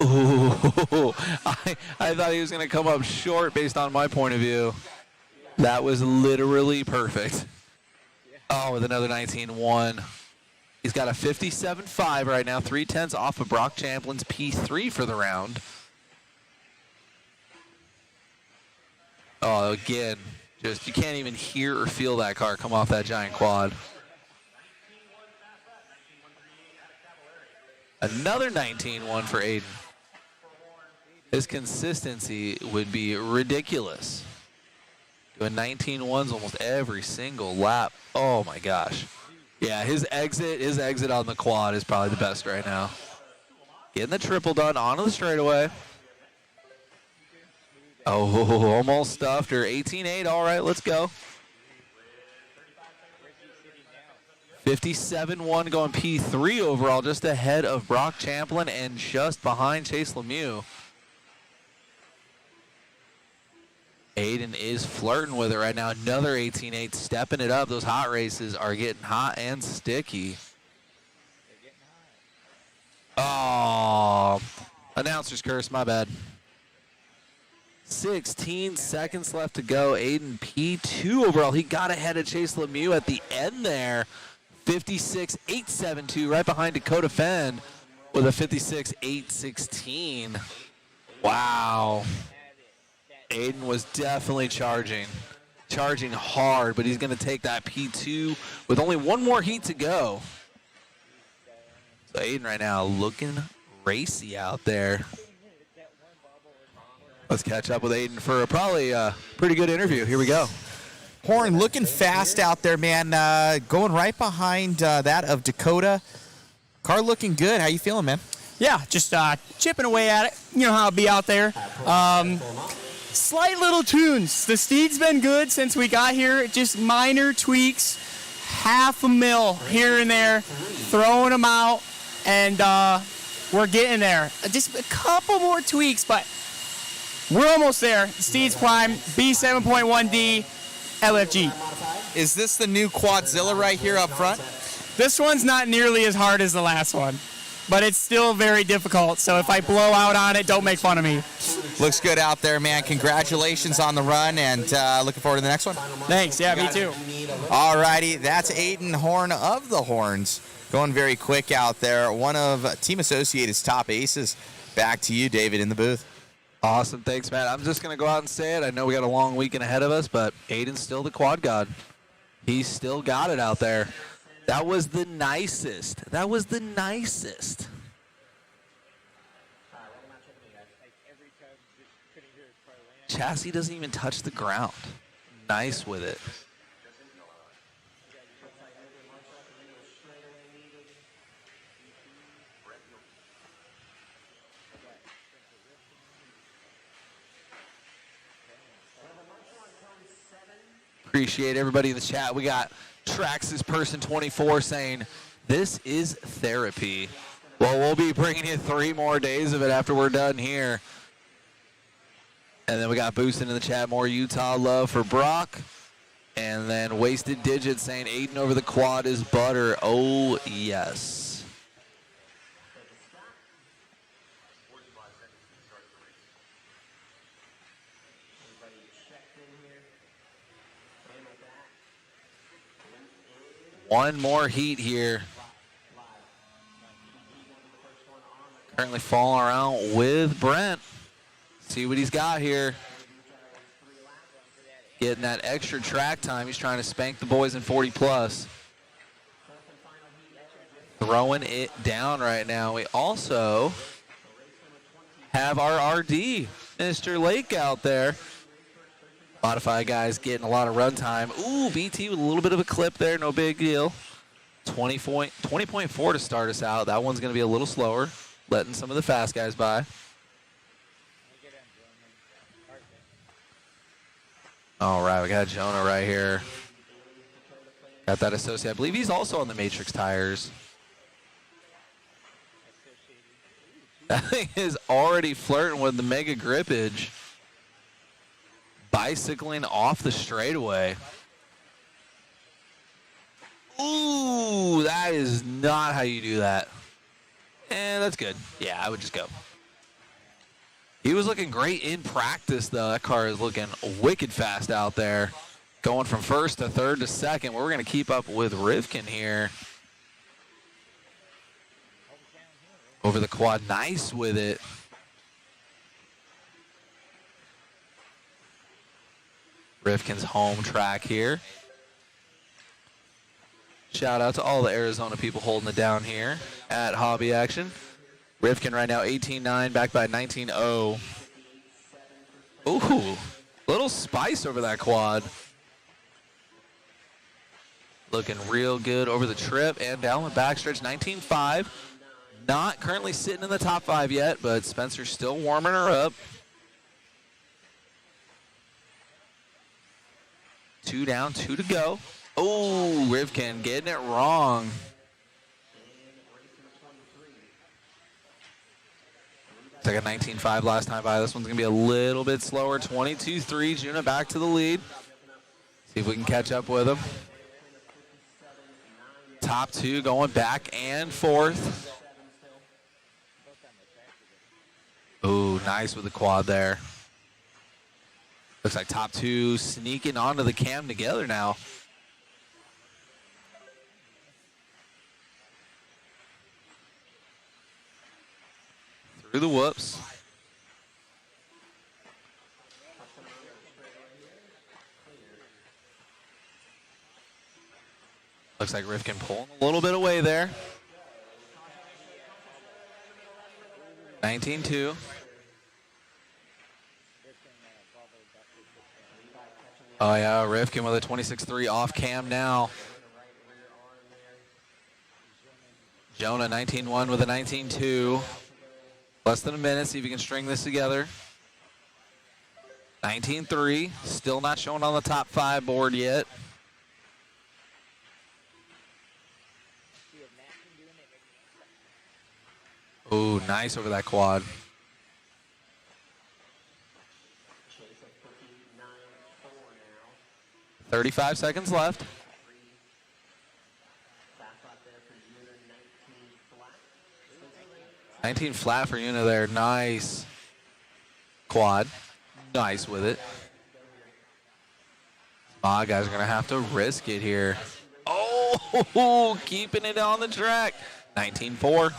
Ooh, I thought he was going to come up short based on my point of view. That was literally perfect. Oh, with another 19.1. He's got a 57.5 right now, 3/10 off of Brock Champlin's P3 for the round. Oh, again, just you can't even hear or feel that car come off that giant quad. Another 19.1 for Aiden. His consistency would be ridiculous. Doing 19.1s almost every single lap. Oh my gosh. Yeah, his exit on the quad is probably the best right now. Getting the triple done onto the straightaway. Oh, almost stuffed her. 18.8, all right, let's go. 57.1 going P3 overall, just ahead of Brock Champlin and just behind Chase Lemieux. Aiden is flirting with it right now. Another 18.8, stepping it up. Those hot races are getting hot and sticky. Oh, announcer's curse, my bad. 16 seconds left to go. Aiden P2 overall. He got ahead of Chase Lemieux at the end there. 56.872 right behind Dakota Fenn with a 56.816. Wow. Aiden was definitely charging hard, but he's going to take that P2 with only one more heat to go. So Aiden right now looking racy out there. Let's catch up with Aiden for probably a pretty good interview. Here we go. Horn looking fast out there, man. Going right behind that of Dakota. Car looking good. How you feeling, man? Yeah, just chipping away at it. You know how it'll be out there. Slight little tunes. The steed's been good since we got here. Just minor tweaks, half a mil here and there, throwing them out, and we're getting there. Just a couple more tweaks, but we're almost there. Steed's Prime, B7.1D, LFG. Is this the new Quadzilla right here up front? This one's not nearly as hard as the last one, but it's still very difficult. So if I blow out on it, don't make fun of me. Looks good out there, man. Congratulations on the run, and looking forward to the next one. Thanks. Yeah, me too. All righty. That's Aiden Horn of the Horns. Going very quick out there. One of Team Associated's top aces. Back to you, David, in the booth. Awesome. Thanks, Matt. I'm just going to go out and say it. I know we got a long weekend ahead of us, but Aiden's still the quad god. He's still got it out there. That was the nicest. That was the nicest. Chassis doesn't even touch the ground. Nice with it. Appreciate everybody in the chat. We got Traxxas Person 24 saying, this is therapy. Well, we'll be bringing you 3 more days of it after we're done here. And then we got Boosting in the chat, more Utah love for Brock. And then Wasted Digit saying Aiden over the quad is butter. Oh, yes. One more heat here. Currently falling around with Brent. See what he's got here. Getting that extra track time. He's trying to spank the boys in 40 plus. Throwing it down right now. We also have our RD, Mr. Lake, out there. Modified guys getting a lot of run time. Ooh, BT with a little bit of a clip there. No big deal. 20.4 to start us out. That one's going to be a little slower. Letting some of the fast guys by. All right, we got Jonah right here. Got that associate. I believe he's also on the Matrix tires. That thing is already flirting with the mega grippage. Bicycling off the straightaway. Ooh, that is not how you do that. That's good. Yeah, I would just go. He was looking great in practice, though. That car is looking wicked fast out there. Going from first to third to second. We're going to keep up with Rivkin here. Over the quad, nice with it. Rivkin's home track here. Shout out to all the Arizona people holding it down here at Hobby Action. Rivkin right now 18-9, backed by 19-0. Ooh, little spice over that quad. Looking real good over the trip and down the backstretch, 19-5. Not currently sitting in the top 5 yet, but Spencer's still warming her up. 2 down, 2 to go. Oh, Rivkin getting it wrong. It's like a 19-5 last time by. This one's going to be a little bit slower. 22-3, Juna back to the lead. See if we can catch up with him. Top 2 going back and forth. Ooh, nice with the quad there. Looks like top 2 sneaking onto the cam together now. Through the whoops. Looks like Rivkin pulling a little bit away there. 19-2. Oh yeah, Rivkin with a 26-3 off cam now. Jonah 19-1 with a 19-2. Less than a minute, see if you can string this together. 19-3, still not showing on the top 5 board yet. Ooh, nice over that quad. 35 seconds left. 19 flat for Una there. Nice. Quad. Nice with it. Guys are going to have to risk it here. Oh, keeping it on the track. 19-4.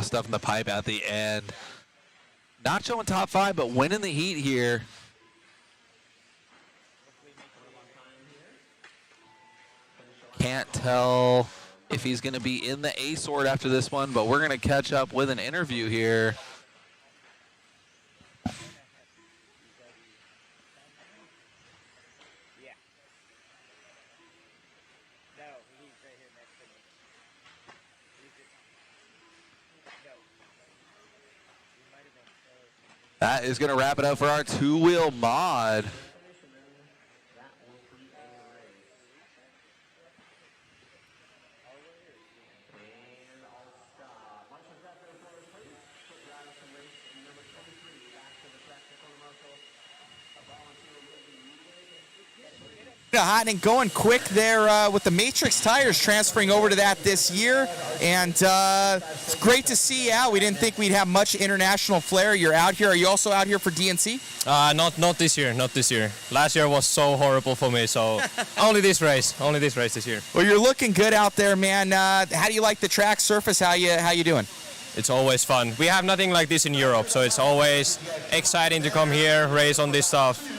Stuff in the pipe at the end. Not showing top 5, but winning the heat here. Can't tell if he's going to be in the A sort after this one, but we're going to catch up with an interview here. That is going to wrap it up for our two-wheel mod. Hot and going quick there with the Matrix tires transferring over to that this year, and it's great to see you out. We didn't think we'd have much international flair. You're out here. Are you also out here for DNC? Not this year. Not this year. Last year was so horrible for me. So only this race this year. Well, you're looking good out there, man. How do you like the track surface? How you doing? It's always fun. We have nothing like this in Europe, so it's always exciting to come here, race on this stuff.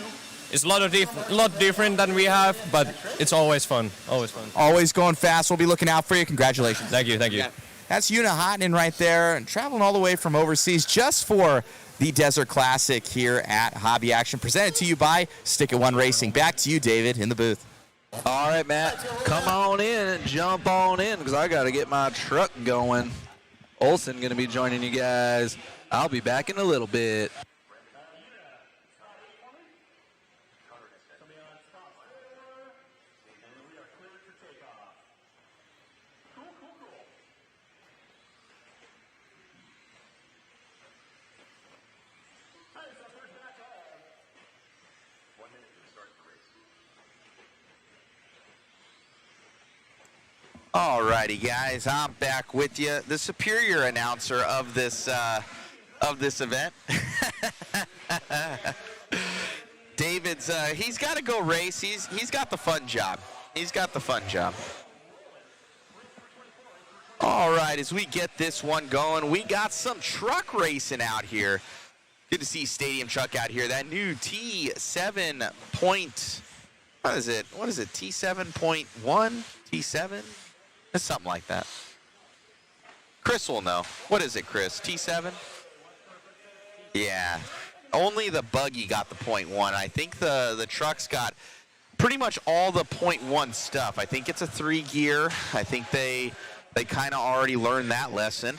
It's a lot different than we have, but it's always fun. Always fun. Always going fast. We'll be looking out for you. Congratulations. Thank you. Thank you. That's Una Hotnen right there, and traveling all the way from overseas just for the Desert Classic here at Hobby Action, presented to you by Stick It One Racing. Back to you, David, in the booth. All right, Matt, come on in and jump on in because I got to get my truck going. Olsen going to be joining you guys. I'll be back in a little bit. Alrighty, guys, I'm back with you. The superior announcer of this of this event. David's, he's got to go race. He's got the fun job. He's got the fun job. All right, as we get this one going, we got some truck racing out here. Good to see Stadium Truck out here. That new T7 point, what is it? T7.1? T7? It's something like that. Chris will know. What is it, Chris? T7? Yeah. Only the buggy got the .1. I think the truck's got pretty much all the .1 stuff. I think it's a 3-gear. I think they kind of already learned that lesson.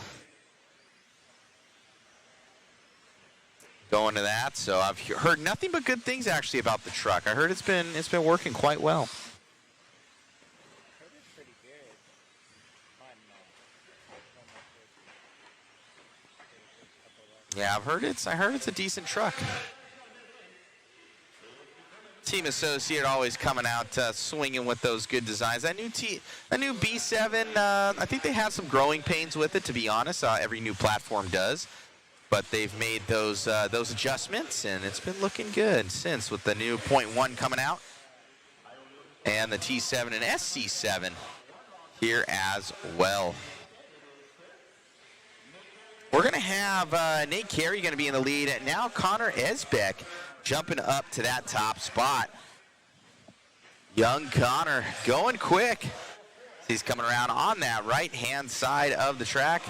Going to that, so I've heard nothing but good things actually about the truck. I heard it's been working quite well. Yeah, I heard it's a decent truck. Team Associate always coming out swinging with those good designs. That new B7, I think they have some growing pains with it, to be honest. Every new platform does. But they've made those adjustments, and it's been looking good since, with the new .1 coming out. And the T7 and SC7 here as well. We're going to have Nate Carey going to be in the lead. And now Connor Esbeck jumping up to that top spot. Young Connor going quick. He's coming around on that right-hand side of the track.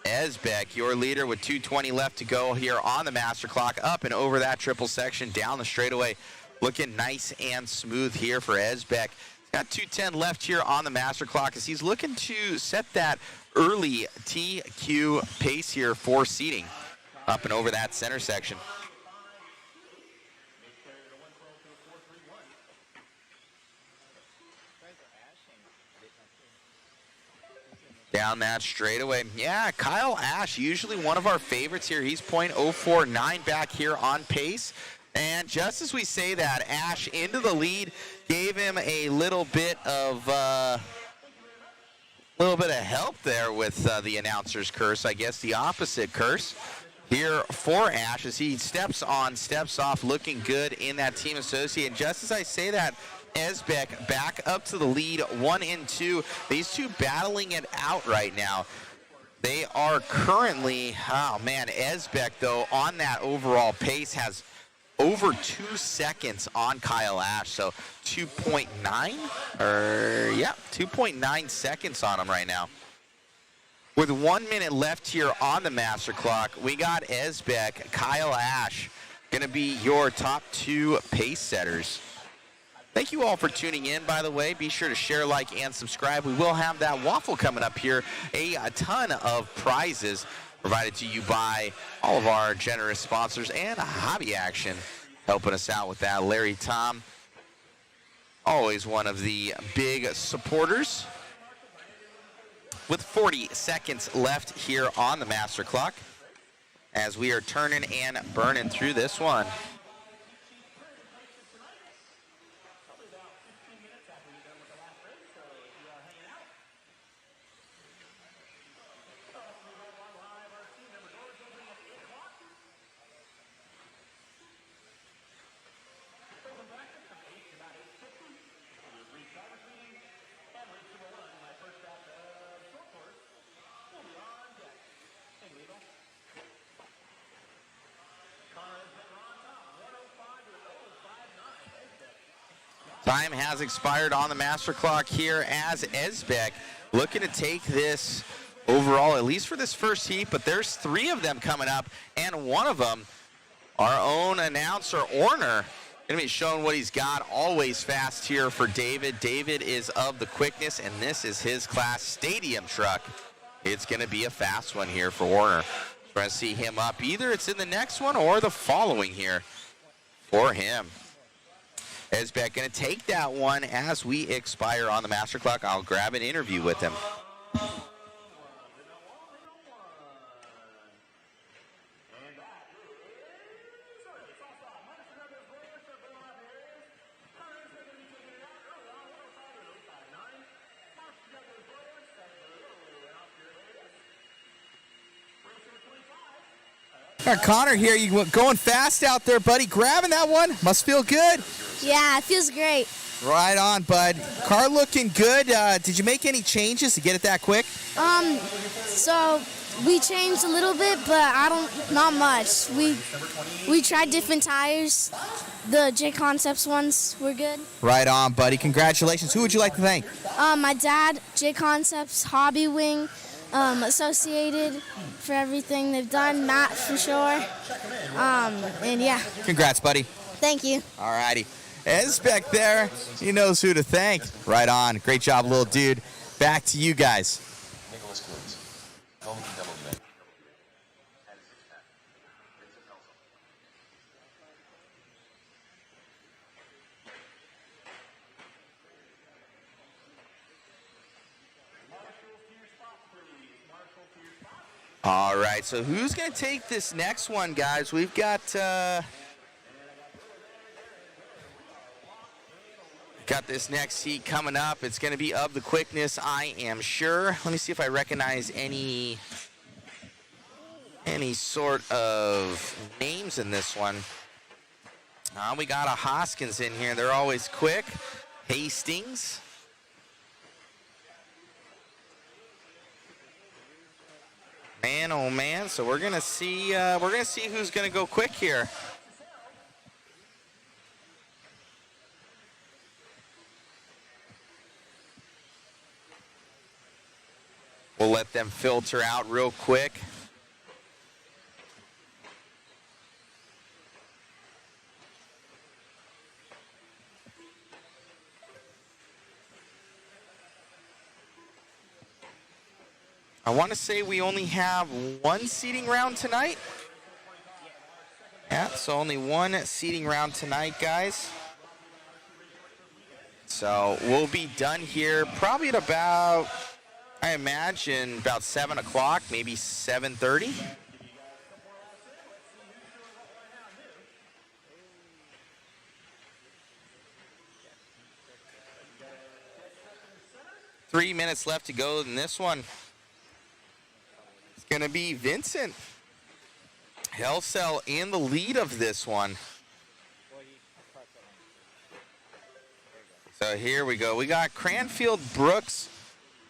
Esbeck, your leader, with 2:20 left to go here on the master clock, up and over that triple section, down the straightaway. Looking nice and smooth here for Esbeck. He's got 2:10 left here on the master clock as he's looking to set that early TQ pace here for seating up and over that center section. Down that straightaway. Yeah, Kyle Ash, usually one of our favorites here. He's .049 back here on pace. And just as we say that, Ash into the lead, gave him a little bit of help there with the announcer's curse. I guess the opposite curse here for Ash as he steps on, steps off, looking good in that Team Associate. And just as I say that, Esbeck back up to the lead, 1 and 2. These two battling it out right now. They are currently, oh man, Esbeck though on that overall pace has over 2 seconds on Kyle Ash. So 2.9 2.9 seconds on him right now. With 1 minute left here on the master clock, we got Esbeck, Kyle Ash, gonna be your top 2 pace setters. Thank you all for tuning in, by the way. Be sure to share, like, and subscribe. We will have that waffle coming up here. A ton of prizes provided to you by all of our generous sponsors and Hobby Action helping us out with that. Larry Tom, always one of the big supporters. With 40 seconds left here on the master clock as we are turning and burning through this one. Time has expired on the master clock here as Esbeck looking to take this overall, at least for this first heat, but there's 3 of them coming up, and one of them, our own announcer, Orner, going to be showing what he's got. Always fast here for David. David is of the quickness, and this is his class Stadium Truck. It's going to be a fast one here for Orner. We're going to see him up. Either it's in the next one or the following here for him. Esbeck going to take that one as we expire on the master clock. I'll grab an interview with him. Got Connor here. You going fast out there, buddy. Grabbing that one. Must feel good. Yeah, it feels great. Right on, bud. Car looking good. Did you make any changes to get it that quick? So we changed a little bit, but not much. We tried different tires. The J Concepts ones were good. Right on, buddy. Congratulations. Who would you like to thank? My dad, J Concepts, Hobby Wing, Associated for everything they've done, Matt for sure. And yeah. Congrats, buddy. Thank you. All righty. Ed's back there. He knows who to thank. Right on. Great job, little dude. Back to you guys. All right, so who's going to take this next one, guys? We've got this next heat coming up. It's going to be of the quickness, I am sure. Let me see if I recognize any sort of names in this one. We got a Hoskins in here. They're always quick. Hastings. Man, oh man! So we're gonna see who's gonna go quick here. We'll let them filter out real quick. I want to say we only have one seating round tonight. Yeah, so only one seating round tonight, guys. So we'll be done here probably at about, I imagine, about 7 o'clock, maybe 7:30. Three minutes left to go in this one. Going to be Vincent Hellcell in the lead of this one. So here we go. We got Cranfield Brooks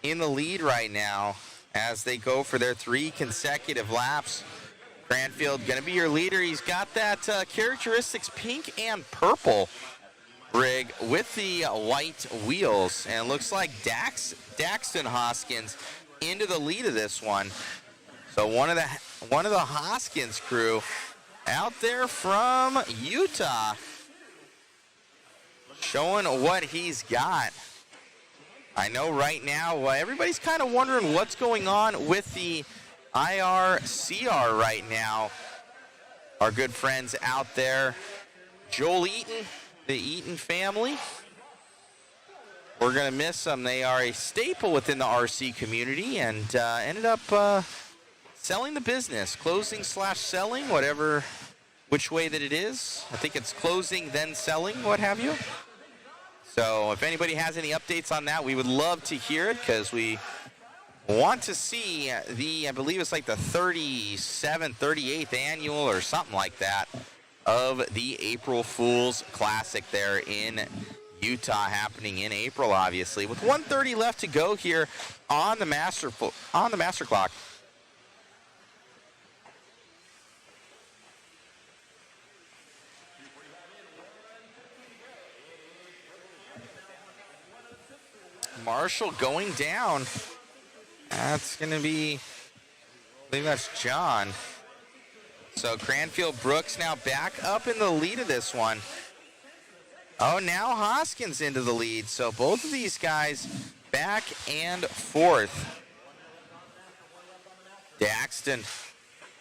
in the lead right now as they go for their 3 consecutive laps. Cranfield going to be your leader. He's got that characteristics pink and purple rig with the white wheels. And it looks like Daxton Hoskins into the lead of this one. So one of the Hoskins crew out there from Utah showing what he's got. I know right now everybody's kind of wondering what's going on with the IRCR right now. Our good friends out there, Joel Eaton, the Eaton family. We're going to miss them. They are a staple within the RC community and ended up selling the business, closing/selling, which way that it is. I think it's closing, then selling, what have you. So if anybody has any updates on that, we would love to hear it because we want to see I believe it's like the 37th, 38th annual or something like that of the April Fool's Classic there in Utah, happening in April, obviously. With 1:30 left to go here on the master clock. Marshall going down. That's going to be, I believe that's John. So Cranfield Brooks now back up in the lead of this one. Oh, now Hoskins into the lead. So both of these guys back and forth. Daxton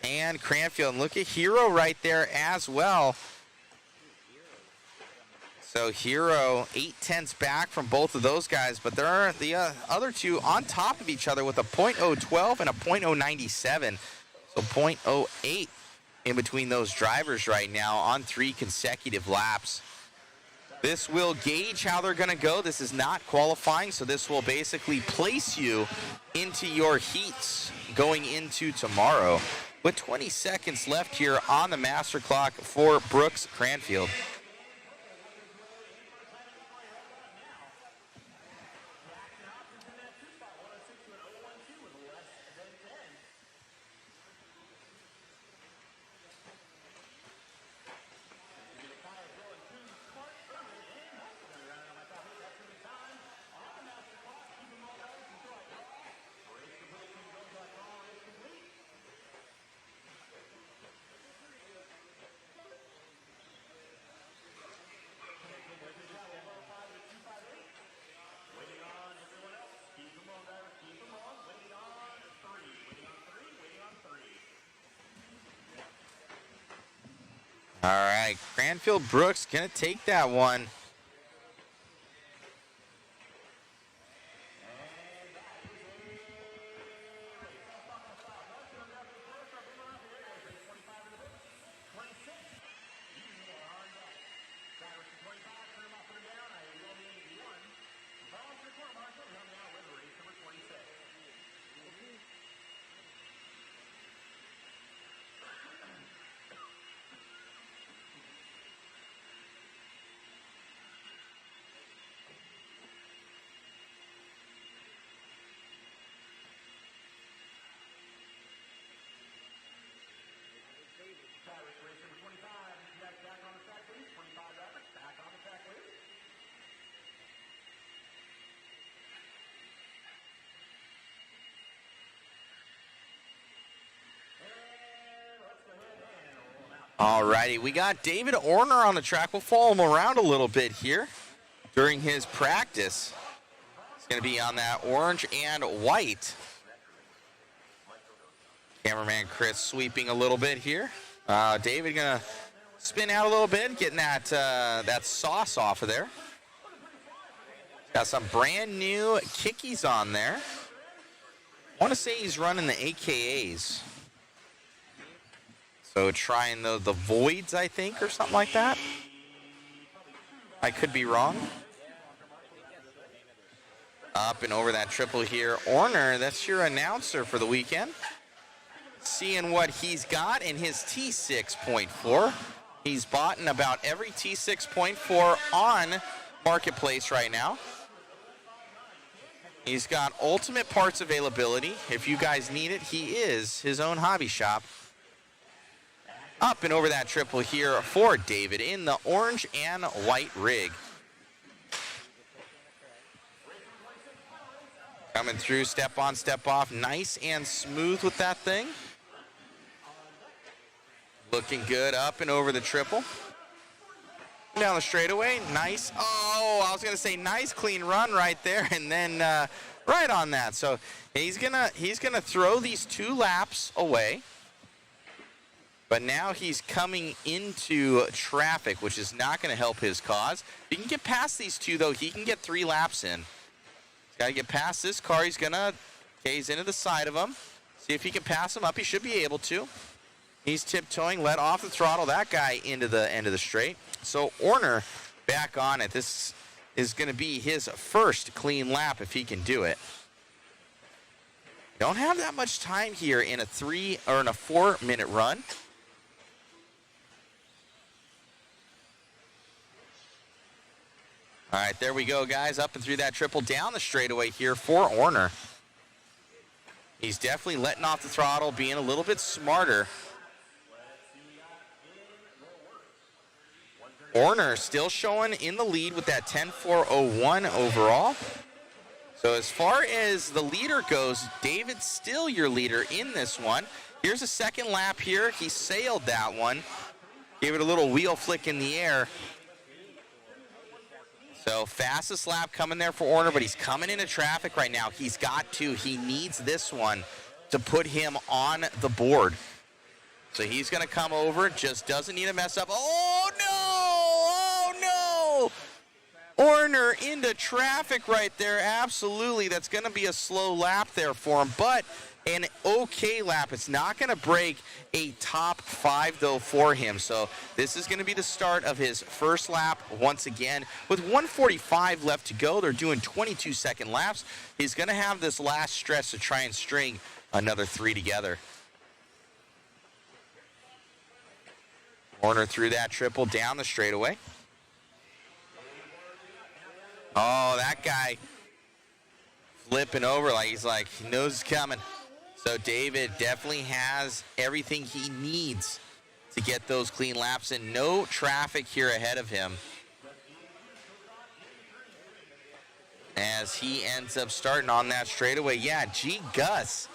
and Cranfield. And look at Hero right there as well. So Hero 8/10 back from both of those guys, but there are the other two on top of each other with a .012 and a .097. So .08 in between those drivers right now on 3 consecutive laps. This will gauge how they're going to go. This is not qualifying, so this will basically place you into your heats going into tomorrow. with 20 seconds left here on the master clock for Brooks Cranfield. All right, Cranfield Brooks gonna take that one. All righty, we got David Orner on the track. We'll follow him around a little bit here during his practice. It's going to be on that orange and white. Cameraman Chris sweeping a little bit here. David going to spin out a little bit, getting that that sauce off of there. Got some brand new kickies on there. I want to say he's running the AKAs. So trying the voids, I think, or something like that. I could be wrong. Up and over that triple here. Orner, that's your announcer for the weekend. Seeing what he's got in his T6.4. He's bought in about every T6.4 on Marketplace right now. He's got ultimate parts availability. If you guys need it, he is his own hobby shop. Up and over that triple here for David in the orange and white rig. Coming through, step on, step off, nice and smooth with that thing. Looking good up and over the triple. Down the straightaway, nice. Oh, I was gonna say nice clean run right there, and then right on that. So he's gonna throw these 2 laps away. But now he's coming into traffic, which is not going to help his cause. If he can get past these 2, though, he can get 3 laps in. He's got to get past this car. He's going to gaze into the side of him. See if he can pass him up. He should be able to. He's tiptoeing, let off the throttle. That guy into the end of the straight. So Orner back on it. This is going to be his first clean lap if he can do it. Don't have that much time here in a 4-minute run. All right, there we go, guys. Up and through that triple down the straightaway here for Orner. He's definitely letting off the throttle, being a little bit smarter. Orner still showing in the lead with that 10.401 overall. So as far as the leader goes, David's still your leader in this one. Here's a second lap here. He sailed that one. Gave it a little wheel flick in the air. So fastest lap coming there for Orner, but he's coming into traffic right now. He's got to. He needs this one to put him on the board. So he's going to come over. Just doesn't need to mess up. Oh, no! Oh, no! Orner into traffic right there. Absolutely. That's going to be a slow lap there for him, but an okay lap. It's not going to break a top 5, though, for him. So this is going to be the start of his first lap once again. With 1:45 left to go, they're doing 22-second laps. He's going to have this last stretch to try and string another 3 together. Horner threw that triple down the straightaway. Oh, that guy flipping over like he knows it's coming. So David definitely has everything he needs to get those clean laps and no traffic here ahead of him. As he ends up starting on that straightaway. Yeah, Gus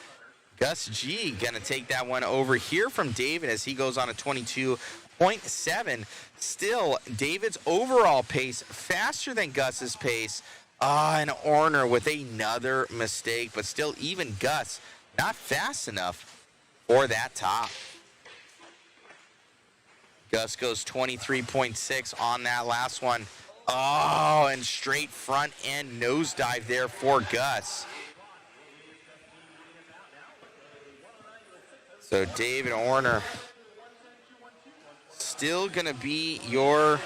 G gonna take that one over here from David as he goes on a 22.7. Still, David's overall pace faster than Gus's pace. And Horner with another mistake, but still even Gus not fast enough for that top. Gus goes 23.6 on that last one. Oh, and straight front end nosedive there for Gus. So David Horner still going to be your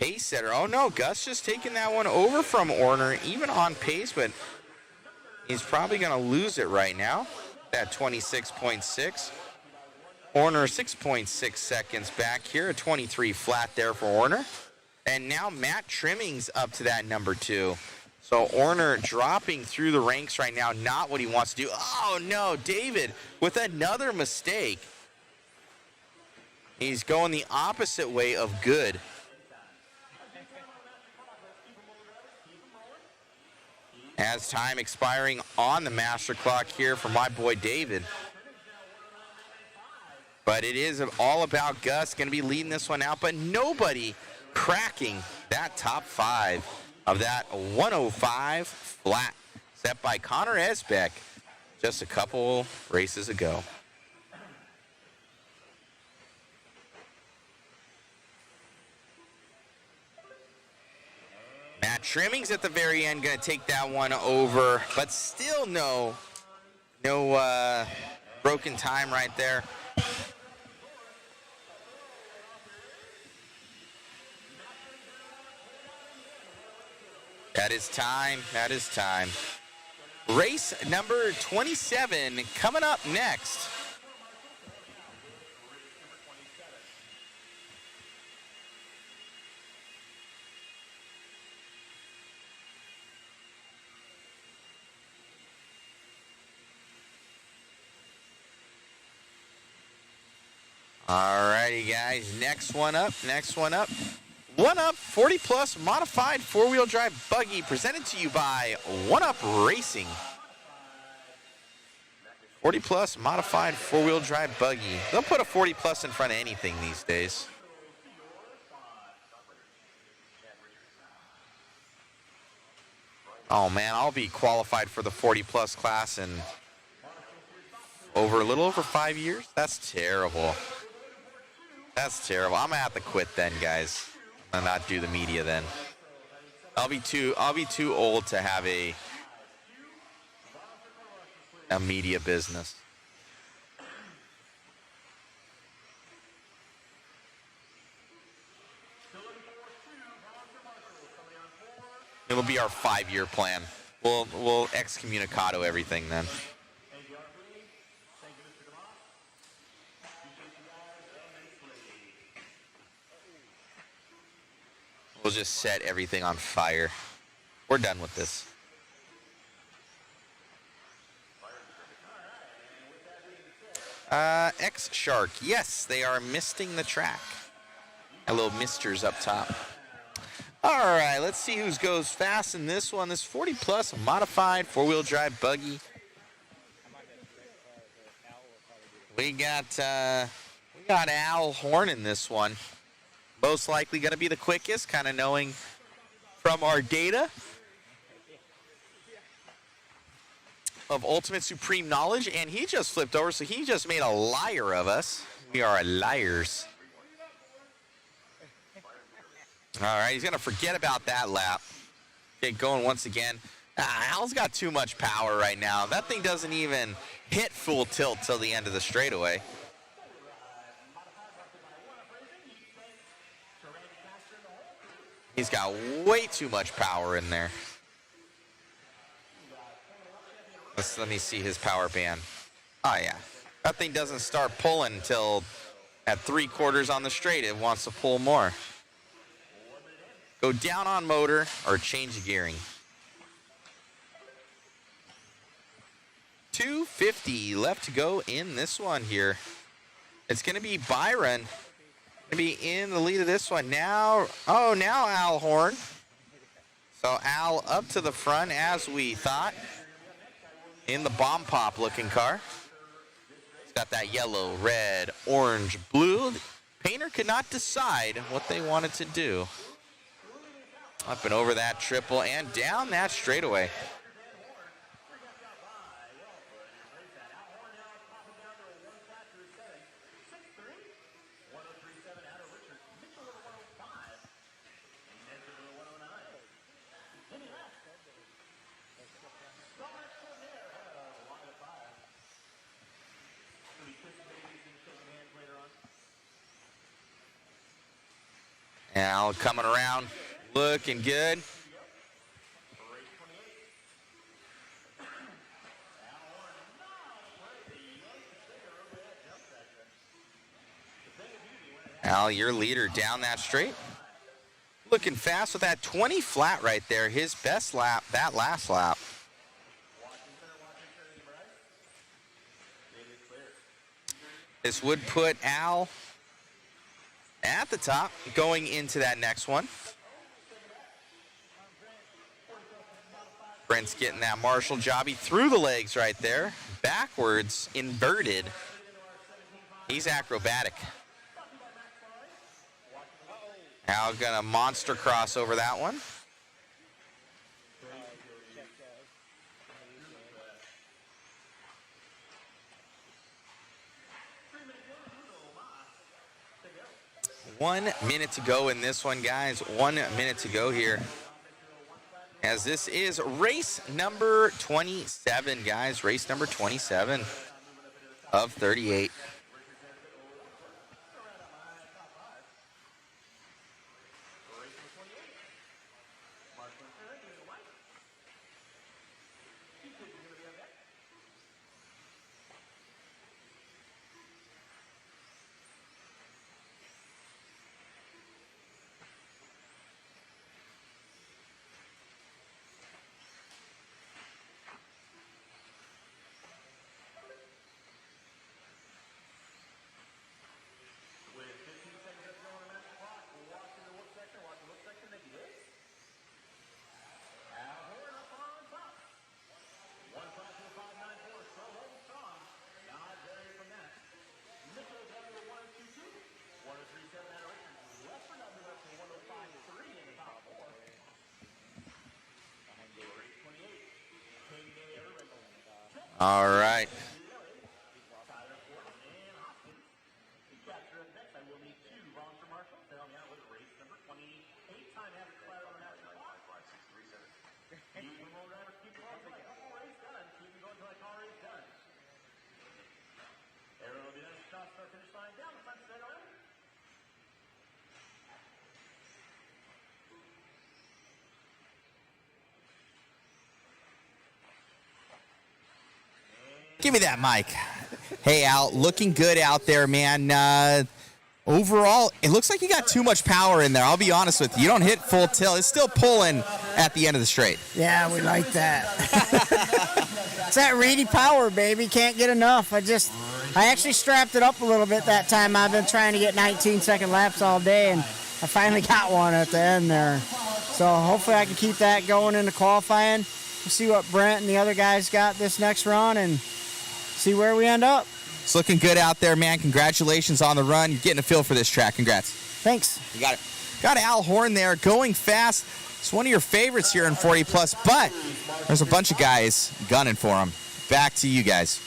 pace setter. Oh, no, Gus just taking that one over from Horner, even on pace, but he's probably going to lose it right now, that 26.6. Horner 6.6 seconds back here, a 23 flat there for Horner. And now Matt Trimming's up to that number 2. So Horner dropping through the ranks right now, not what he wants to do. Oh, no, David with another mistake. He's going the opposite way of good. As time expiring on the master clock here for my boy David. But it is all about Gus, going to be leading this one out, but nobody cracking that top 5 of that 105 flat set by Connor Esbeck just a couple races ago. Matt Trimming's at the very end going to take that one over, but still no broken time right there. That is time. That is time. Race number 27 coming up next. Alrighty, guys. Next one up. One Up 40 Plus Modified 4-Wheel Drive Buggy presented to you by One Up Racing. 40 Plus Modified 4-Wheel Drive Buggy. They'll put a 40 Plus in front of anything these days. Oh man, I'll be qualified for the 40 Plus class in a little over 5 years. That's terrible. That's terrible. I'm gonna have to quit then, guys. And not do the media then. I'll be too old to have a media business. It'll be our 5-year plan. We'll excommunicado everything then. We'll just set everything on fire. We're done with this. X-Shark. Yes, they are misting the track. A little misters up top. All right, let's see who goes fast in this one. This 40 Plus Modified 4-Wheel Drive Buggy. We got Al Horn in this one. Most likely going to be the quickest, kind of knowing from our data of Ultimate Supreme Knowledge. And he just flipped over, so he just made a liar of us. We are liars. All right, he's going to forget about that lap. Okay, going once again. Al's got too much power right now. That thing doesn't even hit full tilt till the end of the straightaway. He's got way too much power in there. Let me see his power band. Oh, yeah. That thing doesn't start pulling until At 3/4 on the straight, it wants to pull more. Go down on motor or change gearing. 250 left to go in this one here. It's going to be Byron. Going to be in the lead of this one. Now Al Horn. So Al up to the front as we thought. In the bomb pop looking car. It's got that yellow, red, orange, blue. The painter could not decide what they wanted to do. Up and over that triple and down that straightaway. Al coming around, looking good. Al, your leader down that straight. Looking fast with that 20 flat right there. His best lap, that last lap. This would put Al at the top going into that next one. Brent's getting that Marshall jobby through the legs right there. Backwards, inverted. He's acrobatic. Al gonna monster cross over that one. One minute to go in this one, guys. 1 minute to go here. As this is race number 27, guys. Race number 27 of 38. All right. Give me that mic. Hey, Al, looking good out there, man. Overall, it looks like you got too much power in there. I'll be honest with you. You don't hit full tilt. It's still pulling at the end of the straight. Yeah, we like that. It's that Reedy power, baby. Can't get enough. I actually strapped it up a little bit that time. I've been trying to get 19-second laps all day, and I finally got one at the end there. So hopefully I can keep that going into qualifying. We'll see what Brent and the other guys got this next run and see where we end up. It's looking good out there, man. Congratulations on the run. You're getting a feel for this track. Congrats. Thanks. You got it. Got Al Horn there going fast. It's one of your favorites here in 40 plus, but there's a bunch of guys gunning for him. Back to you guys.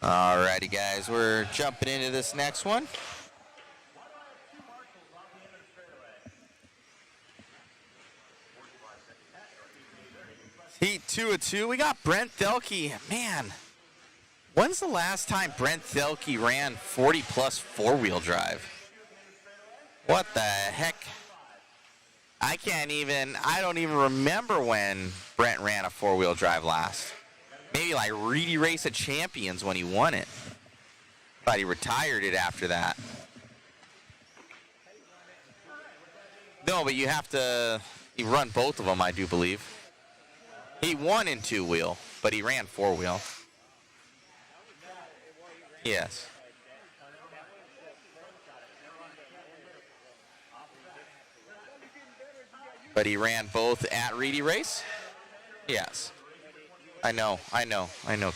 Alrighty, guys, we're jumping into this next one. Heat 2 of 2. We got Brent Thelke. Man, when's the last time Brent Thelke ran 40-plus four-wheel drive? What the heck? I don't even remember when Brent ran a four-wheel drive last. Maybe like Reedy Race of Champions when he won it. Thought he retired it after that. No, but you have to run both of them, I do believe. He won in two-wheel, but he ran four-wheel. Yes. But he ran both at Reedy Race? Yes. I know,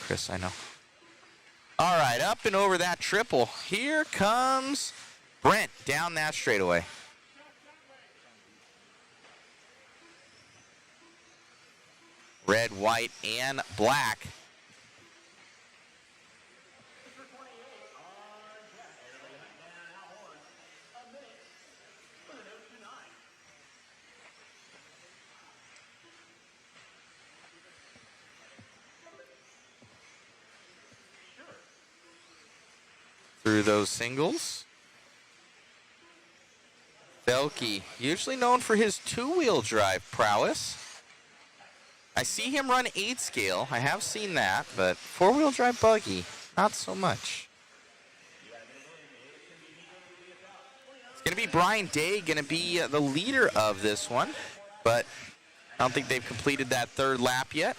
Chris, I know. All right, up and over that triple. Here comes Brent down that straightaway. Red, white, and black. Through those singles. Thelke, usually known for his two-wheel drive prowess. I see him run 8 scale. I have seen that, but four-wheel drive buggy, not so much. It's going to be Brian Day, going to be the leader of this one, but I don't think they've completed that third lap yet.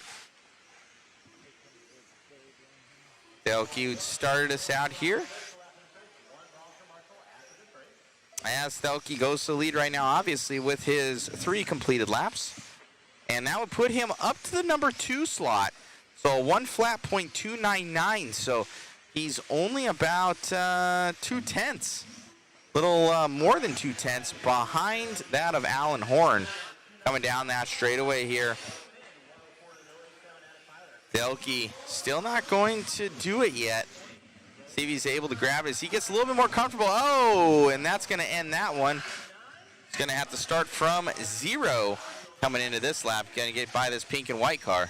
Thelke started us out here. As Thelke goes to the lead right now, obviously, with his 3 completed laps. And that would put him up to the number 2 slot. So 1 flat .299. So he's only about 2/10. Little more than 2/10 behind that of Alan Horn. Coming down that straightaway here. Thelke still not going to do it yet. See if he's able to grab it as he gets a little bit more comfortable. Oh, and that's going to end that one. He's going to have to start from 0 coming into this lap. Going to get by this pink and white car.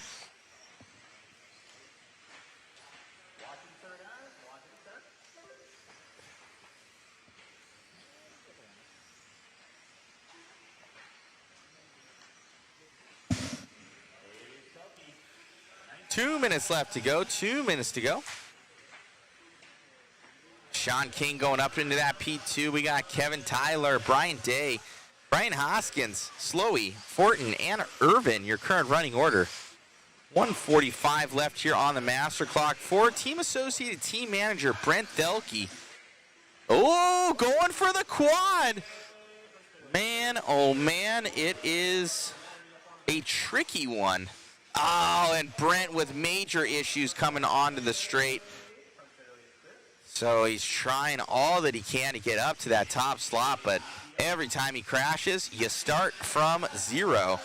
Two minutes left to go. 2 minutes to go. Sean King going up into that P2. We got Kevin Tyler, Brian Day, Brian Hoskins, Slowey, Fortin, and Irvin, your current running order. 1:45 left here on the master clock for Team Associated Team Manager Brent Thelke. Oh, going for the quad. Man, oh man, it is a tricky one. Oh, and Brent with major issues coming onto the straight. So he's trying all that he can to get up to that top slot, but every time he crashes, you start from 0.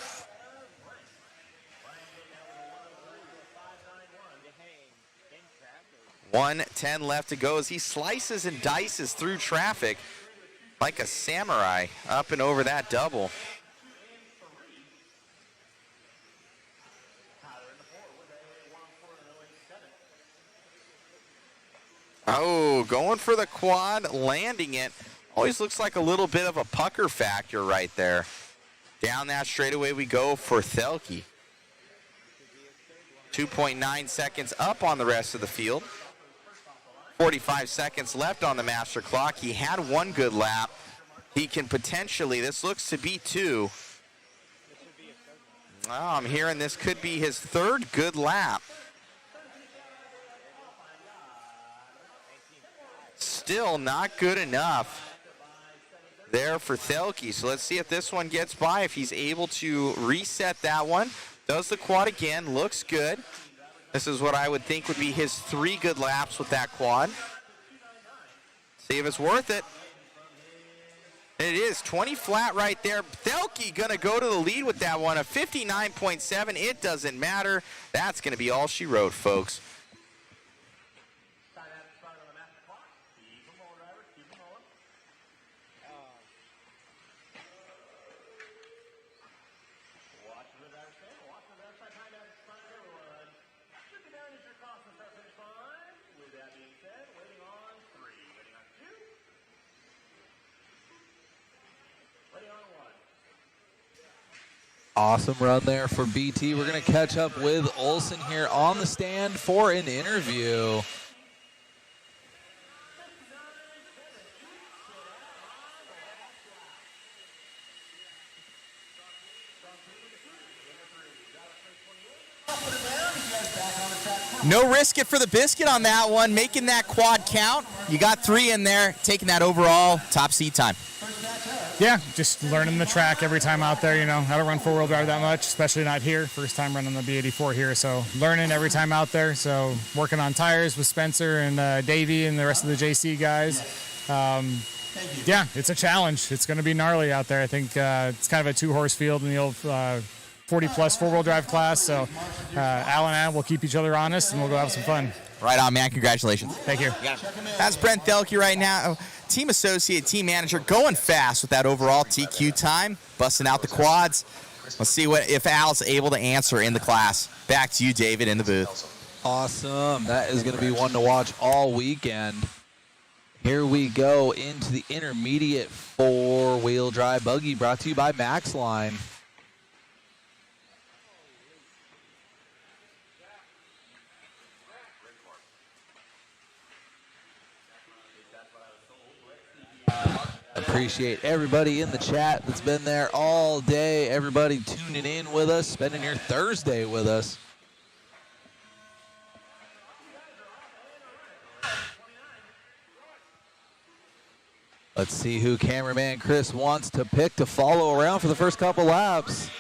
$1:10 left to go as he slices and dices through traffic like a samurai up and over that double. Oh, going for the quad, landing it. Always looks like a little bit of a pucker factor right there. Down that straightaway we go for Thelke. 2.9 seconds up on the rest of the field. 45 seconds left on the master clock. He had 1 good lap. He can potentially, this looks to be 2. Oh, I'm hearing this could be his 3rd good lap. Still not good enough there for Thelke. So let's see if this one gets by, if he's able to reset that one. Does the quad again, looks good. This is what I would think would be his 3 good laps with that quad. See if it's worth it. It is 20 flat right there. Thelke gonna go to the lead with that one, a 59.7. It doesn't matter. That's gonna be all she wrote, folks. Awesome run there for BT. We're going to catch up with Olsen here on the stand for an interview. No risk it for the biscuit on that one, making that quad count. You got 3 in there, taking that overall top seed time. Yeah, just learning the track every time out there. I don't run four-wheel drive that much, especially not here. First time running the B84 here, so learning every time out there. So working on tires with Spencer and Davey and the rest of the JC guys. Yeah, it's a challenge. It's going to be gnarly out there. I think it's kind of a 2-horse field in the old 40-plus four-wheel drive class. So Al and I will keep each other honest, and we'll go have some fun. Right on, man. Congratulations. Thank you. That's Brent Thelke right now. Team associate, team manager, going fast with that overall TQ time, busting out the quads. Let's see if Al's able to answer in the class. Back to you, David, in the booth. Awesome. That is going to be one to watch all weekend. Here we go into the intermediate four-wheel drive buggy, brought to you by Max Line. Appreciate everybody in the chat that's been there all day. Everybody tuning in with us, spending your Thursday with us. Let's see who cameraman Chris wants to pick to follow around for the first couple laps.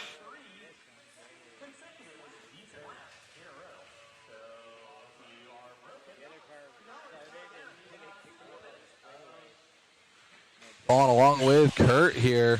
Following along with Kurt here.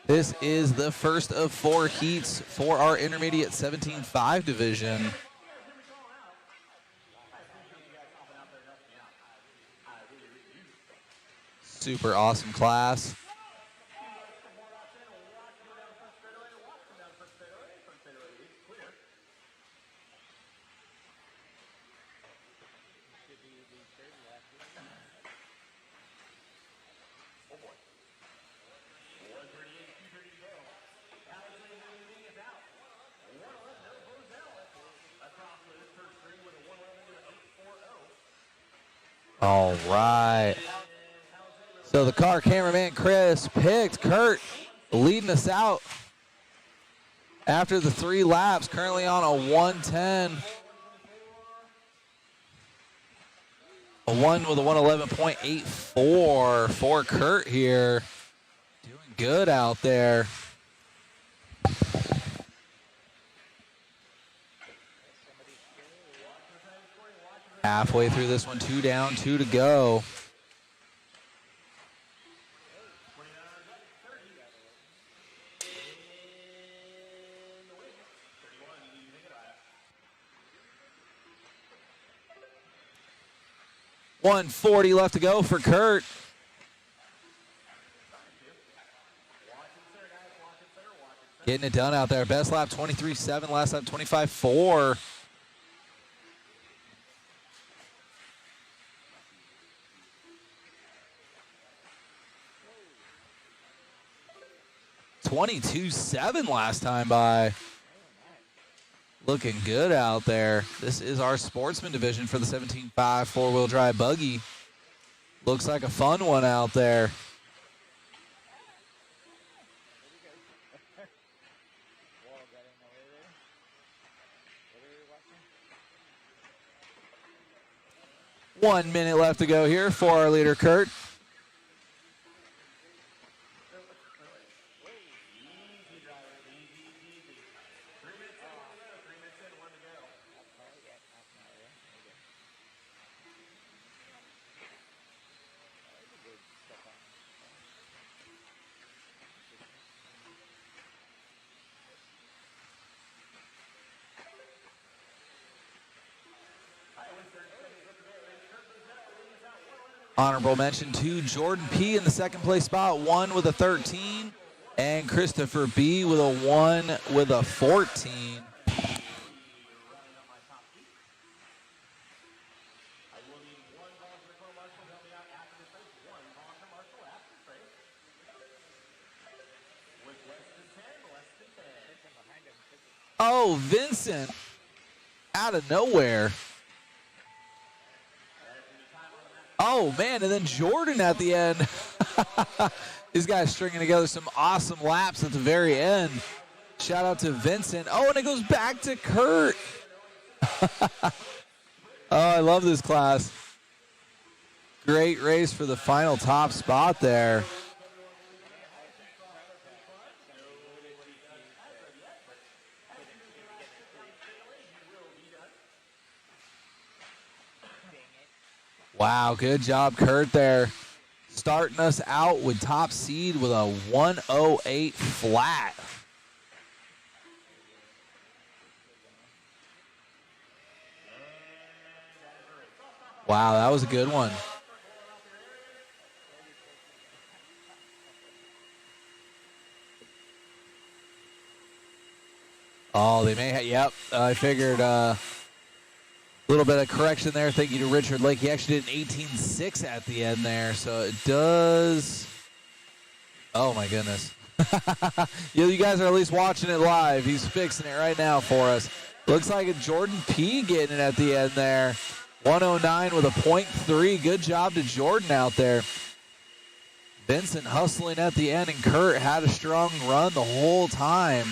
This is the first of 4 heats for our intermediate 17.5 division. Super awesome class. All right. So the car cameraman Chris picked Kurt, leading us out after the 3 laps, currently on a 110. A 1 with a 111.84 for Kurt here. Doing good out there. Halfway through this one, 2 down, 2 to go. .140 left to go for Kurt. Getting it done out there. Best lap 23.7, last lap 25.4. .22.7 last time by. Looking good out there. This is our Sportsman division for the 17.5 four-wheel drive buggy. Looks like a fun one out there. One minute left to go here for our leader, Kurt. Honorable mention to Jordan P. in the second place spot, 1 with a 13, and Christopher B. with a 1 with a 14. Oh, Vincent, out of nowhere. Oh, man, and then Jordan at the end. These guys stringing together some awesome laps at the very end. Shout out to Vincent. Oh, and it goes back to Kurt. Oh, I love this class. Great race for the final top spot there. Wow, good job, Kurt, there. Starting us out with top seed with a 108 flat. Wow, that was a good one. Oh, they may have, yep, I figured a little bit of correction there. Thank you to Richard Lake. He actually did an 18.6 at the end there, so it does. Oh, my goodness. You guys are at least watching it live. He's fixing it right now for us. Looks like a Jordan P getting it at the end there. 109 with a 0.3. Good job to Jordan out there. Vincent hustling at the end, and Kurt had a strong run the whole time.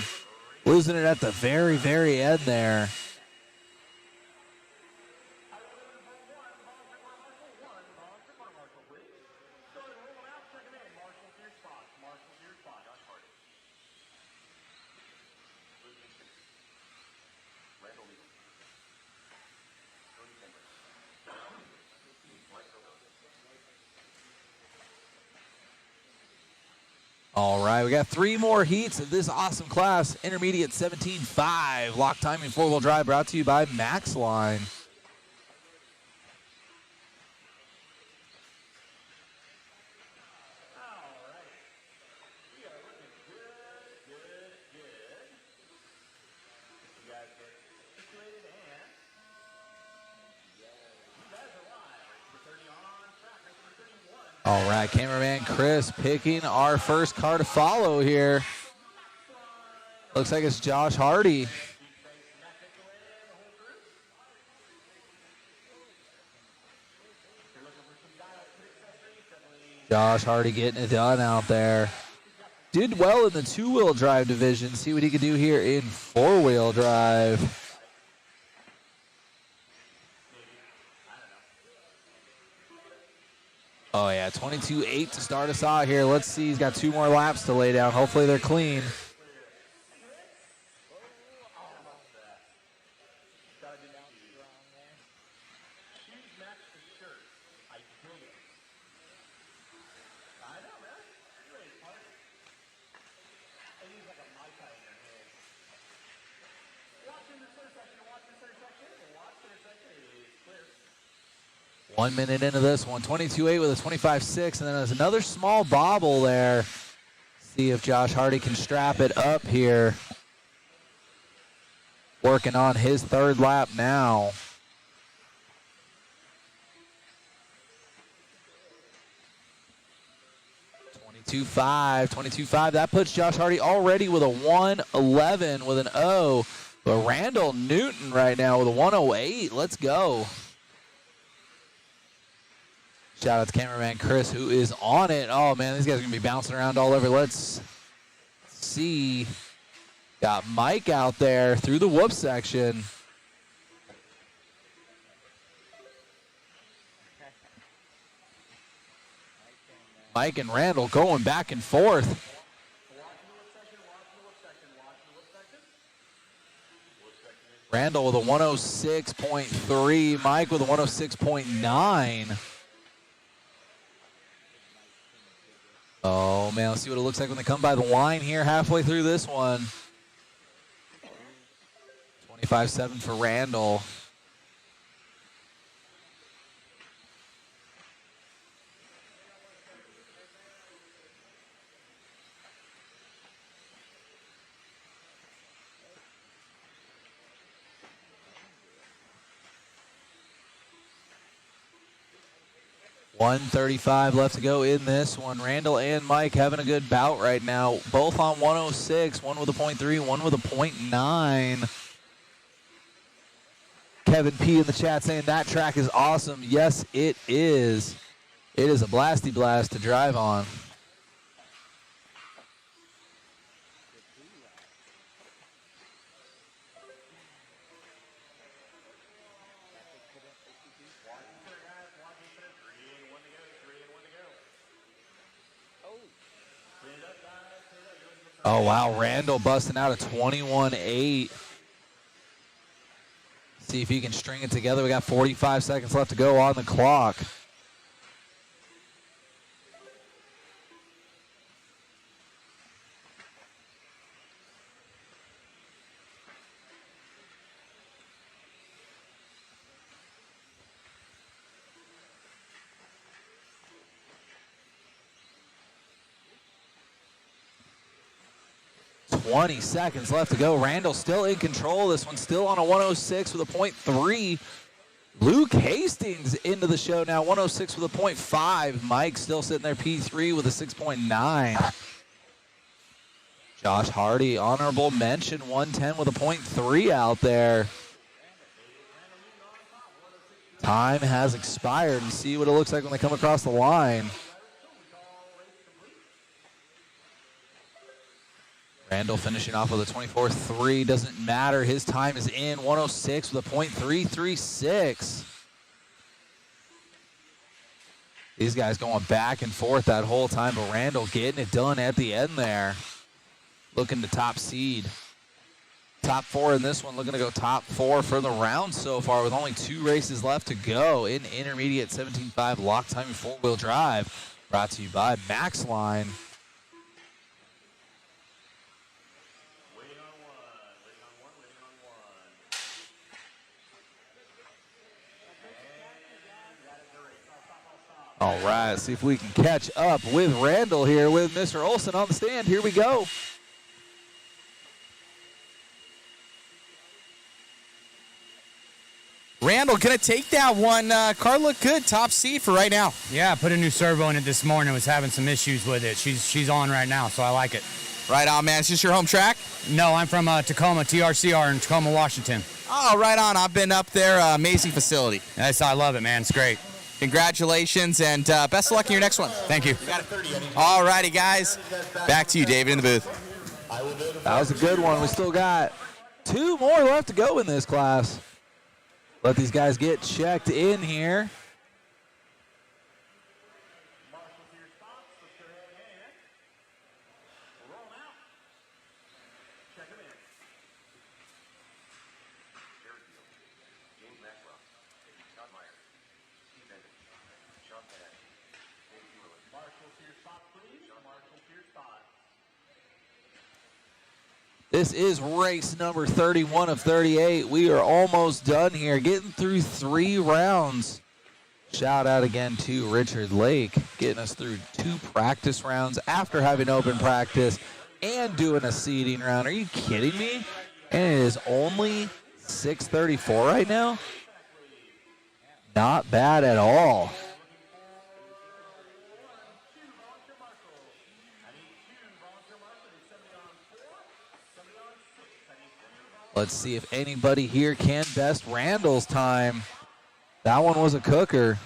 Losing it at the very, very end there. All right, we got 3 more heats of this awesome class. Intermediate 17.5. Lock timing 4-wheel drive brought to you by Max Line. All right, cameraman Chris picking our first car to follow here. Looks like it's Josh Hardy. Josh Hardy getting it done out there. Did well in the 2-wheel drive division. See what he could do here in 4-wheel drive. Oh, yeah, 22.8 to start us out here. Let's see. He's got 2 more laps to lay down. Hopefully they're clean. One minute into this one, 22.8 with a 25.6, and then there's another small bobble there. See if Josh Hardy can strap it up here. Working on his 3rd lap now. .22.5. That puts Josh Hardy already with a 111 with an O. But Randall Newton right now with a 108. Let's go. Shout out to cameraman Chris, who is on it. Oh, man, these guys are going to be bouncing around all over. Let's see. Got Mike out there through the whoop section. Mike and Randall going back and forth. Randall with a 106.3. Mike with a 106.9. Oh, man, let's see what it looks like when they come by the line here halfway through this one. 25.7 for Randall. 1:35 left to go in this one. Randall and Mike having a good bout right now. Both on 106, one with a .3, one with a .9. Kevin P in the chat saying that track is awesome. Yes, it is. It is a blasty blast to drive on. Oh, wow. Randall busting out a 21.8. See if he can string it together. We got 45 seconds left to go on the clock. .20 seconds left to go. Randall still in control. This one's still on a 106 with a .3. Luke Hastings into the show now, 106 with a .5. Mike still sitting there, P3 with a 6.9. Josh Hardy, honorable mention, 110 with a .3 out there. Time has expired, and see what it looks like when they come across the line. Randall finishing off with a 24.3. Doesn't matter. His time is in. 106 with a .336. These guys going back and forth that whole time, but Randall getting it done at the end there. Looking to top seed. Top 4 in this one. Looking to go top 4 for the round so far with only 2 races left to go in intermediate 17.5 lock time and 4-wheel drive. Brought to you by MaxLine. All right, see if we can catch up with Randall here with Mr. Olson on the stand. Here we go. Randall gonna take that one. Car looked good, top seed for right now. Yeah, I put a new servo in it this morning. Was having some issues with it. She's on right now, so I like it. Right on, man. Is this your home track? No, I'm from Tacoma, TRCR in Tacoma, Washington. Oh, right on. I've been up there. Amazing facility. Yes, I love it, man. It's great. Congratulations, and best of luck in your next one. Thank you. All righty, guys. Back to you, David, in the booth. That was a good one. We still got 2 more left to go in this class. Let these guys get checked in here. This is race number 31 of 38. We are almost done here, getting through 3 rounds. Shout out again to Richard Lake, getting us through 2 practice rounds after having open practice and doing a seeding round. Are you kidding me? And it is only 6:34 right now? Not bad at all. Let's see if anybody here can best Randall's time. That one was a cooker.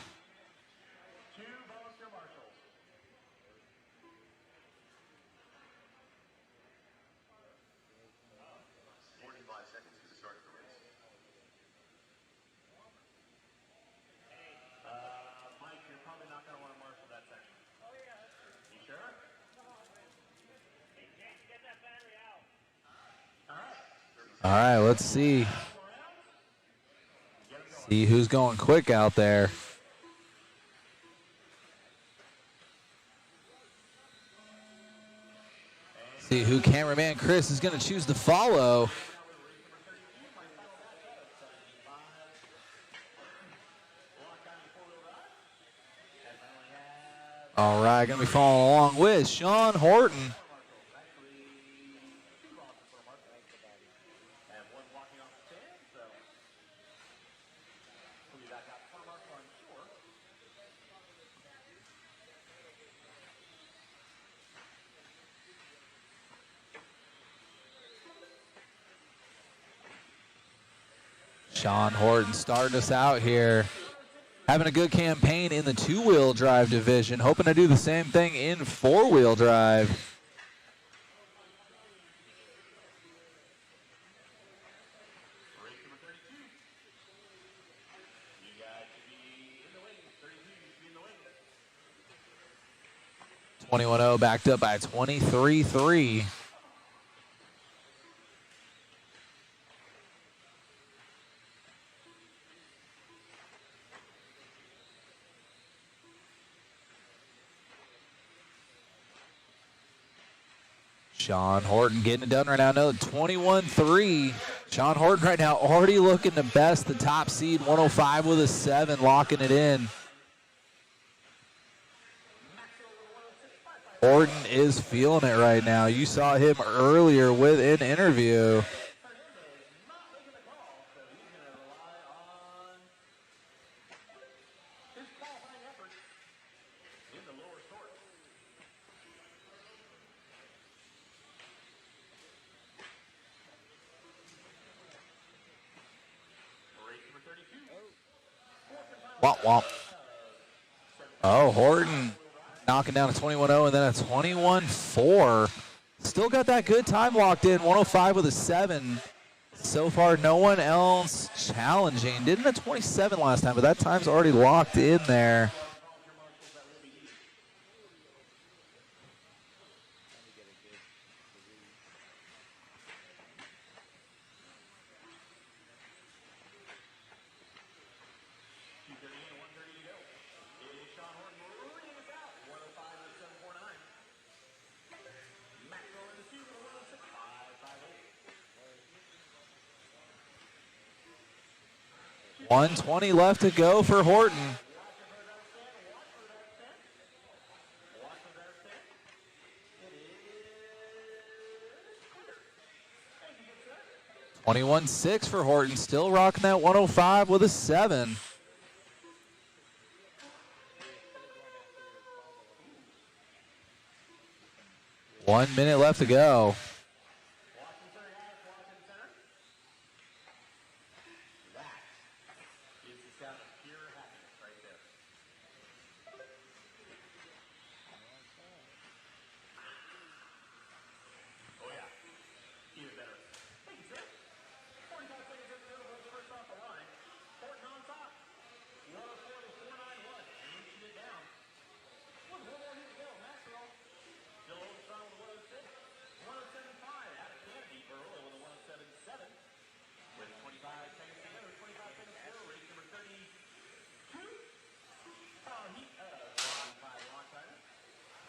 All right, let's see. See who's going quick out there. See who cameraman Chris is going to choose to follow. All right, going to be following along with Sean Horton. Sean Horton starting us out here. Having a good campaign in the two-wheel drive division. Hoping to do the same thing in four-wheel drive. .21.0 backed up by 23.3. Sean Horton getting it done right now. Another 21.3. Sean Horton right now already looking the best. The top seed, 105 with a 7, locking it in. Horton is feeling it right now. You saw him earlier with an interview. Womp womp. Oh, Horton knocking down a 21.0 and then a 21.4. Still got that good time locked in. 105 with a 7. So far, no one else challenging. Didn't a 27 last time, but that time's already locked in there. .120 left to go for Horton. .21.6 for Horton, still rocking that 105 with a 7. One minute left to go.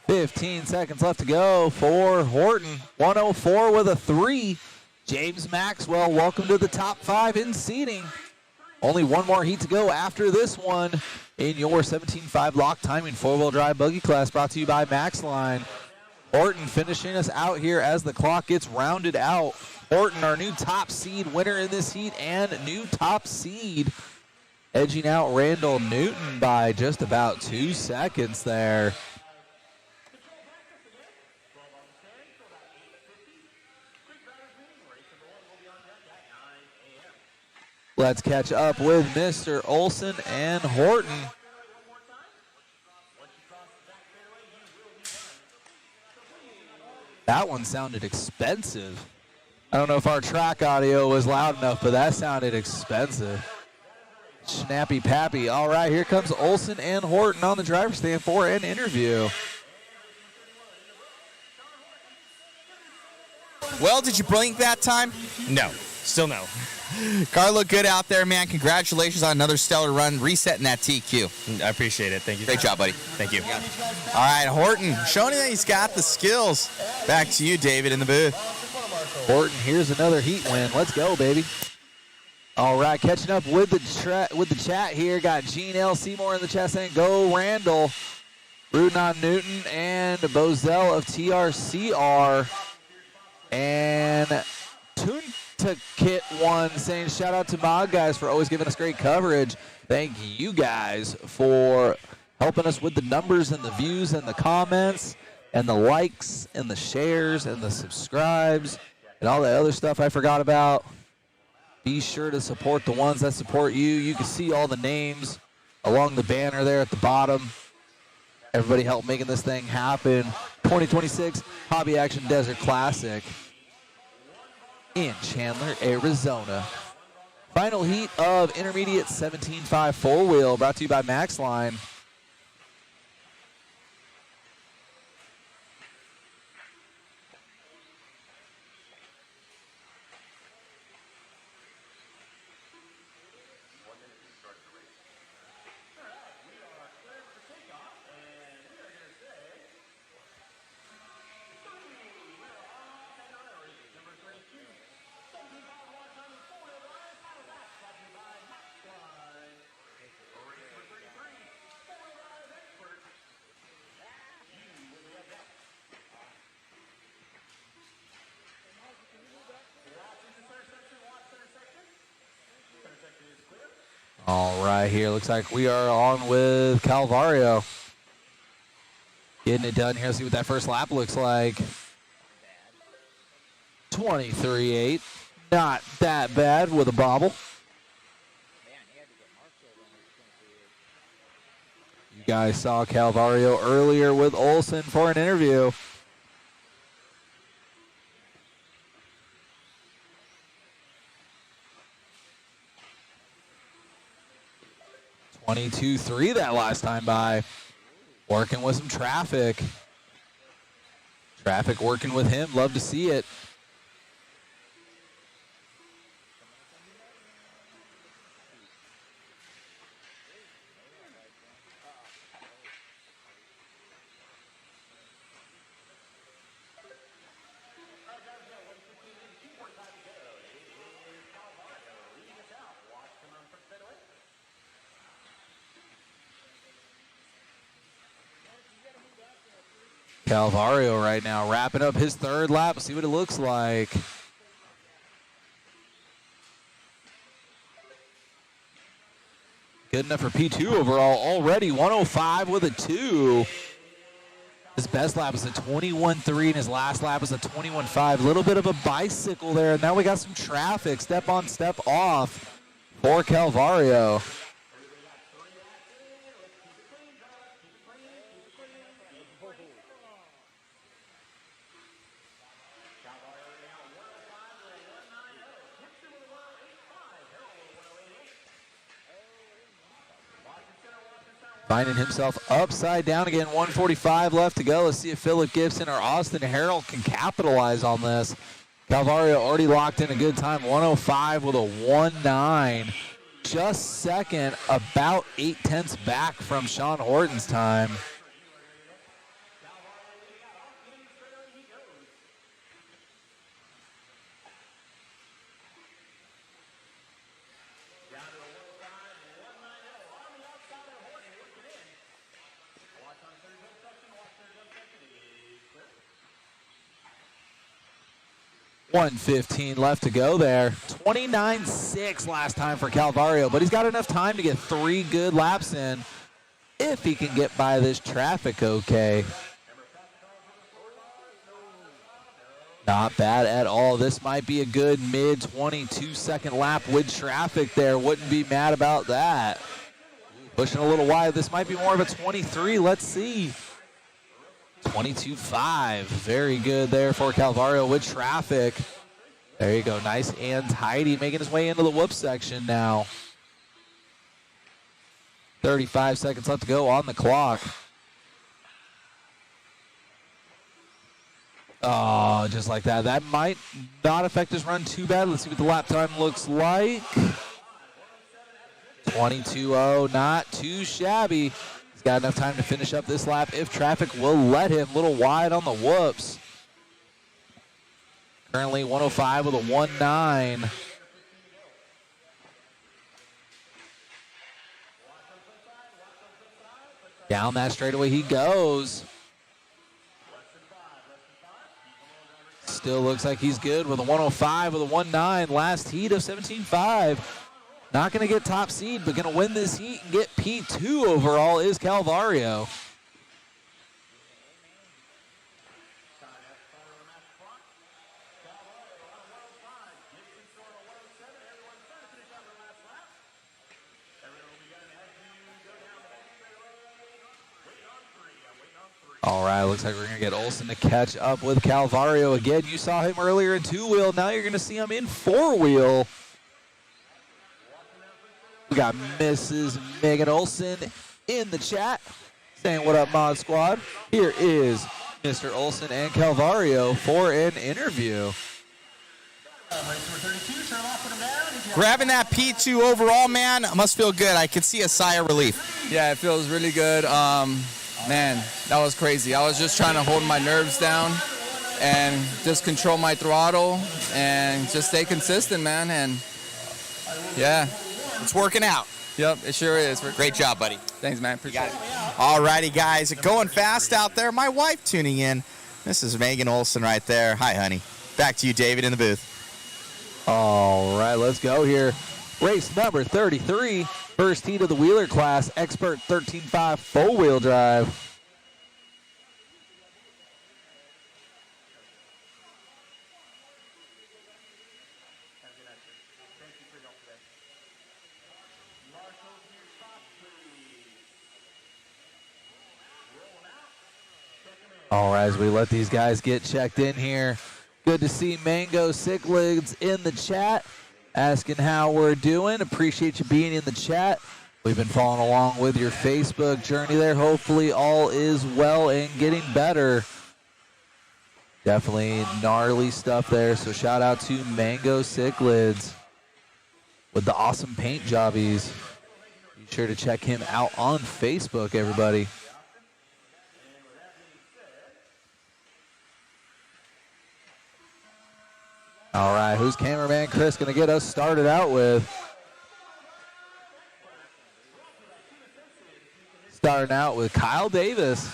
.15 seconds left to go for Horton. 104 with a 3. James Maxwell, welcome to the top 5 in seeding. Only one more heat to go after this one in your 17.5 lock timing four-wheel drive buggy class, brought to you by MaxLine. Horton finishing us out here as the clock gets rounded out. Horton, our new top seed winner in this heat, and new top seed, edging out Randall Newton by just about 2 seconds there. Let's catch up with Mr. Olson and Horton. That one sounded expensive. I don't know if our track audio was loud enough, but that sounded expensive. Snappy Pappy. All right, here comes Olson and Horton on the driver's stand for an interview. Well, did you blink that time? No, still no. Car looked good out there, man. Congratulations on another stellar run, resetting that TQ. I appreciate it. Thank you. Great job, buddy. Thank you. All right, Horton, showing that he's got the skills. Back to you, David, in the booth. Horton, here's another heat win. Let's go, baby. All right, catching up with the chat here. Got Gene L. Seymour in the chat saying, go Randall. Rooting on Newton and Bozell of TRCR. And Kit one saying, shout out to Mod Guys for always giving us great coverage. Thank you guys for helping us with the numbers and the views and the comments and the likes and the shares and the subscribes and all the other stuff I forgot about. Be sure to support the ones that support you. You can see all the names along the banner there at the bottom. Everybody help making this thing happen. 2026 Hobby Action Desert Classic in Chandler, Arizona. Final heat of intermediate 17.5 four-wheel, brought to you by MaxLine. All right, here looks like we are on with Calvario. Getting it done here. Let's see what that first lap looks like. 23.8. Not that bad with a bobble. You guys saw Calvario earlier with Olsen for an interview. .22.3 that last time by. Working with some traffic. Traffic working with him. Love to see it. Calvario right now wrapping up his third lap. Let's see what it looks like. Good enough for P2 overall already. 105 with a 2. His best lap is a 21.3 and his last lap is a 21.5. A little bit of a bicycle there. And now we got some traffic. Step on, step off for Calvario. Finding himself upside down again. 145 left to go. Let's see if Philip Gibson or Austin Harrell can capitalize on this. Calvario already locked in a good time. 105 with a 1.9. Just second, about 0.8 back from Sean Horton's time. .115 left to go there. 29.6 last time for Calvario, but he's got enough time to get 3 good laps in if he can get by this traffic okay. Not bad at all. This might be a good mid-22 second lap with traffic there. Wouldn't be mad about that. Pushing a little wide. This might be more of a 23. Let's see. 22.5. Very good there for Calvario with traffic. There you go. Nice and tidy. Making his way into the whoop section now. 35 seconds left to go on the clock. Oh, just like that. That might not affect his run too bad. Let's see what the lap time looks like. 22.0. Not too shabby. He's got enough time to finish up this lap if traffic will let him. A little wide on the whoops. Currently 105 with a 1.9. Down that straightaway he goes. Still looks like he's good with a 105 with a 1.9. Last heat of 17.5. Not going to get top seed, but going to win this heat and get P2 overall is Calvario. All right, looks like we're going to get Olson to catch up with Calvario again. You saw him earlier in two-wheel. Now you're going to see him in four-wheel. We got Mrs. Megan Olson in the chat saying, what up, Mod Squad? Here is Mr. Olson and Calvario for an interview. Grabbing that P2 overall, man, must feel good. I could see a sigh of relief. Yeah, it feels really good. Man, that was crazy. I was just trying to hold my nerves down and just control my throttle and just stay consistent, man. And yeah. It's working out. Yep, it sure is. Great job, buddy. Thanks, man. Appreciate it. All righty, guys. Going fast out there. My wife tuning in. This is Megan Olson right there. Hi, honey. Back to you, David, in the booth. All right, let's go here. Race number 33, first heat of the wheeler class, Expert 13.5 four-wheel drive. All right, as we let these guys get checked in here. Good to see Mango Cichlids in the chat, asking how we're doing. Appreciate you being in the chat. We've been following along with your Facebook journey there. Hopefully all is well and getting better. Definitely gnarly stuff there, so shout out to Mango Cichlids with the awesome paint jobbies. Be sure to check him out on Facebook, everybody. All right, who's cameraman Chris going to get us started out with? Starting out with Kyle Davis.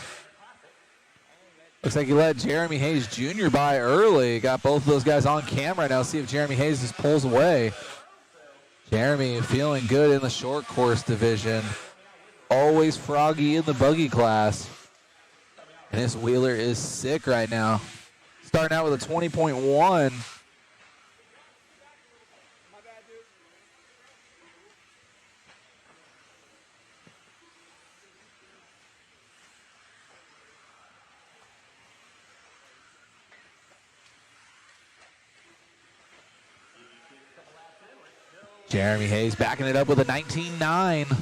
Looks like he let Jeremy Hayes Jr. by early. Got both of those guys on camera now. See if Jeremy Hayes just pulls away. Jeremy feeling good in the short course division. Always froggy in the buggy class. And this wheeler is sick right now. Starting out with a 20.1. Jeremy Hayes backing it up with a 19.9.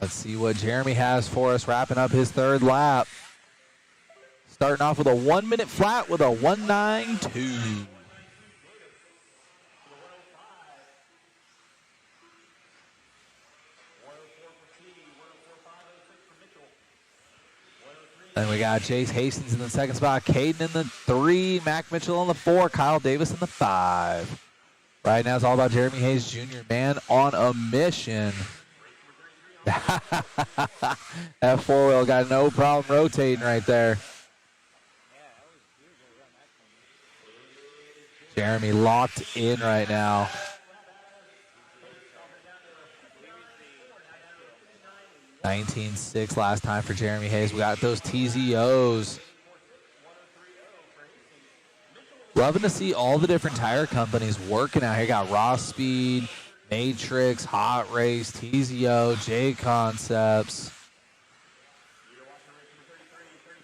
Let's see what Jeremy has for us, wrapping up his third lap. Starting off with a 1 minute flat with a 1:09.2. Then we got Chase Hastings in the second spot, Caden in the 3, Mac Mitchell on the 4, Kyle Davis in the 5. Right now it's all about Jeremy Hayes Jr., man, on a mission. That four-wheel got no problem rotating right there. Jeremy locked in right now. 19.6 last time for Jeremy Hayes. We got those TZOs. Loving to see all the different tire companies working out here. Got Raw Speed, Matrix, Hot Race, TZO, J Concepts.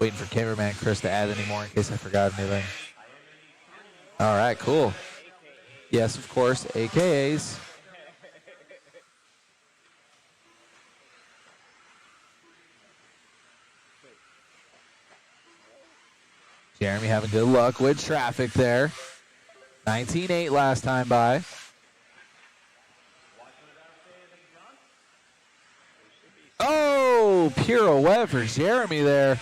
Waiting for cameraman Chris to add any more in case I forgot anything. All right, cool. Yes, of course, AKAs. Jeremy having good luck with traffic there. 19.8 last time by. Oh, pirouette for Jeremy there.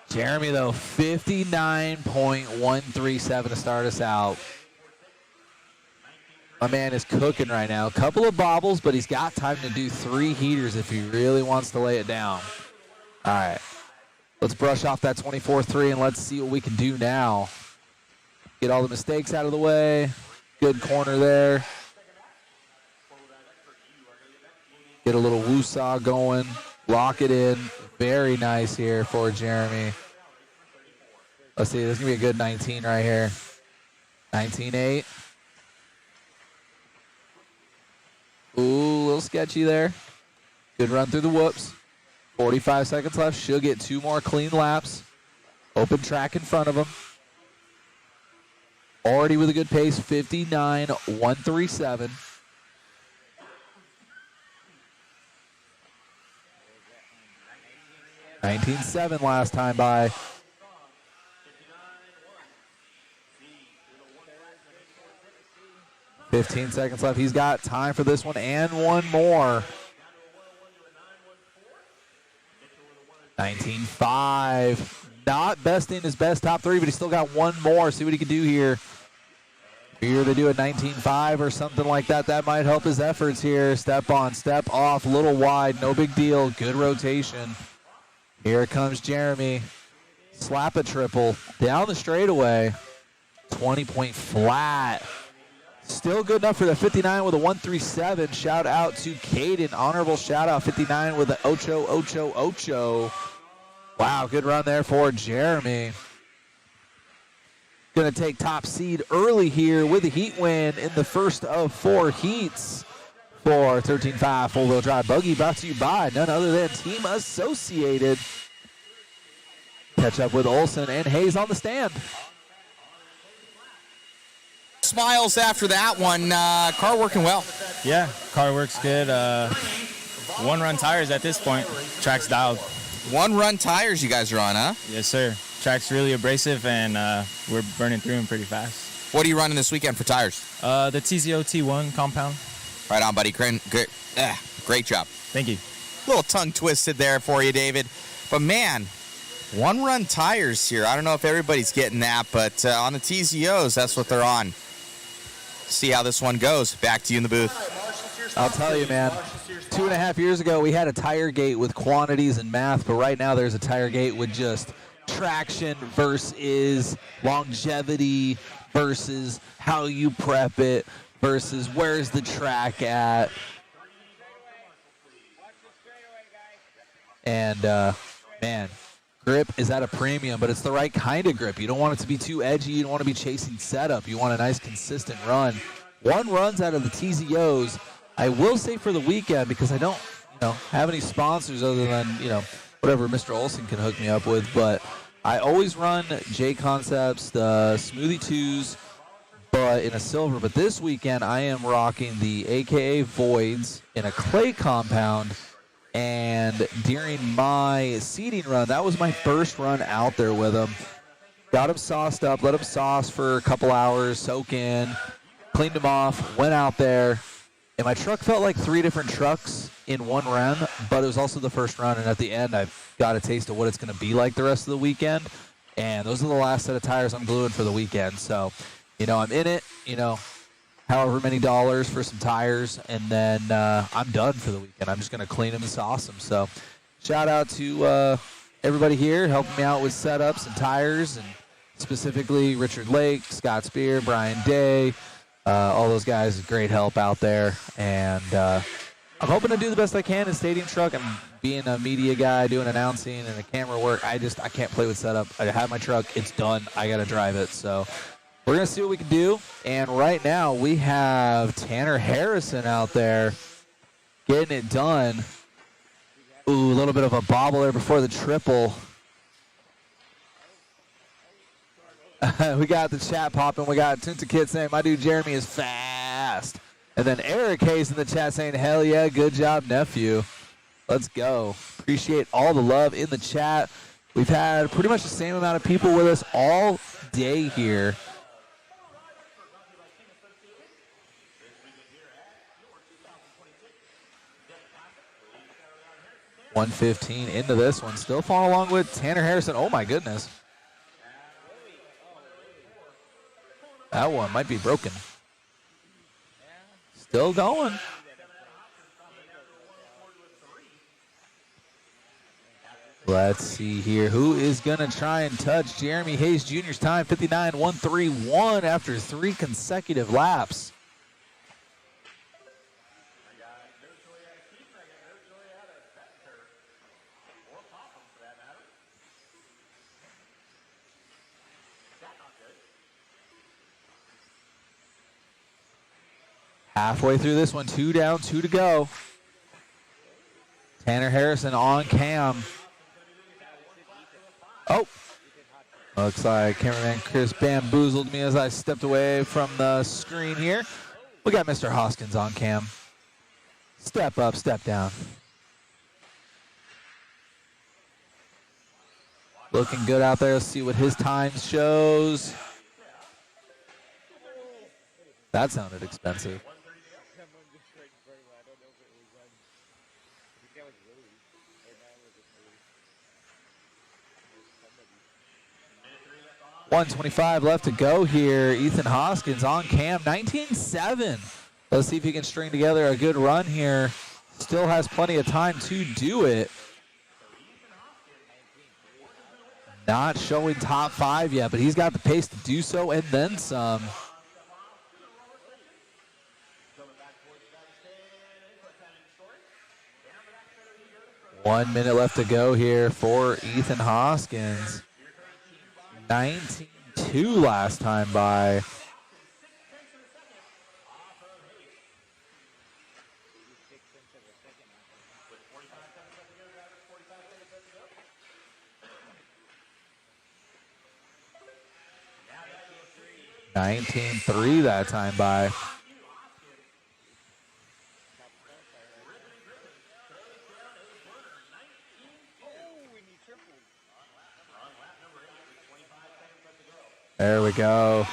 Jeremy, though, 59.137 to start us out. My man is cooking right now. A couple of bobbles, but he's got time to do 3 heaters if he really wants to lay it down. All right. Let's brush off that 24.3 and let's see what we can do now. Get all the mistakes out of the way. Good corner there. Get a little woo-saw going. Lock it in. Very nice here for Jeremy. Let's see, this is going to be a good 19 right here. 19.8. Ooh, a little sketchy there. Good run through the whoops. 45 seconds left. She'll get 2 more clean laps. Open track in front of him. Already with a good pace, 59.137. $19.7 last time by. $15 seconds left. He's got time for this one and one more. 19.5. Not besting his best top 3, but he's still got one more. See what he can do here. If you're to do a 19.5 or something like that, that might help his efforts here. Step on, step off, a little wide, no big deal. Good rotation. Here comes Jeremy. Slap a triple down the straightaway. 20-point flat. Still good enough for the 59 with a 137. Shout out to Caden. Honorable shout out 59 with the ocho. Wow, good run there for Jeremy. Going to take top seed early here with a heat win in the first of 4 heats for 13.5 four-wheel drive buggy, brought to you by none other than Team Associated. Catch up with Olsen and Hayes on the stand. Smiles after that one. Car working well. Yeah, car works good. One-run tires at this point. Track's dialed. One-run tires you guys are on, huh? Yes, sir. Track's really abrasive, and we're burning through them pretty fast. What are you running this weekend for tires? The TZO T1 compound. Right on, buddy. Great job. Thank you. Little tongue twisted there for you, David. But, man, one-run tires here. I don't know if everybody's getting that, but on the TZOs, that's what they're on. See how this one goes. Back to you in the booth. I'll tell you, man. 2.5 years ago, we had a tire gate with quantities and math, but right now there's a tire gate with just traction versus longevity versus how you prep it versus where's the track at. And, man, grip is at a premium, but it's the right kind of grip. You don't want it to be too edgy. You don't want to be chasing setup. You want a nice, consistent run. One runs out of the TZOs. I will say for the weekend, because I don't, have any sponsors other than, whatever Mr. Olsen can hook me up with, but I always run J Concepts, the Smoothie 2s, but in a silver. But this weekend, I am rocking the AKA Voids in a clay compound. And during my seeding run, that was my first run out there with them. Got them sauced up, let them sauce for a couple hours, soak in, cleaned them off, went out there. And my truck felt like 3 different trucks in one run, but it was also the first run. And at the end, I got a taste of what it's going to be like the rest of the weekend. And those are the last set of tires I'm gluing for the weekend. So, I'm in it, however many dollars for some tires, and then I'm done for the weekend. I'm just going to clean them and sauce them. So shout out to everybody here helping me out with setups and tires, and specifically Richard Lake, Scott Spear, Brian Day, all those guys. Great help out there. And I'm hoping to do the best I can in stadium truck. I'm being a media guy, doing announcing and the camera work. I can't play with setup. I have my truck. It's done. I got to drive it. So we're going to see what we can do. And right now we have Tanner Harrison out there getting it done. Ooh, a little bit of a bobble there before the triple. We got the chat popping. We got Tunta Kid saying, my dude Jeremy is fast. And then Eric Hayes in the chat saying, hell yeah, good job, nephew. Let's go. Appreciate all the love in the chat. We've had pretty much the same amount of people with us all day here. $115 into this one. Still following along with Tanner Harrison. Oh, my goodness. That one might be broken. Still going. Let's see here. Who is going to try and touch Jeremy Hayes Jr.'s time? 59.131 after 3 consecutive laps. Halfway through this one, 2 down, 2 to go. Tanner Harrison on cam. Oh, looks like cameraman Chris bamboozled me as I stepped away from the screen here. We got Mr. Hoskins on cam. Step up, step down. Looking good out there. Let's see what his time shows. That sounded expensive. .125 left to go here. Ethan Hoskins on cam, 19.7. Let's see if he can string together a good run here. Still has plenty of time to do it. Not showing top 5 yet, but he's got the pace to do so and then some. One minute left to go here for Ethan Hoskins. 19.2 last time by. $19.3 that time by. There we go.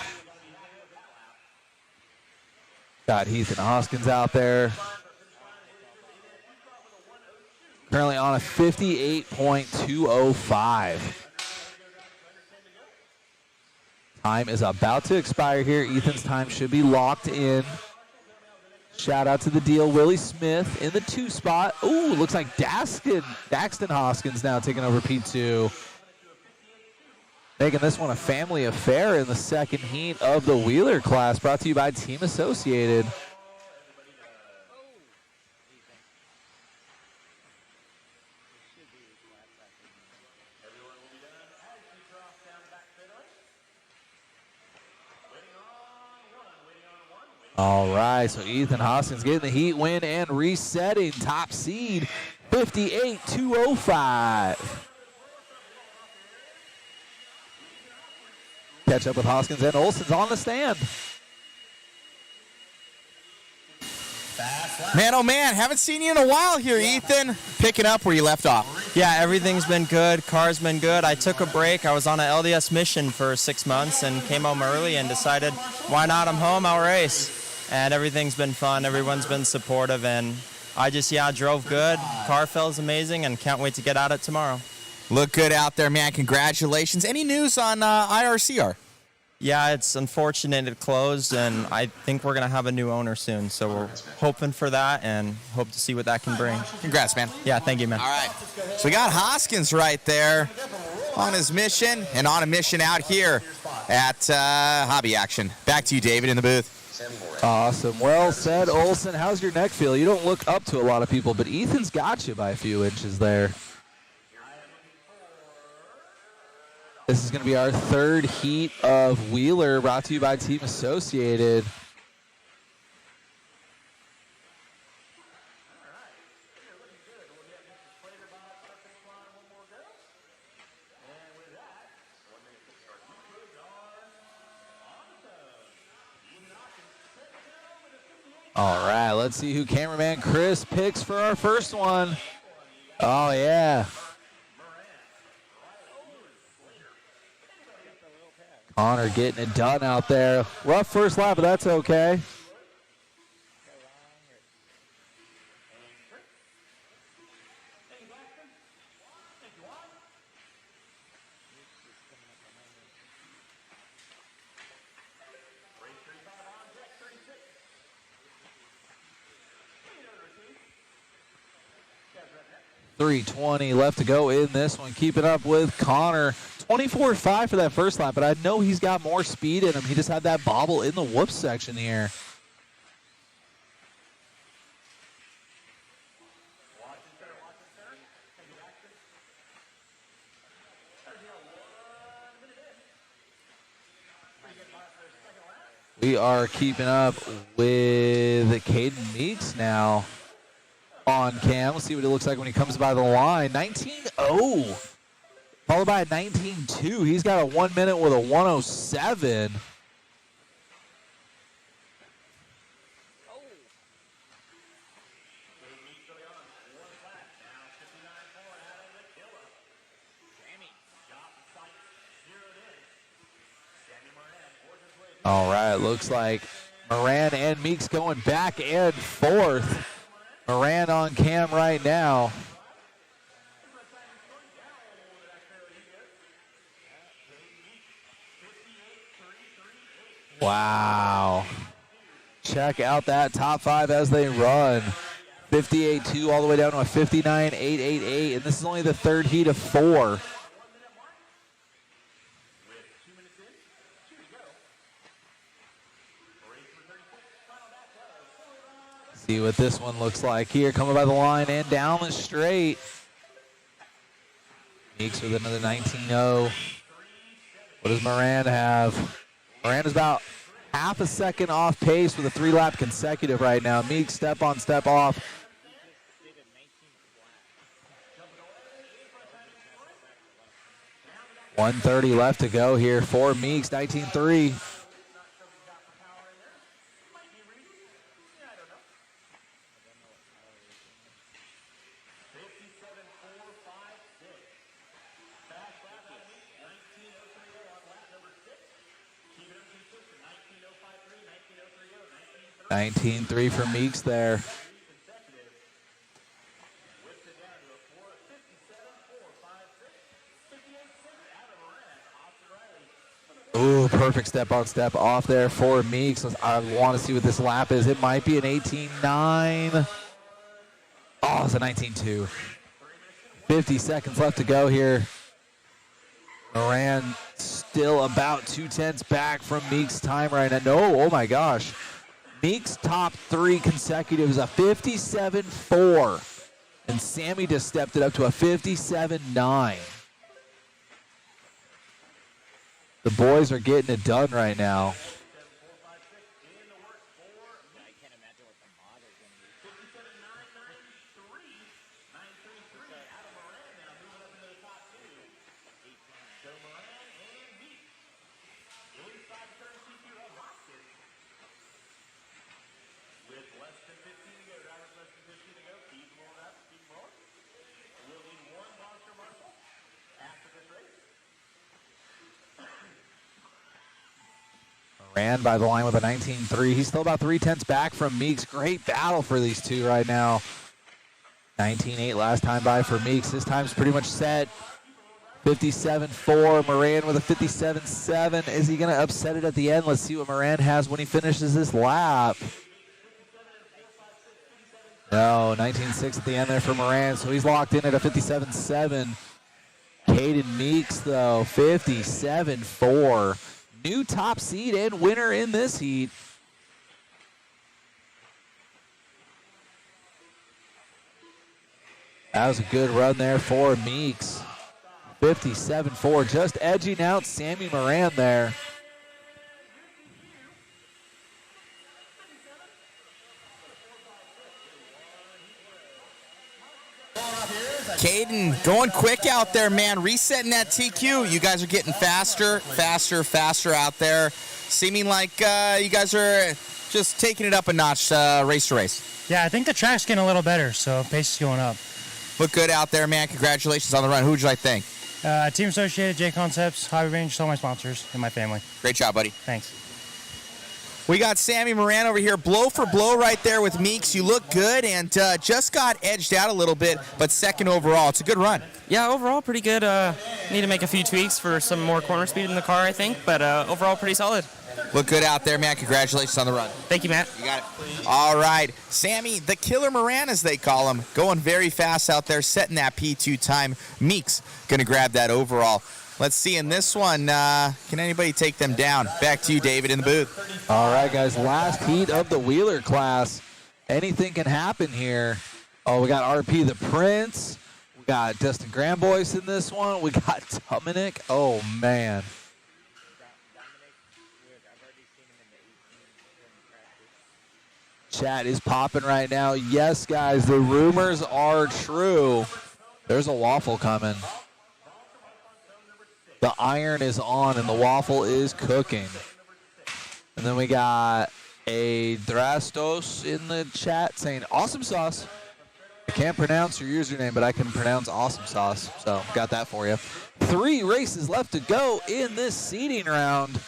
Got Ethan Hoskins out there. Currently on a 58.205. Time is about to expire here. Ethan's time should be locked in. Shout out to the deal. Willie Smith in the 2 spot. Ooh, looks like Daxton Hoskins now taking over P2. Making this one a family affair in the second heat of the Wheeler class, brought to you by Team Associated. All right, so Ethan Hoskins getting the heat win and resetting top seed, 58.205. Catch up with Hoskins and Olsen's on the stand. Man, oh man, haven't seen you in a while here, Ethan. Picking up where you left off. Yeah, everything's been good. Car's been good. I took a break. I was on an LDS mission for 6 months and came home early and decided, why not? I'm home, I'll race. And everything's been fun. Everyone's been supportive. And I just, drove good. Car feels amazing and can't wait to get at it tomorrow. Look good out there, man. Congratulations. Any news on IRCR? Yeah, it's unfortunate it closed, and I think we're going to have a new owner soon. So we're hoping for that and hope to see what that can bring. Congrats, man. Yeah, thank you, man. All right. So we got Hoskins right there on his mission and on a mission out here at Hobby Action. Back to you, David, in the booth. Awesome. Well said, Olsen. How's your neck feel? You don't look up to a lot of people, but Ethan's got you by a few inches there. This is going to be our 3rd heat of Wheeler, brought to you by Team Associated. All right, let's see who cameraman Chris picks for our first one. Oh, yeah. Connor getting it done out there. Rough first lap, but that's okay. .320 left to go in this one. Keeping up with Connor. 24.5 for that first lap, but I know he's got more speed in him. He just had that bobble in the whoops section here. We are keeping up with Caden Meeks now on cam. Let's see what it looks like when he comes by the line. 19.0, followed by a 19.2. He's got a 1 minute with a 1:07. All right, looks like Moran and Meeks going back and forth. Moran on cam right now. Wow. Check out that top five as they run. 58.2 all the way down to a 59.888, and this is only the third heat of 4. See what this one looks like here. Coming by the line and down the straight. Meeks with another 19.0. What does Moran have? Moran is about half a second off pace with a 3-lap consecutive right now. Meeks step on, step off. $130 left to go here for Meeks, 19.3. $19.3 for Meeks there. Ooh, perfect step on, step off there for Meeks. I want to see what this lap is. It might be an 18.9. Oh, it's a 19.2. 50 seconds left to go here. Moran still about 0.2 back from Meeks' time right now. No, oh my gosh. Meeks' top 3 consecutive is a 57.4. And Sammy just stepped it up to a 57.9. The boys are getting it done right now. Ran by the line with a 19.3. He's still about 0.3 back from Meeks. Great battle for these two right now. 19.8 last time by for Meeks. This time's pretty much set. 57.4. Moran with a 57.7. Is he going to upset it at the end? Let's see what Moran has when he finishes this lap. No, 19.6 at the end there for Moran, so he's locked in at a 57.7. Caden Meeks, though, 57.4. New top seed and winner in this heat. That was a good run there for Meeks. 57.4, just edging out Sammy Moran there. Caden going quick out there, man. Resetting that TQ. You guys are getting faster out there. Seeming like you guys are just taking it up a notch race to race. Yeah, I think the track's getting a little better, so pace is going up. Look good out there, man. Congratulations on the run. Who would you like to thank? Team Associated, J Concepts, Hobby Range, all my sponsors, and my family. Great job, buddy. Thanks. We got Sammy Moran over here, blow for blow right there with Meeks. You look good and just got edged out a little bit, but second overall. It's a good run. Yeah, overall pretty good. Need to make a few tweaks for some more corner speed in the car, I think, but overall pretty solid. Look good out there, man. Congratulations on the run. Thank you, Matt. You got it. All right. Sammy, the Killer Moran, as they call him, going very fast out there, setting that P2 time. Meeks going to grab that overall. Let's see in this one, can anybody take them down? Back to you, David, in the booth. All right, guys, last heat of the Wheeler class. Anything can happen here. Oh, we got RP the Prince. We got Dustin Gramboyce in this one. We got Dominic. Oh, man. Chat is popping right now. Yes, guys, the rumors are true. There's a waffle coming. The iron is on and the waffle is cooking. And then we got a Drastos in the chat saying awesome sauce. I can't pronounce your username, but I can pronounce awesome sauce. So got that for you. 3 races left to go in this seeding round.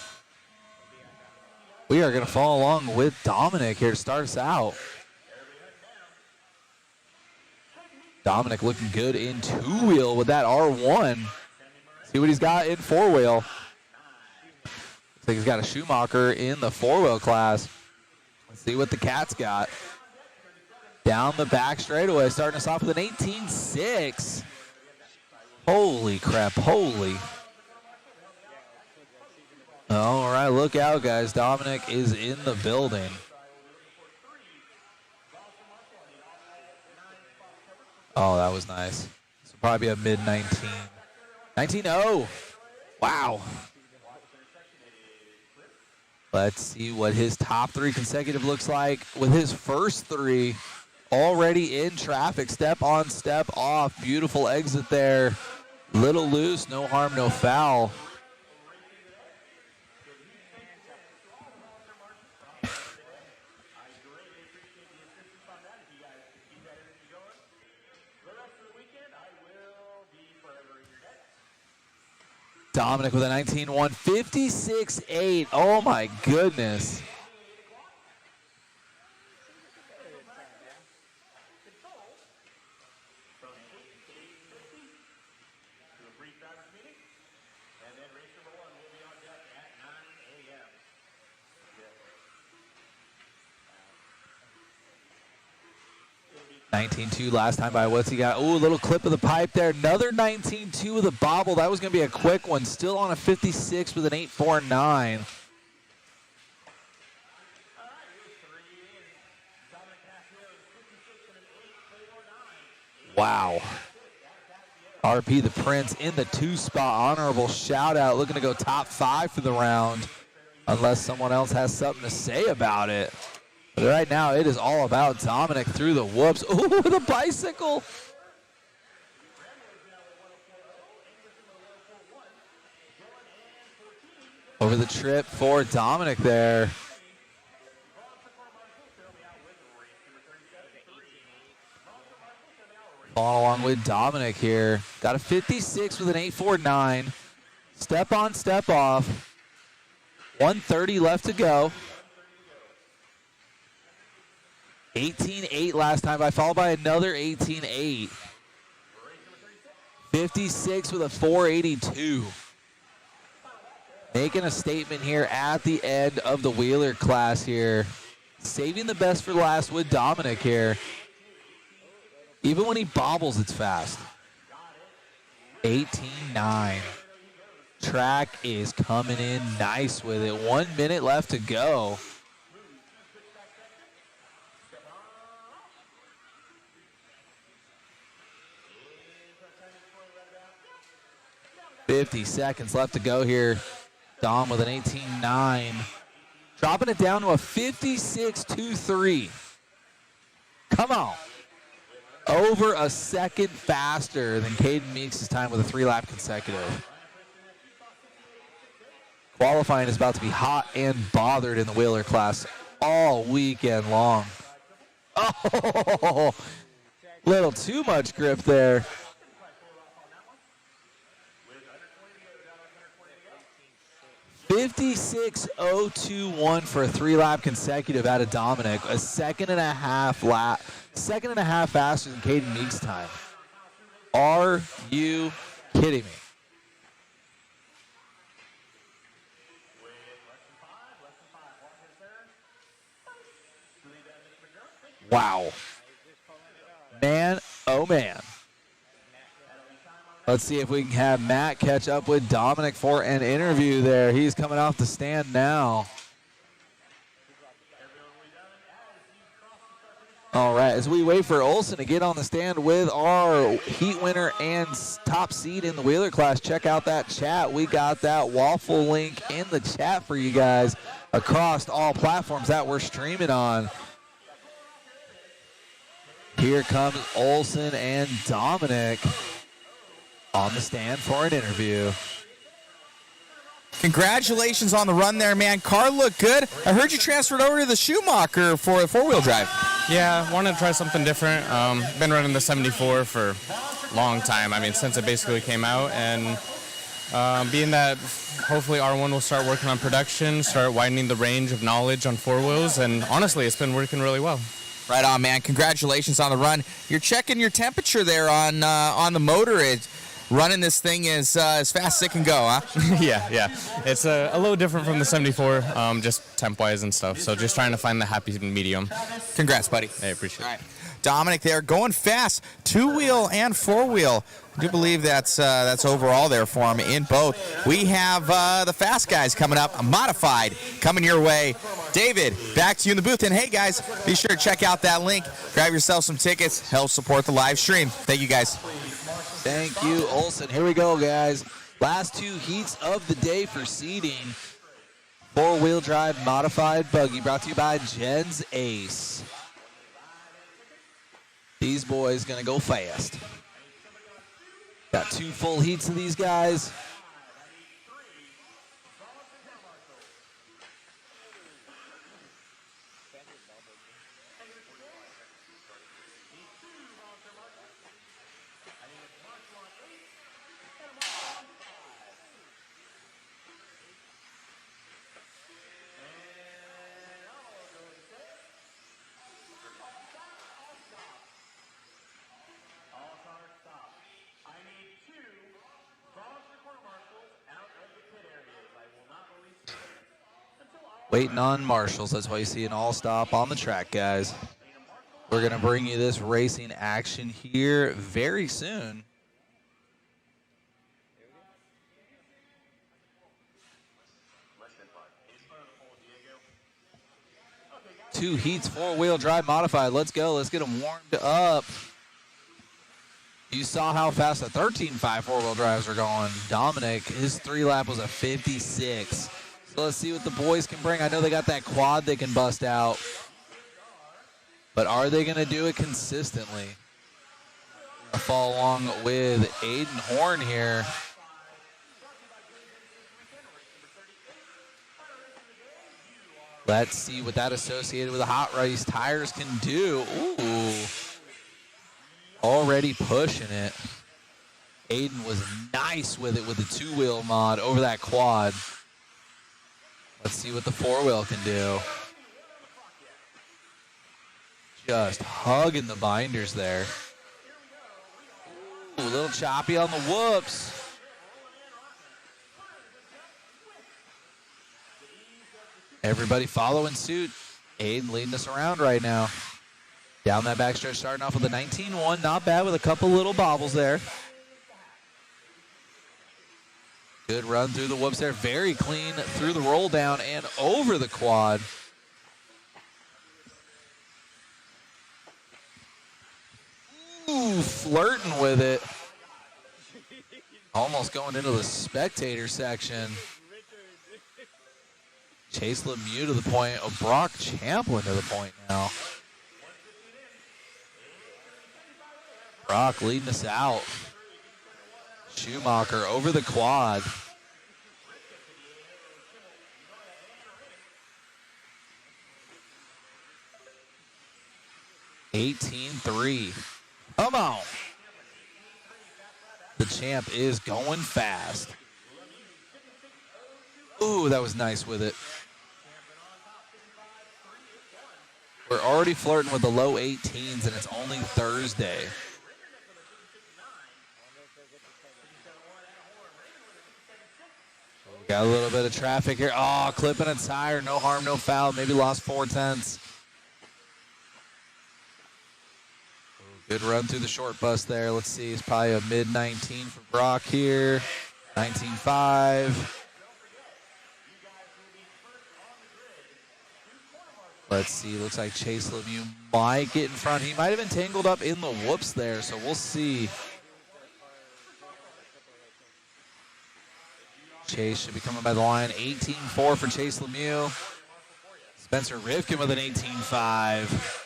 We are going to follow along with Dominic here to start us out. Dominic looking good in 2-wheel with that R1. See what he's got in 4-wheel. Looks like he's got a Schumacher in the 4-wheel class. Let's see what the Cat's got. Down the back straightaway, starting us off with an 18.6. Holy crap, holy. All right, look out, guys. Dominic is in the building. Oh, that was nice. This will probably be a mid-19. 19-0. Wow. Let's see what his top 3 consecutive looks like with his first 3 already in traffic. Step on, step off. Beautiful exit there. Little loose, no harm, no foul. Dominic with a 19-1, 56.8. Oh my goodness. $19.2 last time by what's he got? Ooh, a little clip of the pipe there. Another $19.2 with a bobble. That was going to be a quick one. Still on a 56 with an 8.49. Wow. RP the Prince in the 2 spot. Honorable shout out. Looking to go top 5 for the round. Unless someone else has something to say about it. But right now, it is all about Dominic through the whoops. Ooh, the bicycle. Over the trip for Dominic there. Following along with Dominic here. Got a 56 with an 8.49. Step on, step off. 130 left to go. 18.8 last time by, followed by another 18.8. 56 with a 4.82. Making a statement here at the end of the wheeler class here. Saving the best for last with Dominic here. Even when he bobbles, it's fast. 18.9. Track is coming in nice with it. 1 minute left to go. $50 seconds left to go here. Dom with an 18.9. Dropping it down to a 56.23. Come on. Over a second faster than Caden Meeks' time with a 3-lap consecutive. Qualifying is about to be hot and bothered in the wheeler class all weekend long. Oh, little too much grip there. 56.021 for a 3-lap consecutive out of Dominic. A second and a half faster than Caden Meeks' time. Are you kidding me? Wow. Man, oh man. Let's see if we can have Matt catch up with Dominic for an interview there. He's coming off the stand now. All right, as we wait for Olsen to get on the stand with our heat winner and top seed in the wheeler class, check out that chat. We got that waffle link in the chat for you guys across all platforms that we're streaming on. Here comes Olsen and Dominic on the stand for an interview. Congratulations on the run there, man. Car looked good. I heard you transferred over to the Schumacher for a four-wheel drive. Yeah, wanted to try something different. Been running the 74 for a long time. I mean, since it basically came out. And being that hopefully R1 will start working on production, start widening the range of knowledge on four wheels. And honestly, it's been working really well. Right on, man. Congratulations on the run. You're checking your temperature there on the motor. Running this thing as fast as it can go, huh? yeah. It's a little different from the 74, just temp-wise and stuff. So just trying to find the happy medium. Congrats, buddy. I appreciate it. All right. Dominic there going fast, two-wheel and four-wheel. I do believe that's overall there for him in both. We have the fast guys coming up, modified, coming your way. David, back to you in the booth. And hey, guys, be sure to check out that link. Grab yourself some tickets. Help support the live stream. Thank you, guys. Thank you, Olsen. Here we go, guys. Last two heats of the day for seeding. Four-wheel drive modified buggy brought to you by Jen's Ace. These boys gonna go fast. Got two full heats of these guys. Waiting on marshals. That's why you see an all-stop on the track, guys. We're going to bring you this racing action here very soon. Two heats, four-wheel drive modified. Let's go. Let's get them warmed up. You saw how fast the 13.5 four-wheel drives are going. Dominic, his three-lap was a 56. So let's see what the boys can bring. I know they got that quad they can bust out. But are they going to do it consistently? Gonna follow along with Aiden Horn here. Let's see what that associated with the hot race tires can do. Ooh. Already pushing it. Aiden was nice with it with the two-wheel mod over that quad. Let's see what the four-wheel can do. Just hugging the binders there. Ooh, a little choppy on the whoops. Everybody following suit. Aiden leading us around right now. Down that backstretch, starting off with a 19-1. Not bad with a couple little bobbles there. Good run through the whoops there. Very clean through the roll down and over the quad. Ooh, flirting with it. Almost going into the spectator section. Chase Lemieux to the point. Oh, Brock Champlin to the point now. Brock leading us out. Schumacher over the quad. (18-3). Come on. The champ is going fast. Ooh, that was nice with it. We're already flirting with the low 18s, and it's only Thursday. Got a little bit of traffic here. Oh, clipping a tire. No harm, no foul. Maybe lost 4/10. Good run through the short bus there. Let's see. It's probably a mid-19 for Brock here. 19.5. Let's see. Looks like Chase Lemieux might get in front. He might have been tangled up in the whoops there, so we'll see. Chase should be coming by the line. 18.4 for Chase Lemieux. Spencer Rivkin with an 18.5.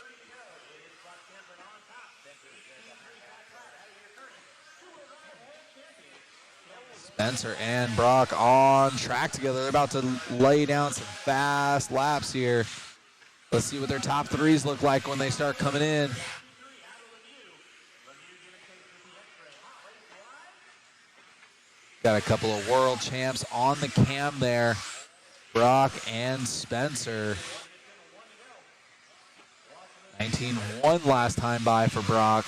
Spencer and Brock on track together. They're about to lay down some fast laps here. Let's see what their top threes look like when they start coming in. Got a couple of world champs on the cam there. Brock and Spencer. 19-1 last time by for Brock.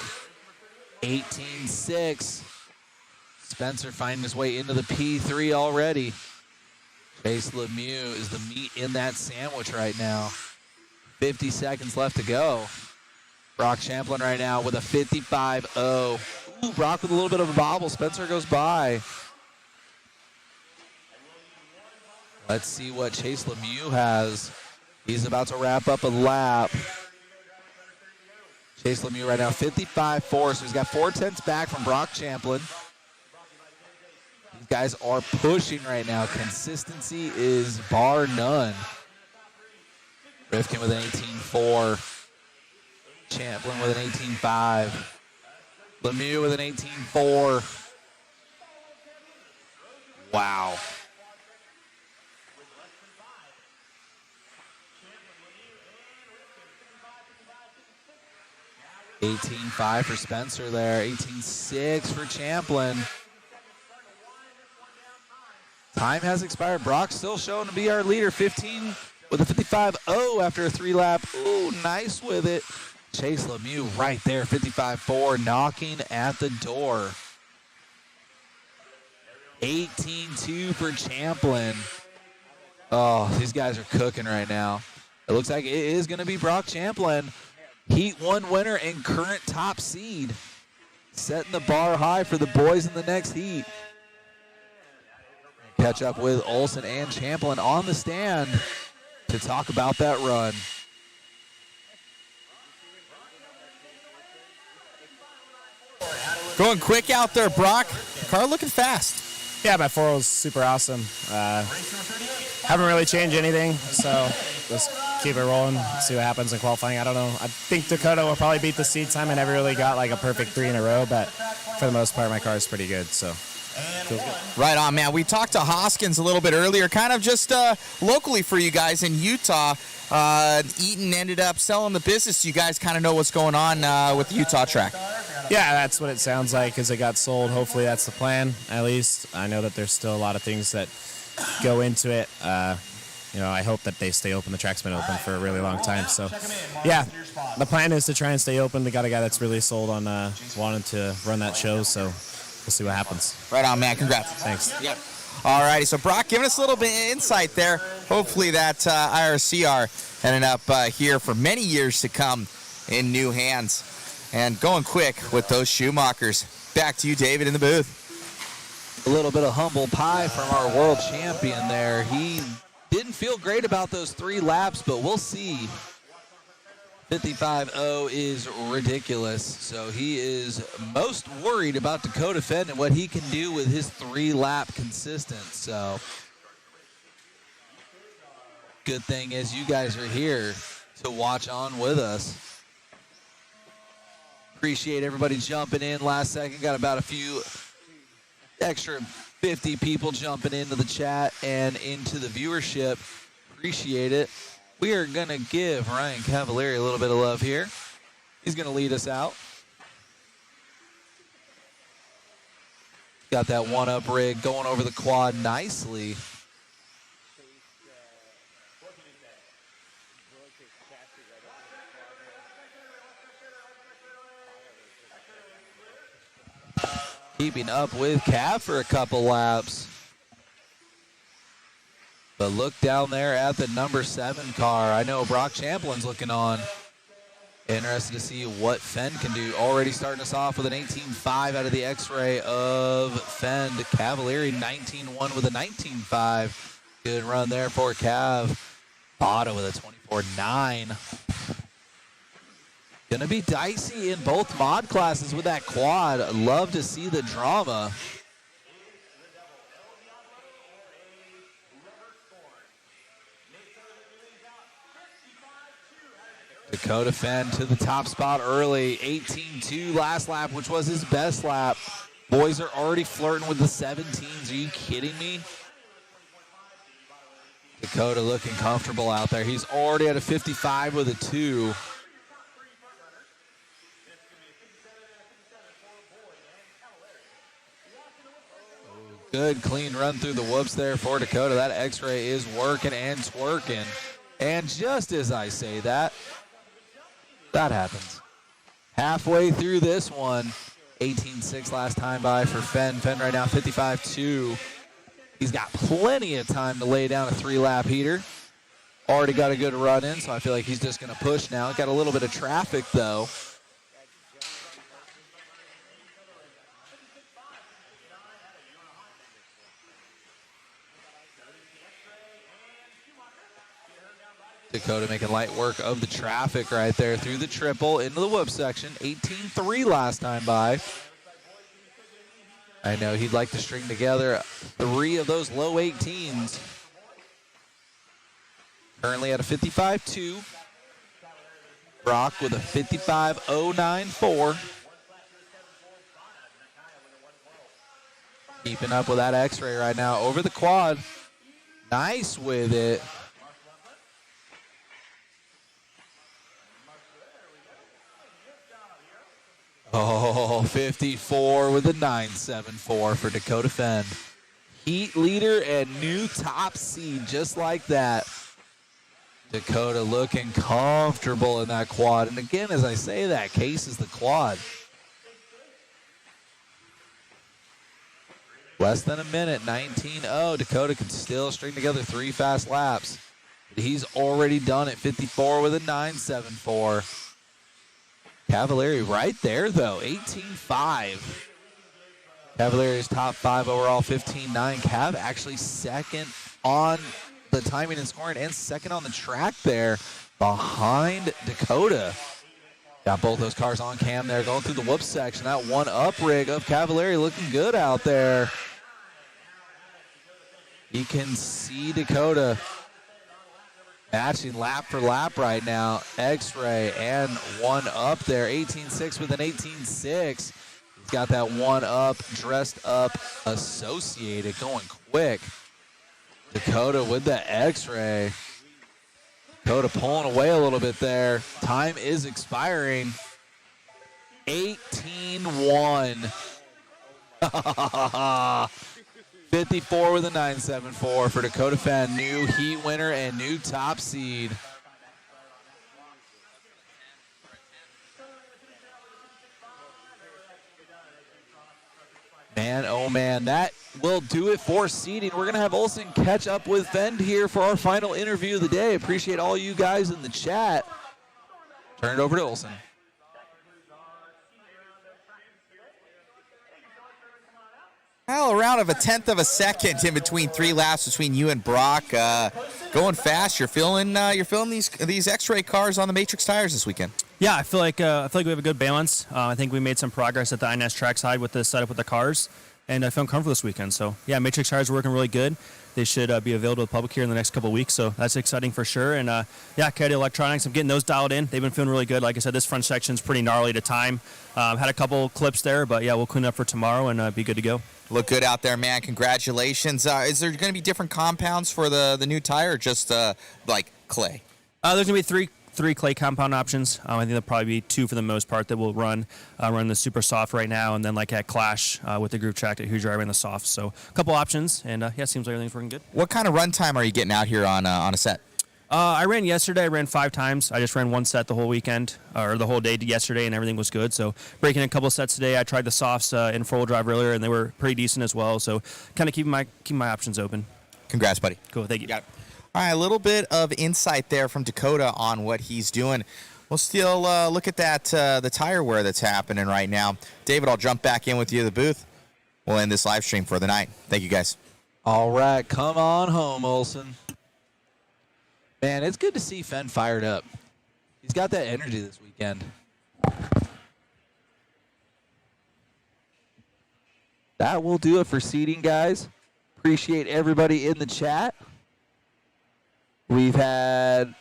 18-6. Spencer finding his way into the P3 already. Chase Lemieux is the meat in that sandwich right now. 50 seconds left to go. Brock Champlin right now with a 55-0. Ooh, Brock with a little bit of a bobble. Spencer goes by. Let's see what Chase Lemieux has. He's about to wrap up a lap. Chase Lemieux right now, 55-4, so he's got 4/10 back from Brock Champlin. These guys are pushing right now. Consistency is bar none. Rifkin with an 18-4. Champlin with an 18-5. Lemieux with an 18-4. Wow. $18.5 for Spencer there. $18.6 for Champlin. Time has expired. Brock still showing to be our leader. 15 with a 55-0 after a 3-lap. Ooh, nice with it. Chase Lemieux right there. 55-4 knocking at the door. 18-2 for Champlin. Oh, these guys are cooking right now. It looks like it is going to be Brock Champlin. Heat 1 winner and current top seed. Setting the bar high for the boys in the next heat. Catch up with Olsen and Champlin on the stand to talk about that run. Going quick out there, Brock. Car looking fast. Yeah, my 4 was super awesome. Haven't really changed anything, so just keep it rolling, see what happens in qualifying. I don't know. I think Dakota will probably beat the seed time. I never really got like a perfect 3 in a row, but for the most part, my car is pretty good, so feels good. Right on, man. We talked to Hoskins a little bit earlier, kind of just locally for you guys in Utah. Eaton ended up selling the business. You guys kind of know what's going on with the Utah track. Yeah, that's what it sounds like as it got sold. Hopefully that's the plan, at least. I know that there's still a lot of things that go into it. I hope that they stay open. The track's been open for a really long time. So, yeah, the plan is to try and stay open. We got a guy that's really sold on wanting to run that show, so we'll see what happens. Right on, man. Congrats. Thanks. Yep. All righty. So, Brock, giving us a little bit of insight there. Hopefully that IRCR ended up here for many years to come in new hands. And going quick with those Schumachers. Back to you, David, in the booth. A little bit of humble pie from our world champion there. He didn't feel great about those 3 laps, but we'll see. 55-0 is ridiculous. So he is most worried about Dakota Fenn and what he can do with his 3-lap consistent. So good thing is you guys are here to watch on with us. Appreciate everybody jumping in last second. Got about a few extra 50 people jumping into the chat and into the viewership. Appreciate it. We are going to give Ryan Cavalieri a little bit of love here. He's going to lead us out. Got that one-up rig going over the quad nicely. Keeping up with Cav for a couple laps. But look down there at the number 7 car. I know Brock Champlin's looking on. Interested to see what Fenn can do. Already starting us off with an 18.5 out of the X-ray of Fenn. Cavalieri 19.1 with a 19.5. Good run there for Cav. Otto with a 24.9. Gonna be dicey in both mod classes with that quad. Love to see the drama. Dakota Fenn to the top spot early. 18.2 last lap, which was his best lap. Boys are already flirting with the 17s. Are you kidding me? Dakota looking comfortable out there. He's already at a 55 with a 2. Good clean run through the whoops there for Dakota. That X-ray is working and twerking. And just as I say that, that happens. Halfway through this one, 18.6 last time by for Fenn. Fenn right now 55.2. He's got plenty of time to lay down a 3-lap heater. Already got a good run in, so I feel like he's just going to push now. Got a little bit of traffic, though. Dakota making light work of the traffic right there through the triple into the whoop section. 18.3 last time by. I know he'd like to string together 3 of those low 18s. Currently at a 55.2. Brock with a 55.094. Keeping up with that X-ray right now over the quad. Nice with it. Oh, 54 with a 974 for Dakota Fenn. Heat leader and new top seed just like that. Dakota looking comfortable in that quad. And again, as I say that, Case is the quad. Less than a minute, 19-0. Dakota can still string together 3 fast laps. But he's already done it, 54 with a 974. Cavalieri right there, though, 18.5. Cavalieri's top 5 overall, 15.9. Cav actually second on the timing and scoring and second on the track there behind Dakota. Got both those cars on cam there going through the whoop section. That one up rig of Cavalieri looking good out there. You can see Dakota matching lap for lap right now. X-ray and one up there. 18.6 with an 18.6. He's got that one up, dressed up, associated, going quick. Dakota with the X-ray. Dakota pulling away a little bit there. Time is expiring. 18-1. 54 with a 974 for Dakota Fenn. New heat winner and new top seed. Man, oh man, that will do it for seeding. We're going to have Olsen catch up with Fenn here for our final interview of the day. Appreciate all you guys in the chat. Turn it over to Olsen. Well, around of a 1/10 of a second in between 3 laps between you and Brock. Going fast. You're feeling these X-ray cars on the Matrix tires this weekend. Yeah, I feel like we have a good balance. I think we made some progress at the INS trackside with the setup with the cars, and I feel comfortable this weekend. So yeah, Matrix tires are working really good. They should be available to the public here in the next couple of weeks, so that's exciting for sure. And yeah, Caddy Electronics, I'm getting those dialed in. They've been feeling really good. Like I said, this front section's pretty gnarly to time. Had a couple clips there, but yeah, we'll clean up for tomorrow and be good to go. Look good out there, man. Congratulations. Is there going to be different compounds for the new tire, or just like clay? There's going to be three clay compound options. I think there'll probably be 2 for the most part that will run the super soft right now, and then like at Clash with the group track at Huge Driver in the soft. So a couple options, and yeah, seems like everything's working good. What kind of run time are you getting out here on a set? I ran yesterday. I ran 5 times. I just ran 1 set the whole weekend, or the whole day yesterday, and everything was good. So breaking a couple sets today. I tried the softs in 4-wheel drive earlier, and they were pretty decent as well. So kind of keeping my options open. Congrats, buddy. Cool. Thank you. Got it. All right, a little bit of insight there from Dakota on what he's doing. We'll still look at that the tire wear that's happening right now. David, I'll jump back in with you at the booth. We'll end this live stream for the night. Thank you, guys. All right, come on home, Olsen. Man, it's good to see Fenn fired up. He's got that energy this weekend. That will do it for seeding, guys. Appreciate everybody in the chat. We've had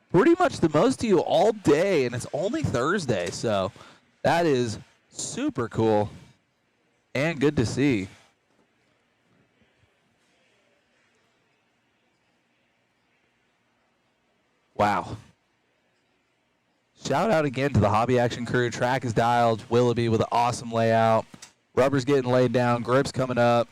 pretty much the most of you all day, and it's only Thursday, so that is super cool. and good to see. Wow. Shout out again to the Hobby Action crew. Track is dialed. Willoughby with an awesome layout. Rubber's getting laid down. Grip's coming up.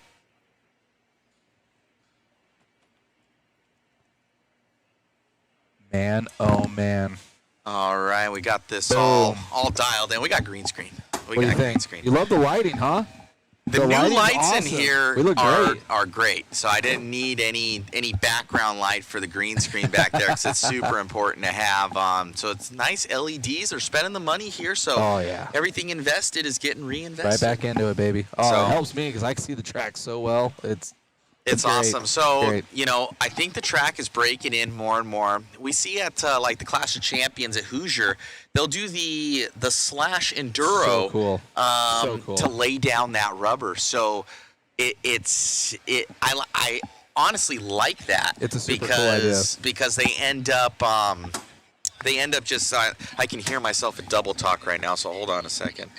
Man, oh man. All right, we got this Boom. all dialed in. We got green screen. What do you think? You love the lighting, huh? The new lighting's lights awesome. in here We look great. are great. So I didn't need any background light for the green screen back there because it's super important to have. So it's nice LEDs. They're spending the money here, so Oh, yeah. everything invested is getting reinvested. Right back into it, baby. Oh, So- it helps me because I can see the track so well. It's great. awesome. So, Great. I think the track is breaking in more and more. We see at like the Clash of Champions at Hoosier, they'll do the slash enduro So cool. So cool. to lay down that rubber. So I honestly like that. It's a super cool idea. Because they end up just I can hear myself at double talk right now. So hold on a second.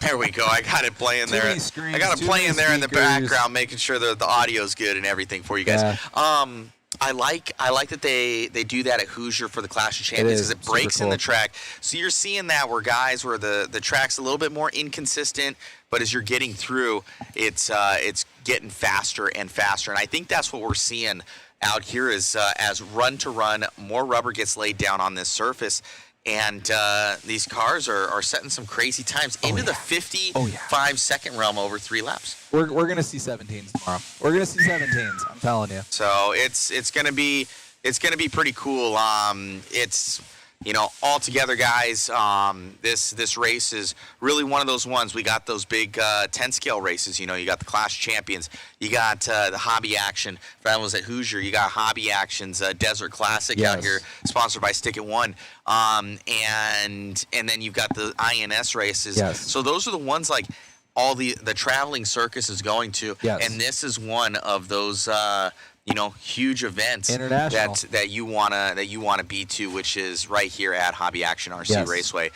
There we go. I got it playing there. many screens, I got it too playing many there in the speakers. background, making sure that the audio's good and everything for you guys. Yeah. I like that they do that at Hoosier for the Clash of Champions is because it super breaks in cool. the track. So you're seeing that where the track's a little bit more inconsistent, but as you're getting through, it's getting faster and faster. And I think that's what we're seeing out here is as run to run, more rubber gets laid down on this surface. And these cars are setting some crazy times into the 55-second realm over 3 laps. We're going to see 17s tomorrow. We're going to see 17s. I'm telling you. So it's gonna be pretty cool. It's all together, guys. This race is really one of those ones. We got those big 10 scale races. You got the Clash Champions. You got the Hobby Action. That was at Hoosier. You got Hobby Action's Desert Classic out here, sponsored by Stick It One. And then you've got the INS races. Yes. So those are the ones like all the traveling circus is going to. Yes. And this is one of those huge events International. that you wanna be to, which is right here at Hobby Action RC Yes. Raceway.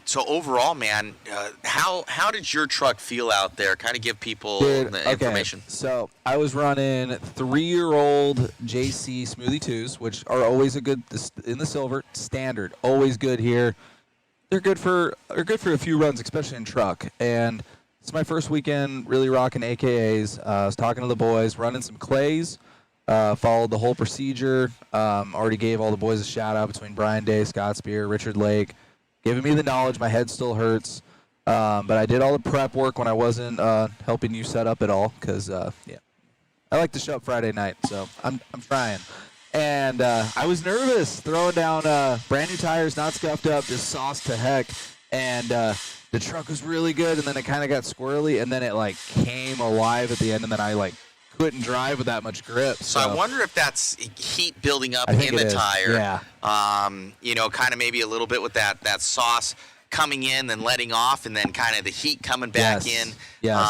So overall, man, how did your truck feel out there? Kind of give people the information. So I was running 3-year-old JC Smoothie 2s, which are always in the silver standard. Always good here. They're good for a few runs, especially in truck. And it's my first weekend really rocking AKAs. I was talking to the boys, running some clays. Followed the whole procedure. Already gave all the boys a shout out between Brian Day, Scott Spear, Richard Lake, giving me the knowledge. My head still hurts, but I did all the prep work when I wasn't helping you set up at all because I like to show up Friday night, so I'm trying. And I was nervous throwing down brand new tires, not scuffed up, just sauced to heck, and the truck was really good, and then it kind of got squirrely, and then it came alive at the end, and then I couldn't drive with that much grip. So I wonder if that's heat building up I think in the it is. tire. Yeah. Kind of maybe a little bit with that sauce coming in, then letting off, and then kind of the heat coming back Yes. in. Yes.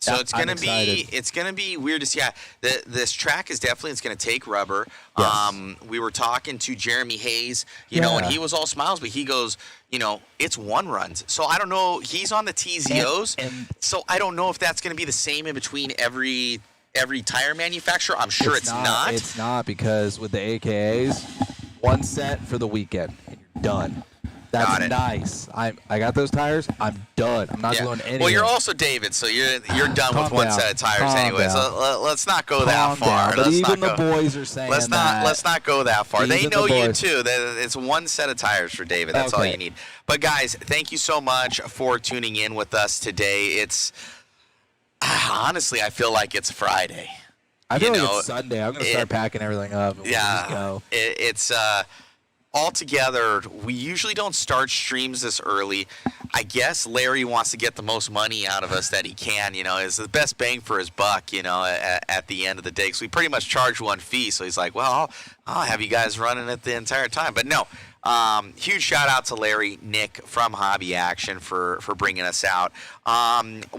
So Yeah, it's gonna I'm excited. it's gonna be weird to see. Yeah, this track is definitely it's gonna take rubber. Yes. We were talking to Jeremy Hayes, and Yeah. he was all smiles, but he goes, it's 1 runs. So I don't know. He's on the TZOs, so I don't know if that's gonna be the same in between every tire manufacturer. I'm sure it's not. It's not because with the AKAs, 1 set for the weekend and you're done. That's Got it. nice. I got those tires. I'm done. I'm not going anywhere. Well, you're also David, so you're done with Calm 1 down. set of tires Calm anyway. down. So let's not go Calm that far. down. But Let's even not the go. boys are saying Let's not go that far. They Even know the you boys. too. It's 1 set of tires for David. That's all Okay. you need. But guys, thank you so much for tuning in with us today. It's honestly, I feel like it's Friday. I feel like it's Sunday. I'm going to start packing everything up. And we'll just go. It's all together. We usually don't start streams this early. I guess Larry wants to get the most money out of us that he can. Is the best bang for his buck. At the end of the day, because we pretty much charge 1 fee. So he's like, well, I'll have you guys running it the entire time. But no. Huge shout out to Larry, Nick from Hobby Action for bringing us out.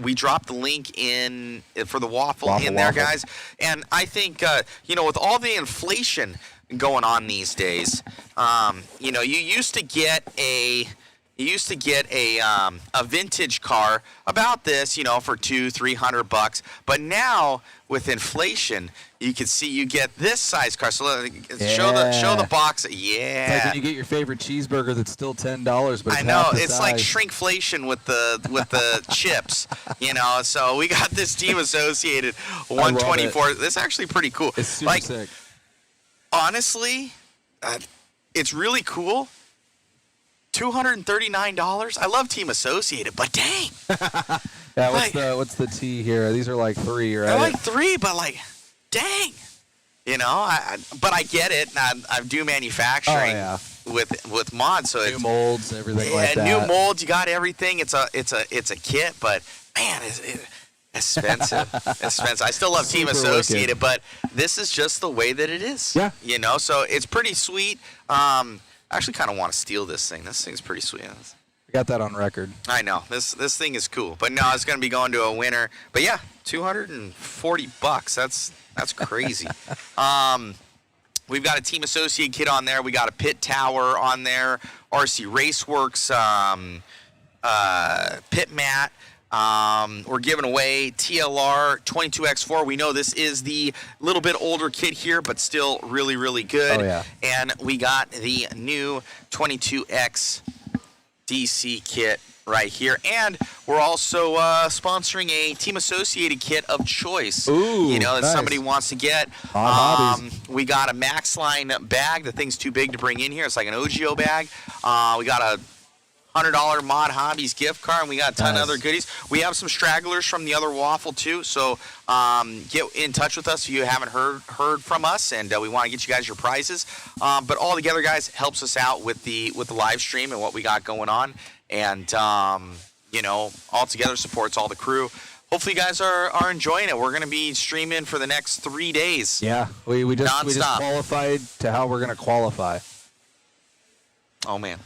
We dropped the link in for the waffle in there, guys. And I think, with all the inflation going on these days, you used to get a you used to get a vintage car about this, for $200-$300. But now with inflation, you can see you get this size car. So show the box. Yeah. It's like when you get your favorite cheeseburger that's still $10, but it's I know half the it's like size. shrinkflation with the chips. So we got this Team Associated I love 124. This is actually pretty cool. It's super sick. Honestly, it's really cool. $239. I love Team Associated, but dang. Yeah, what's the T here? These are like 3, right? They're like 3, but dang. But I get it. I do manufacturing with mods, so new molds, everything like that. New molds. You got everything. It's a kit, but man, it's expensive. Expensive. I still love Team Associated, but this is just the way that it is. Yeah. So it's pretty sweet. I actually kind of want to steal this thing. This thing's pretty sweet. We got that on record. I know. This thing is cool. But no, it's going to be going to a winner. But yeah, $240. That's crazy. We've got a Team Associate kit on there. We got a Pit Tower on there. RC Raceworks pit mat. We're giving away TLR 22X4. We know this is the little bit older kit here, but still really, really good. Oh, yeah. And we got the new 22X DC kit right here. And we're also sponsoring a Team Associated kit of choice. Ooh, that nice. somebody wants to get. We got a Max Line bag. The thing's too big to bring in here. It's like an OGO bag. We got a $100 Mod Hobbies gift card, and we got a ton of other goodies. We have some stragglers from the other waffle too, so get in touch with us if you haven't heard from us, and we want to get you guys your prizes. But all together, guys, helps us out with the live stream and what we got going on, and all together supports all the crew. Hopefully, you guys are enjoying it. We're going to be streaming for the next 3 days. Yeah, we just qualified to how we're going to qualify. Oh man.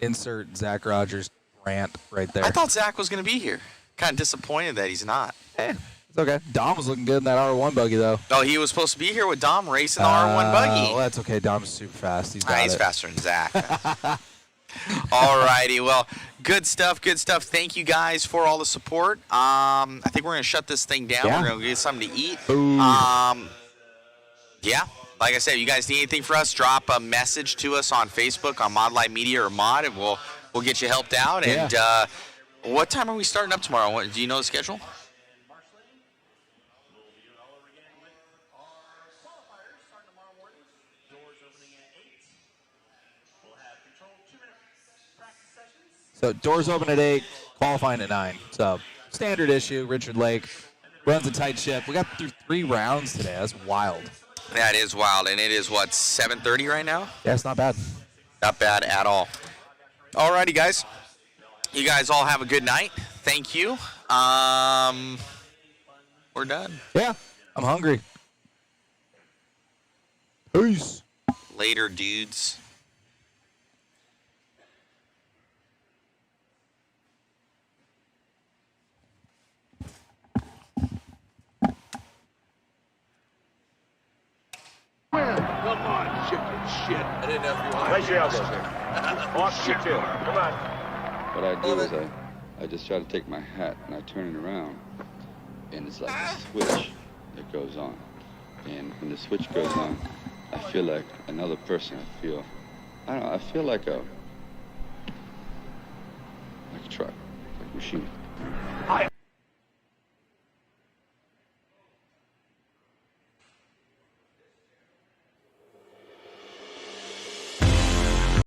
Insert Zach Rogers rant right there. I thought Zach was going to be here. Kind of disappointed that he's not. It's okay. Dom was looking good in that R1 buggy, though. Oh, he was supposed to be here with Dom racing the R1 buggy. Well, that's okay. Dom's super fast. He's faster than Zach. All righty. Well, good stuff. Thank you guys for all the support. I think we're going to shut this thing down. Yeah. We're going to get something to eat. Ooh. Yeah. Like I said, if you guys need anything for us, drop a message to us on Facebook, on Mod Live Media or Mod, and we'll get you helped out. Yeah. And what time are we starting up tomorrow? Do you know the schedule? So doors open at 8, qualifying at 9. So standard issue. Richard Lake runs a tight ship. We got through 3 rounds today. That's wild. That is wild, and it is, 7:30 right now? Yeah, it's not bad. Not bad at all. All righty, guys. You guys all have a good night. Thank you. We're done. Yeah, I'm hungry. Peace. Later, dudes. Come on, chicken shit. I didn't know if you wanted to. Off you too. Come on. What I do is I just try to take my hat and I turn it around, and it's like a switch that goes on. And when the switch goes on, I feel like another person. I feel like a truck, like a machine.